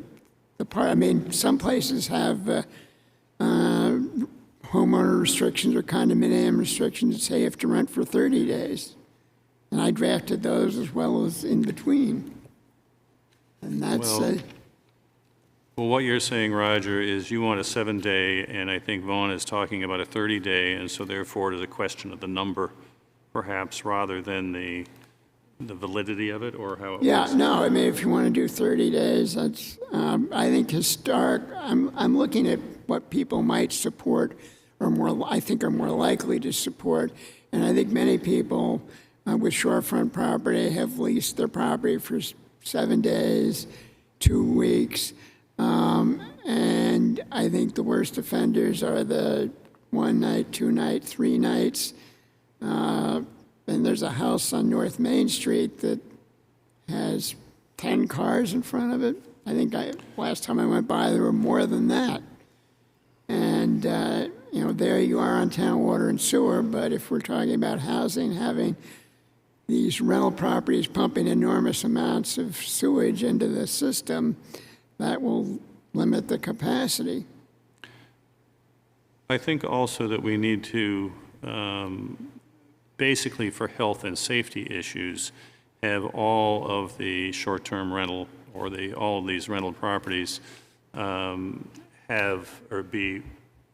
part. I mean, some places have homeowner restrictions or condominium restrictions that say you have to rent for 30 days. And I drafted those as well as in between. And that's... Well, what you're saying, Roger, is you want a 7-day, and I think Vaughn is talking about a 30-day, and so therefore it is a question of the number, perhaps, rather than the validity of it, or how it works. No, I mean, if you want to do 30 days, that's, I think historic, I'm looking at what people might support, or I think are more likely to support, and I think many people with shorefront property have leased their property for 7 days, 2 weeks, and I think the worst offenders are the 1 night, 2 night, 3 nights. And there's a house on North Main Street that has 10 cars in front of it. I think last time I went by, there were more than that. And, there you are on town water and sewer, but if we're talking about housing, having these rental properties pumping enormous amounts of sewage into the system, that will limit the capacity. I think also that we need to, basically for health and safety issues, have all of the short-term rental or all of these rental properties have or be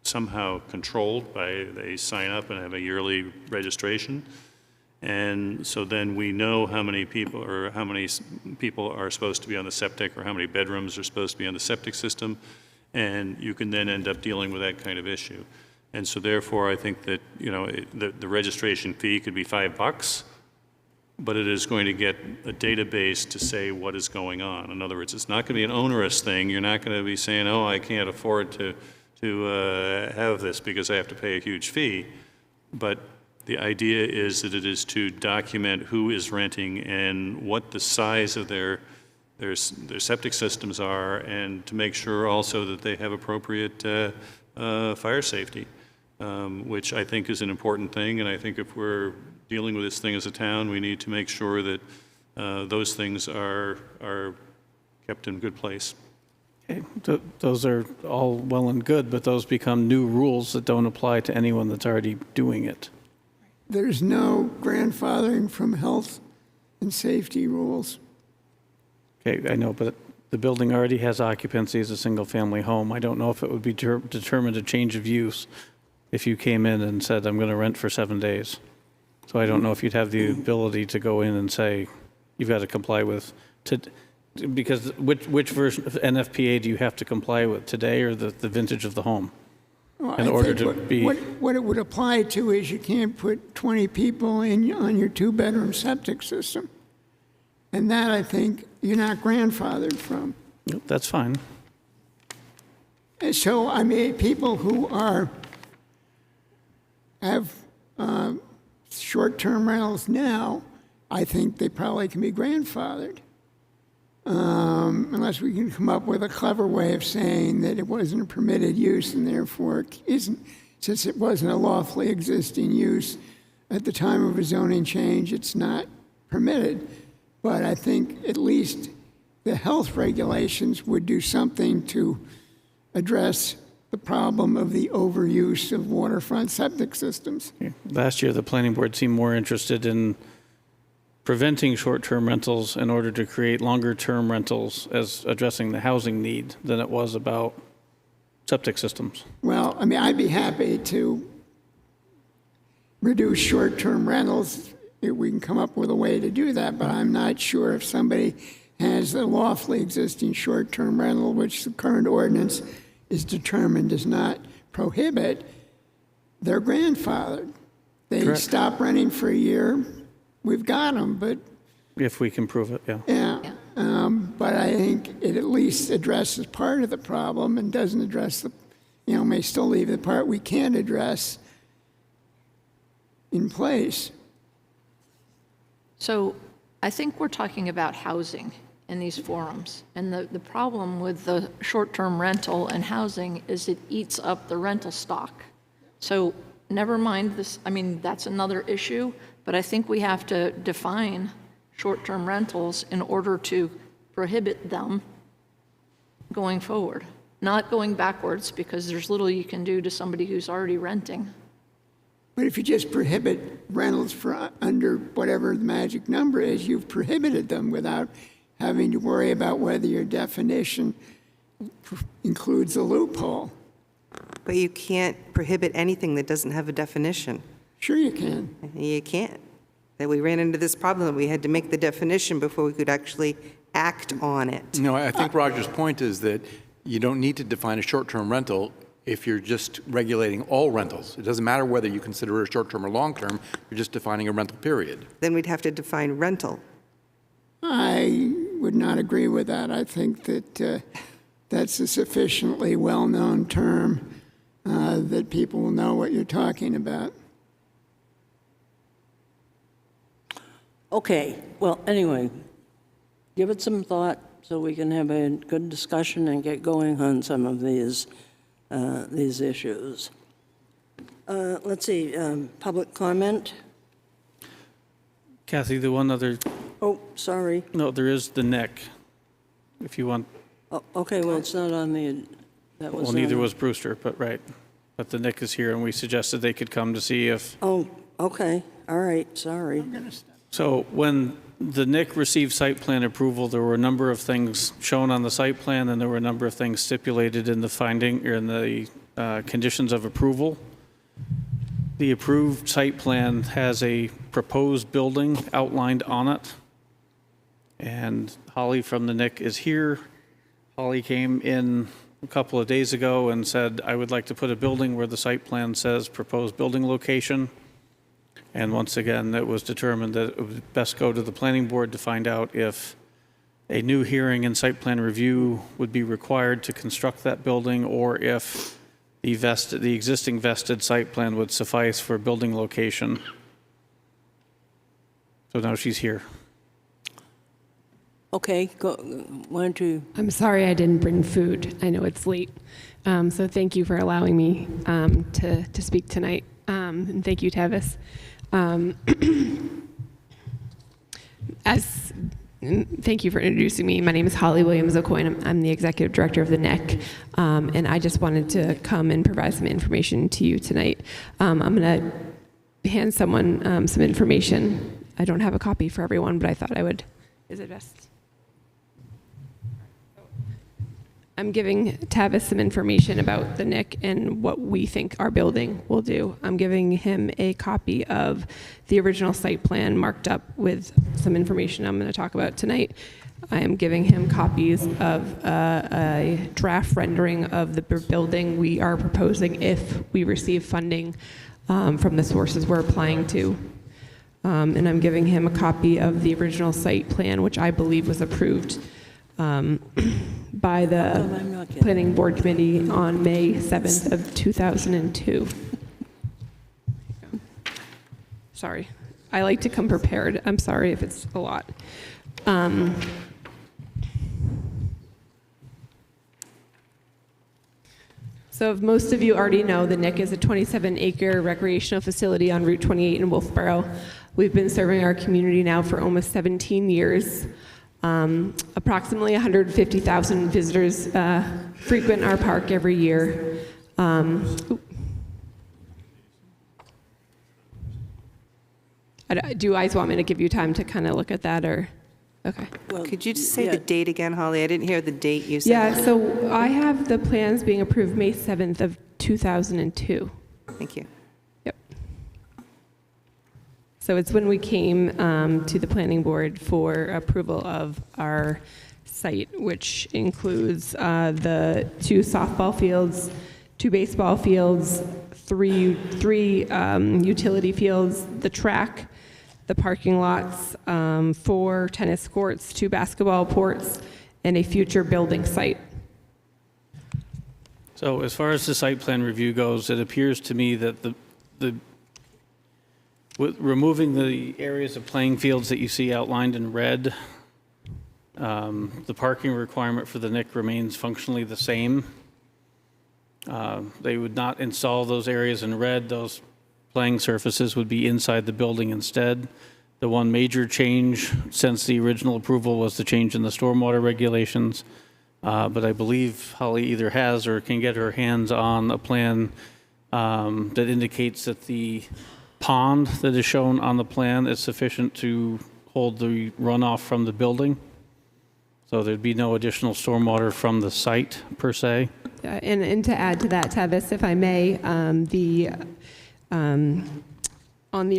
somehow controlled by, they sign up and have a yearly registration. And so then we know how many people are supposed to be on the septic, or how many bedrooms are supposed to be on the septic system, and you can then end up dealing with that kind of issue. And so therefore, I think that, the registration fee could be $5, but it is going to get a database to say what is going on. In other words, it's not going to be an onerous thing. You're not going to be saying, oh, I can't afford to have this because I have to pay a huge fee. But the idea is that it is to document who is renting and what the size of their septic systems are, and to make sure also that they have appropriate fire safety, which I think is an important thing. And I think if we're dealing with this thing as a town, we need to make sure that those things are kept in good place. Okay. Those are all well and good, but those become new rules that don't apply to anyone that's already doing it. There's no grandfathering from health and safety rules. Okay, I know, but the building already has occupancy as a single-family home. I don't know if it would be determined a change of use if you came in and said, I'm going to rent for 7 days. So I don't know if you'd have the ability to go in and say, you've got to comply with, because which version of NFPA do you have to comply with, today or the vintage of the home? In order to be... What it would apply to is you can't put 20 people on your 2-bedroom septic system. And that, I think, you're not grandfathered from. That's fine. And so, I mean, people who are have short-term rentals now, I think they probably can be grandfathered. Unless we can come up with a clever way of saying that it wasn't a permitted use and therefore it isn't, since it wasn't a lawfully existing use at the time of a zoning change, it's not permitted. But I think at least the health regulations would do something to address the problem of the overuse of waterfront septic systems. Last year, the planning board seemed more interested in preventing short-term rentals in order to create longer-term rentals as addressing the housing need than it was about septic systems. Well, I mean, I'd be happy to reduce short-term rentals if we can come up with a way to do that, but I'm not sure if somebody has a lawfully existing short-term rental, which the current ordinance is determined does not prohibit, they're grandfathered. They Correct. stop renting for a year, we've got them, but If we can prove it, yeah. yeah. But I think it at least addresses part of the problem and doesn't address the, may still leave the part we can't address in place. So I think we're talking about housing in these forums. And the problem with the short-term rental and housing is it eats up the rental stock. So never mind this, I mean, that's another issue, but I think we have to define short-term rentals in order to prohibit them going forward. Not going backwards, because there's little you can do to somebody who's already renting. But if you just prohibit rentals for under whatever the magic number is, you've prohibited them without having to worry about whether your definition includes a loophole. But you can't prohibit anything that doesn't have a definition. Sure you can. You can't. That we ran into this problem, that we had to make the definition before we could actually act on it. No, I think Roger's point is that you don't need to define a short-term rental if you're just regulating all rentals. It doesn't matter whether you consider it a short-term or long-term, you're just defining a rental period. Then we'd have to define rental. I would not agree with that. I think that that's a sufficiently well-known term that people will know what you're talking about. Okay, well, anyway, give it some thought so we can have a good discussion and get going on some of these issues. Let's see, public comment? Kathy, the one other, Oh, sorry. no, there is the neck, if you want. Oh, okay, well, it's not on the, that was Well, neither on- was Brewster, but right. But the Nick is here, and we suggested they could come to see if, Oh, okay, all right, sorry. so when the Nick received site plan approval, there were a number of things shown on the site plan, and there were a number of things stipulated in the finding, or in the conditions of approval. The approved site plan has a proposed building outlined on it. And Holly from the Nick is here. Holly came in a couple of days ago and said, I would like to put a building where the site plan says proposed building location. And once again, it was determined that it would best go to the planning board to find out if a new hearing and site plan review would be required to construct that building, or if the existing vested site plan would suffice for building location. So now she's here. Okay, go, why don't you, I'm sorry I didn't bring food. I know it's late. So thank you for allowing me to speak tonight. And thank you, Tavis. Thank you for introducing me. My name is Holly Williams-O'Coin. I'm the executive director of the NEC. And I just wanted to come and provide some information to you tonight. I'm going to hand someone some information. I don't have a copy for everyone, but I thought I would. Is it best? I'm giving Tavis some information about the NIC and what we think our building will do. I'm giving him a copy of the original site plan marked up with some information I'm going to talk about tonight. I am giving him copies of a draft rendering of the building we are proposing if we receive funding from the sources we're applying to. And I'm giving him a copy of the original site plan, which I believe was approved by the Planning Board Committee on May 7th of 2002. sorry. I like to come prepared. I'm sorry if it's a lot. So if most of you already know, the Nick is a 27-acre recreational facility on Route 28 in Wolfeboro. We've been serving our community now for almost 17 years. Approximately 150,000 visitors frequent our park every year. Do you guys want me to give you time to kind of look at that, or? Okay. Could you just say the date again, Holly? I didn't hear the date you said. Yeah, so I have the plans being approved May 7th of 2002. Thank you. Yep. So it's when we came to the planning board for approval of our site, which includes the 2 softball fields, 2 baseball fields, three utility fields, the track, the parking lots, 4 tennis courts, 2 basketball courts, and a future building site. So as far as the site plan review goes, it appears to me that with removing the areas of playing fields that you see outlined in red, the parking requirement for the NIC remains functionally the same. They would not install those areas in red. Those playing surfaces would be inside the building instead. The one major change since the original approval was the change in the stormwater regulations. But I believe Holly either has or can get her hands on a plan that indicates that the pond that is shown on the plan is sufficient to hold the runoff from the building. So there'd be no additional stormwater from the site per se. And to add to that, Tavis, if I may, on the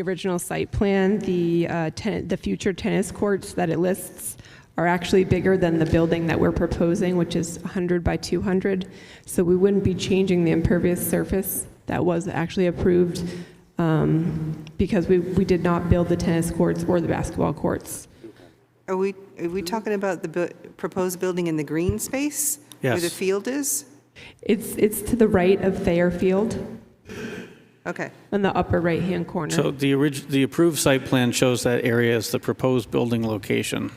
original site plan, the future tennis courts that it lists are actually bigger than the building that we're proposing, which is 100 by 200. So we wouldn't be changing the impervious surface that was actually approved because we did not build the tennis courts or the basketball courts. Are we talking about the proposed building in the green space? Yes. Where the field is? It's to the right of Thayer Field. Okay. In the upper right-hand corner. So the approved site plan shows that area as the proposed building location.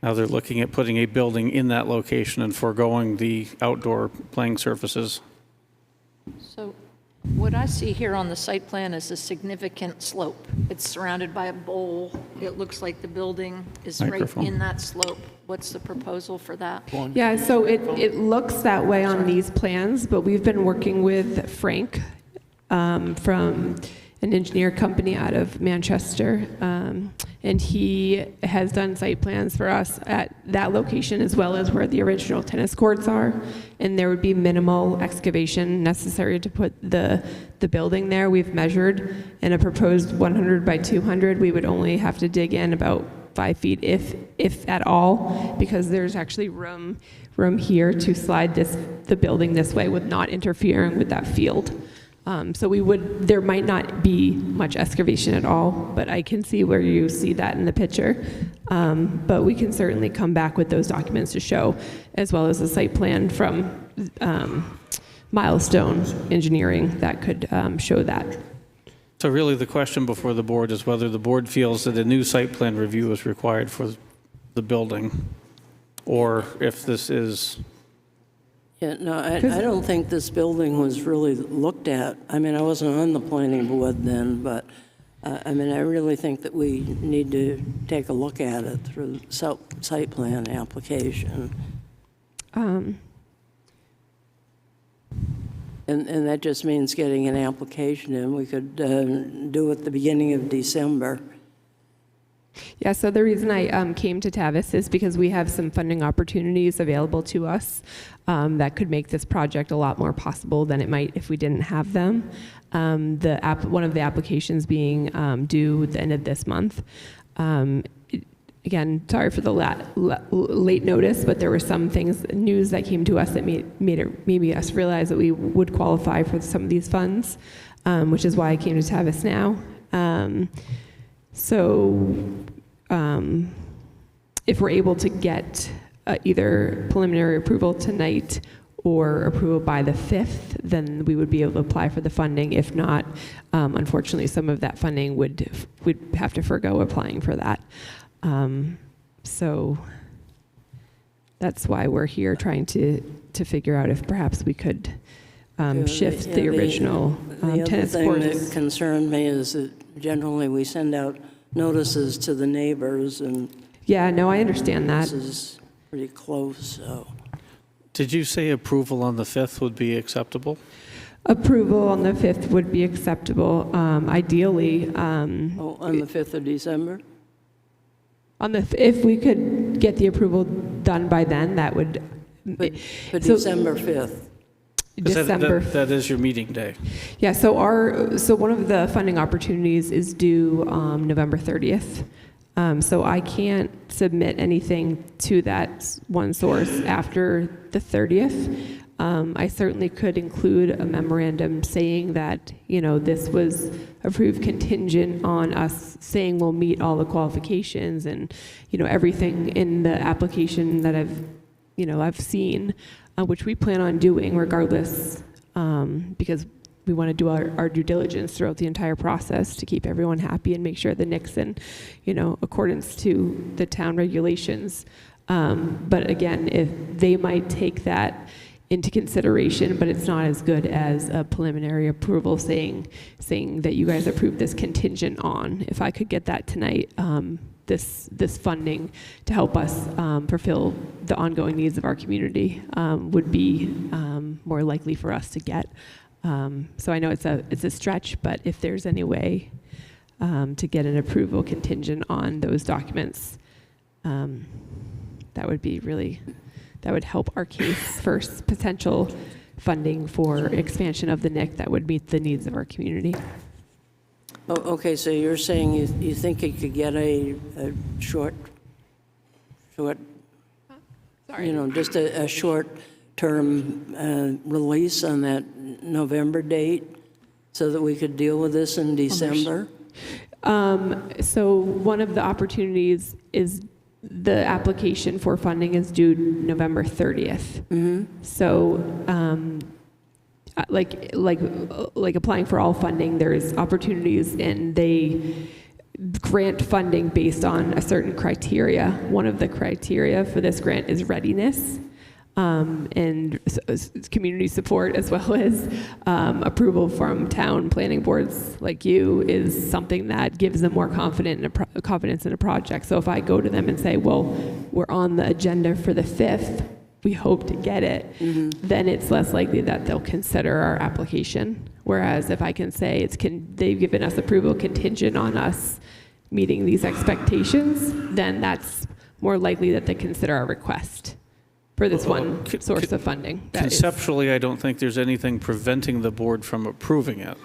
Now they're looking at putting a building in that location and foregoing the outdoor playing surfaces. So what I see here on the site plan is a significant slope. It's surrounded by a bowl. It looks like the building is right in that slope. What's the proposal for that? Yeah, so it looks that way on these plans, but we've been working with Frank from an engineer company out of Manchester, and he has done site plans for us at that location as well as where the original tennis courts are, and there would be minimal excavation necessary to put the building there. We've measured in a proposed 100 by 200, we would only have to dig in about 5 feet if at all, because there's actually room here to slide the building this way with not interfering with that field. So there might not be much excavation at all, but I can see where you see that in the picture. But we can certainly come back with those documents to show, as well as a site plan from Milestone Engineering that could show that. So really the question before the board is whether the board feels that a new site plan review is required for the building, or if this is... Yeah, no, I don't think this building was really looked at. I mean, I wasn't on the planning board then, but, I mean, I really think that we need to take a look at it through site plan application. And that just means getting an application in. We could do it at the beginning of December. Yeah, so the reason I came to Tavis is because we have some funding opportunities available to us that could make this project a lot more possible than it might if we didn't have them. One of the applications being due at the end of this month. Again, sorry for the late notice, but there were some news that came to us that made us realize that we would qualify for some of these funds, which is why I came to Tavis now. If we're able to get either preliminary approval tonight or approval by the 5th, then we would be able to apply for the funding. If not, unfortunately, some of that funding we'd have to forgo applying for that. So that's why we're here trying to figure out if perhaps we could shift the original tennis The courts. other thing that concerned me is that generally we send out notices to the neighbors, and Yeah, no, I understand that. this is pretty close, so. Did you say approval on the 5th would be acceptable? Approval on the 5th would be acceptable, ideally. Oh, on the 5th of December? If we could get the approval done by then, that would. But so- December 5th. 'Cause December. that is your meeting day. Yeah, so one of the funding opportunities is due November 30th. So I can't submit anything to that one source after the 30th. I certainly could include a memorandum saying that, this was approved contingent on us saying we'll meet all the qualifications and, everything in the application that I've seen, which we plan on doing regardless, because we want to do our due diligence throughout the entire process to keep everyone happy and make sure the NIC's in, accordance to the town regulations. But again, if they might take that into consideration, but it's not as good as a preliminary approval saying that you guys approved this contingent on. If I could get that tonight, this funding to help us fulfill the ongoing needs of our community would be more likely for us to get. So I know it's a stretch, but if there's any way to get an approval contingent on those documents, that would help our case for potential funding for expansion of the NIC that would meet the needs of our community. Oh, okay, so you're saying you think you could get a short, just a short-term release on that November date so that we could deal with this in December? So one of the opportunities is the application for funding is due November 30th. Mm-hmm. So, like applying for all funding, there's opportunities and they grant funding based on a certain criteria. One of the criteria for this grant is readiness. And community support, as well as approval from town planning boards like you, is something that gives them more confidence in a project. So if I go to them and say, well, we're on the agenda for the 5th, we hope to get it, then it's less likely that they'll consider our application. Whereas if I can say they've given us approval contingent on us meeting these expectations, then that's more likely that they consider our request for this one source of funding. Conceptually, I don't think there's anything preventing the board from approving it.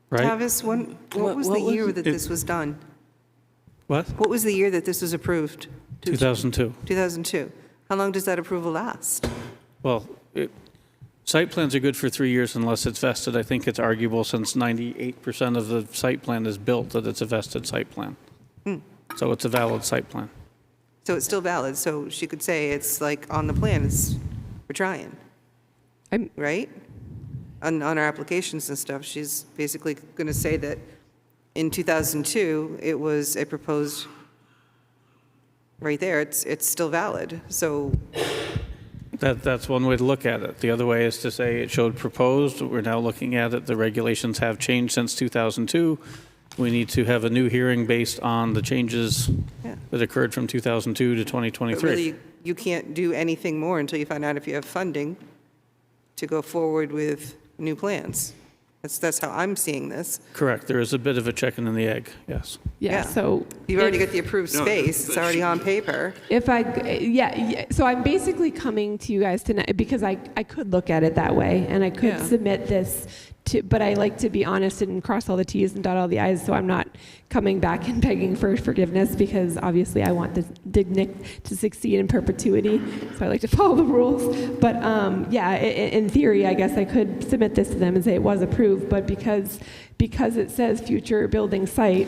Right? Tavis, what was the year that this was done? What? What was the year that this was approved? 2002. 2002. How long does that approval last? Well, site plans are good for 3 years unless it's vested. I think it's arguable since 98% of the site plan is built that it's a vested site plan. So it's a valid site plan. So it's still valid, so she could say it's like on the plan, we're trying, right? On our applications and stuff, she's basically going to say that in 2002, it was a proposed, right there, it's still valid, so. That's one way to look at it. The other way is to say it showed proposed, we're now looking at it, the regulations have changed since 2002. We need to have a new hearing based on the changes that occurred from 2002 to 2023. But really, you can't do anything more until you find out if you have funding to go forward with new plans. That's how I'm seeing this. Correct. There is a bit of a chicken and the egg, yes. Yeah, so. You've already got the approved space, it's already on paper. So I'm basically coming to you guys tonight because I could look at it that way and I could submit this but I like to be honest and cross all the T's and dot all the I's, so I'm not coming back and begging for forgiveness because obviously I want the NIC to succeed in perpetuity, so I like to follow the rules. But in theory, I guess I could submit this to them and say it was approved, but because it says future building site,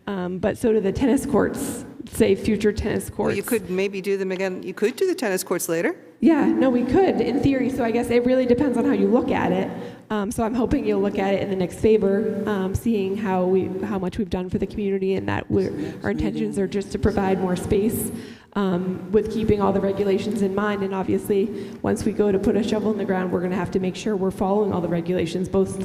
but so do the tennis courts say future tennis courts. Well, you could maybe do them again. You could do the tennis courts later. Yeah, no, we could, in theory, so I guess it really depends on how you look at it. So I'm hoping you'll look at it in the next favor, seeing how much we've done for the community, and that our intentions are just to provide more space with keeping all the regulations in mind. And obviously, once we go to put a shovel in the ground, we're going to have to make sure we're following all the regulations, both,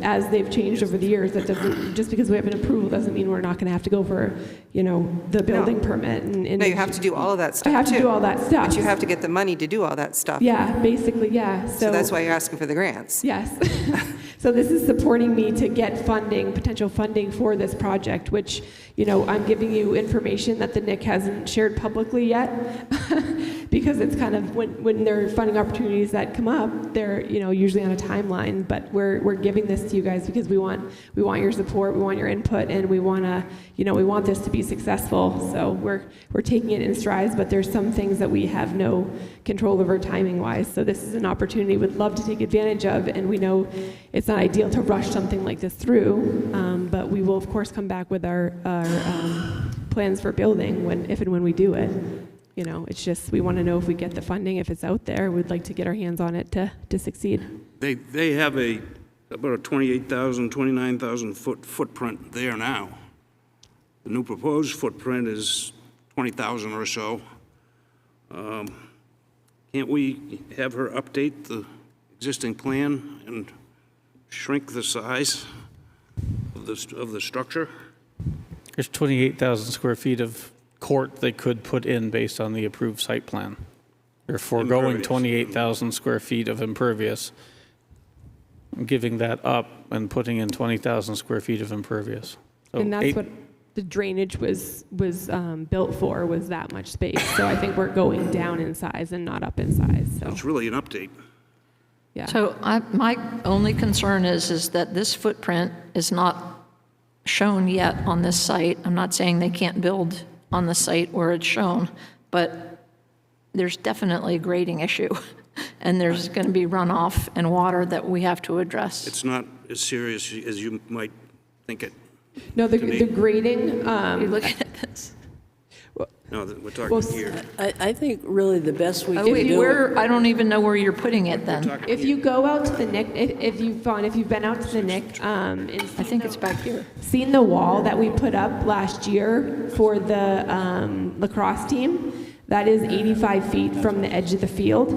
as they've changed over the years. That doesn't, just because we have an approval doesn't mean we're not going to have to go for, the building permit. And No, you have to do all of that stuff, I have to too. do all that stuff. But you have to get the money to do all that stuff. Yeah, basically, yeah. So that's why you're asking for the grants. Yes. So this is supporting me to get funding, potential funding for this project, which, I'm giving you information that the NIC hasn't shared publicly yet, because it's kind of when there are funding opportunities that come up, they're, usually on a timeline, but we're giving this to you guys because we want your support, we want your input, and we want to, we want this to be successful. So we're taking it in strides, but there's some things that we have no control over timing-wise. So this is an opportunity we'd love to take advantage of, and we know it's not ideal to rush something like this through, but we will, of course, come back with our plans for building if and when we do it. It's just we want to know if we get the funding, if it's out there. We'd like to get our hands on it to succeed. They have about a 28,000, 29,000 foot footprint there now. The new proposed footprint is 20,000 or so. Can't we have her update the existing plan and shrink the size of the structure? There's 28,000 square feet of court they could put in based on the approved site plan. You're foregoing Impervious. 28,000 square feet of impervious, giving that up and putting in 20,000 square feet of impervious. So And that's what the drainage was built for, was that much space. So I think we're going down in size and not up in size. So It's really an update. yeah. So my only concern is that this footprint is not shown yet on this site. I'm not saying they can't build on the site where it's shown, but there's definitely a grading issue, and there's going to be runoff and water that we have to address. It's not as serious as you might think it. No, the me. grading. You're looking at this. No, we're talking Well, here. I think really the best we Oh, can wait, do. I don't even know where you're putting it then. If you go out to the NIC, if you've been out to the NIC, I think it's back here. seen the wall that we put up last year for the lacrosse team, that is 85 feet from the edge of the field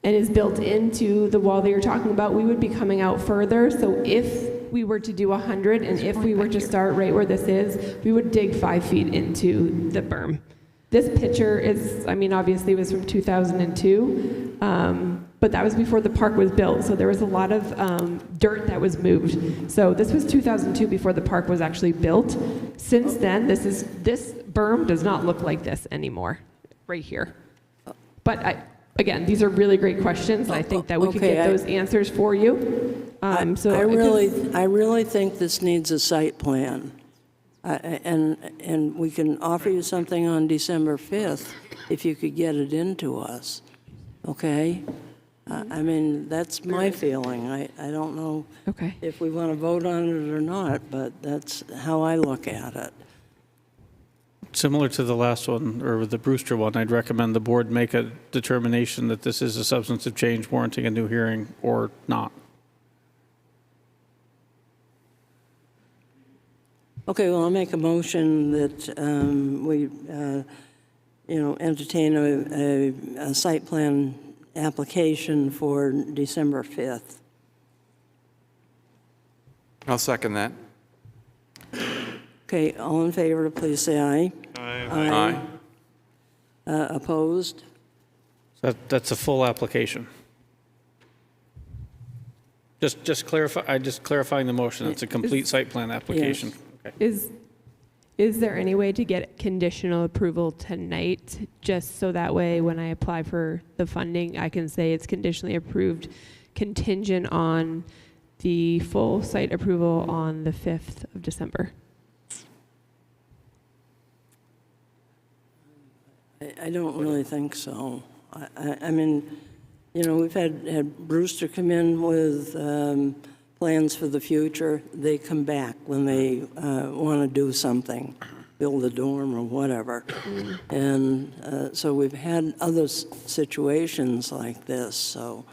and is built into the wall that you're talking about. We would be coming out further. So if we were to do 100 and if we were to start right where this is, we would dig 5 feet into the berm. This picture is, obviously it was from 2002, but that was before the park was built. So there was a lot of dirt that was moved. So this was 2002 before the park was actually built. Since then, this berm does not look like this anymore, right here. But again, these are really great questions. I think that we could Okay, get those answers for you. I really think this needs a site plan. And we can offer you something on December 5th if you could get it into us, okay? That's my feeling. I don't know Okay. if we want to vote on it or not, but that's how I look at it. Similar to the last one, or the Brewster one, I'd recommend the board make a determination that this is a substantive change warranting a new hearing or not. Okay, well, I'll make a motion that we, entertain a site plan application for December 5th. I'll second that. Okay, all in favor, please say aye. Aye. Opposed? That's a full application. Just clarifying the motion. It's a complete site plan application. Okay. Is there any way to get conditional approval tonight, just so that way when I apply for the funding, I can say it's conditionally approved, contingent on the full site approval on the 5th of December? I don't really think so. We've had Brewster come in with plans for the future. They come back when they want to do something. build a dorm or whatever. And so we've had other situations like this, so.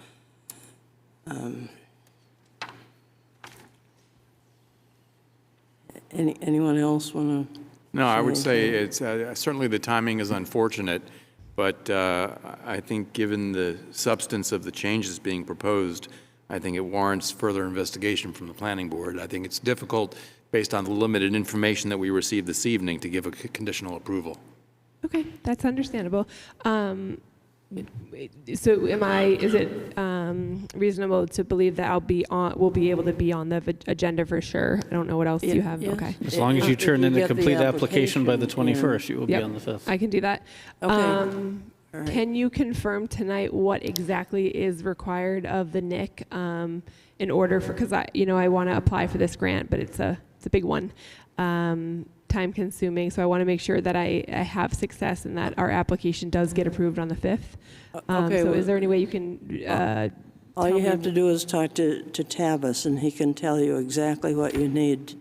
Anyone else want to? No, I would say it's certainly the timing is unfortunate, but I think given the substance of the changes being proposed, I think it warrants further investigation from the planning board. I think it's difficult, based on the limited information that we received this evening, to give a conditional approval. Okay, that's understandable. So is it reasonable to believe that we'll be able to be on the agenda for sure? I don't know what else you have. Yes. Okay. As long as you turn in a complete application by the application, 21st, you will be Yep, on the 5th. I can do that. Okay. All right. Can you confirm tonight what exactly is required of the NIC in order for, because I want to apply for this grant, but it's a big one, time consuming. So I want to make sure that I have success and that our application does get approved on the 5th. Okay, So well, is there any way you can all tell you have me- to do is talk to Tavis, and he can tell you exactly what you need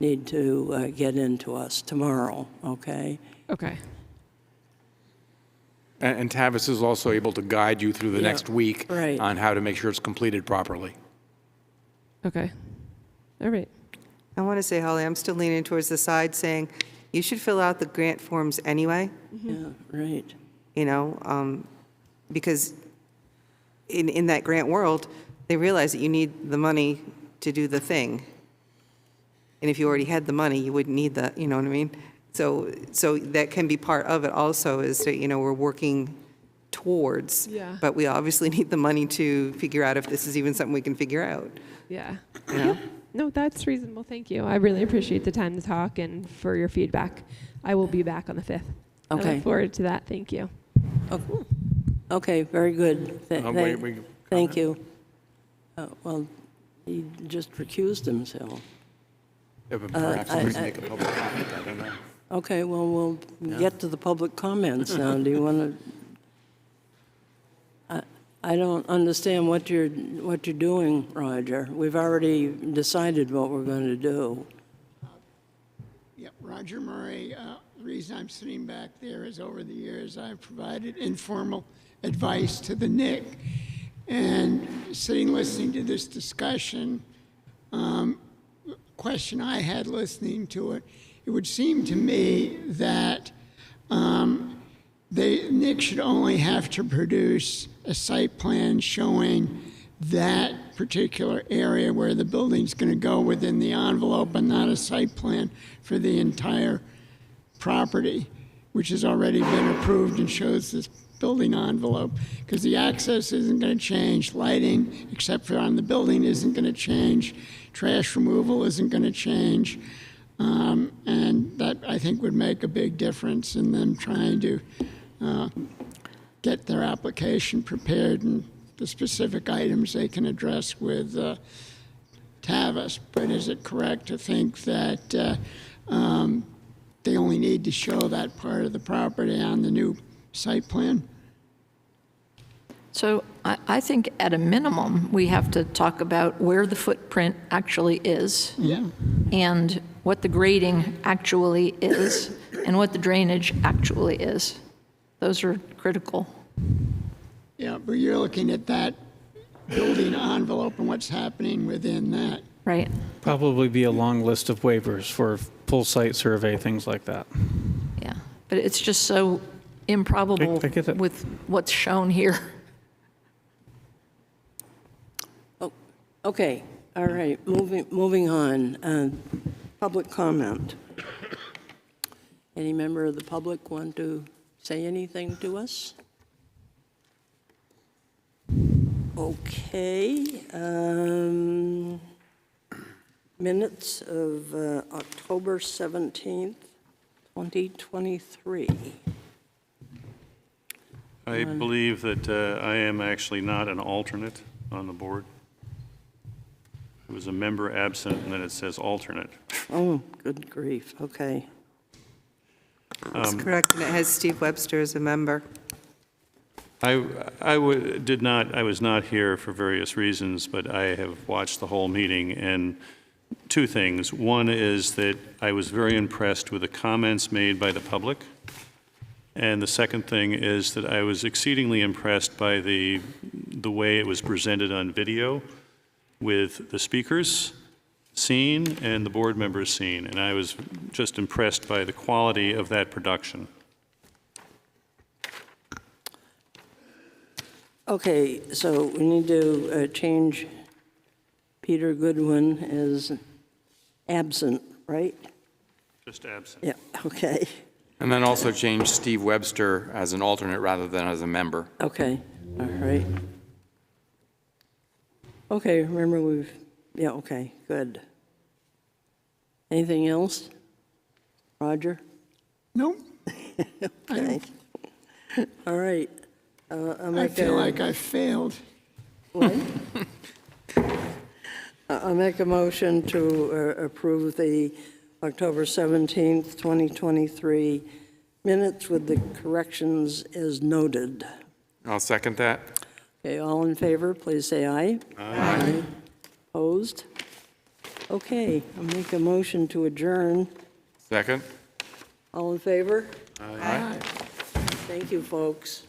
to get into us tomorrow, okay? Okay. And Tavis is also able to guide you through the Yeah, next week right. on how to make sure it's completed properly. Okay. All right. I want to say, Holly, I'm still leaning towards the side saying, you should fill out the grant forms anyway, Yeah, right. Because in that grant world, they realize that you need the money to do the thing. And if you already had the money, you wouldn't need the, you know what I mean? So that can be part of it also, is that, we're working towards. Yeah. But we obviously need the money to figure out if this is even something we can figure out. Yeah. You know? No, that's reasonable. Thank you. I really appreciate the time to talk and for your feedback. I will be back on the 5th. I Okay. look forward to that. Thank you. Okay, very good. Wait, Thank you. Well, he just recused himself. Yeah, but perhaps we can make a public comment, I don't know. Okay, well, we'll get to the public comments now. Do you want to? I don't understand what you're doing, Roger. We've already decided what we're going to do. Yep, Roger Murray. The reason I'm sitting back there is over the years I've provided informal advice to the NIC. And sitting listening to this discussion, question I had listening to it, it would seem to me that NIC should only have to produce a site plan showing that particular area where the building's going to go within the envelope, and not a site plan for the entire property, which has already been approved and shows this building envelope, because the access isn't going to change, lighting, except for on the building, isn't going to change, trash removal isn't going to change, and that, I think, would make a big difference in them trying to get their application prepared and the specific items they can address with Tavis. But is it correct to think that they only need to show that part of the property on the new site plan? So I think at a minimum, we have to talk about where the footprint actually is. Yeah. And what the grading actually is, and what the drainage actually is. Those are critical. Yeah, but you're looking at that building envelope and what's happening within that. Right. Probably be a long list of waivers for full site survey, things like that. Yeah. But it's just so improbable I get it. with what's shown here. Oh, okay, all right, moving on. Public comment. Any member of the public want to say anything to us? Okay. Minutes of October 17th, 2023. I believe that I am actually not an alternate on the board. It was a member absent, and then it says alternate. Oh, good grief, okay. That's correct, and it has Steve Webster as a member. I was not here for various reasons, but I have watched the whole meeting, and two things. One is that I was very impressed with the comments made by the public. And the second thing is that I was exceedingly impressed by the way it was presented on video with the speakers seen and the board members seen. And I was just impressed by the quality of that production. Okay, so we need to change Peter Goodwin as absent, right? Just absent. Yeah, okay, And then also change Steve Webster as an alternate rather than as a member. okay, all right. Okay, remember yeah, okay, good. Anything else? Roger? No, Okay. All right. I feel like I failed. What? I'll make a motion to approve the October 17th, 2023 minutes with the corrections as noted. I'll second that. Okay, all in favor, please say aye. Aye. Opposed? Okay, I'll make a motion to adjourn. Second? All in favor? Aye. Thank you, folks.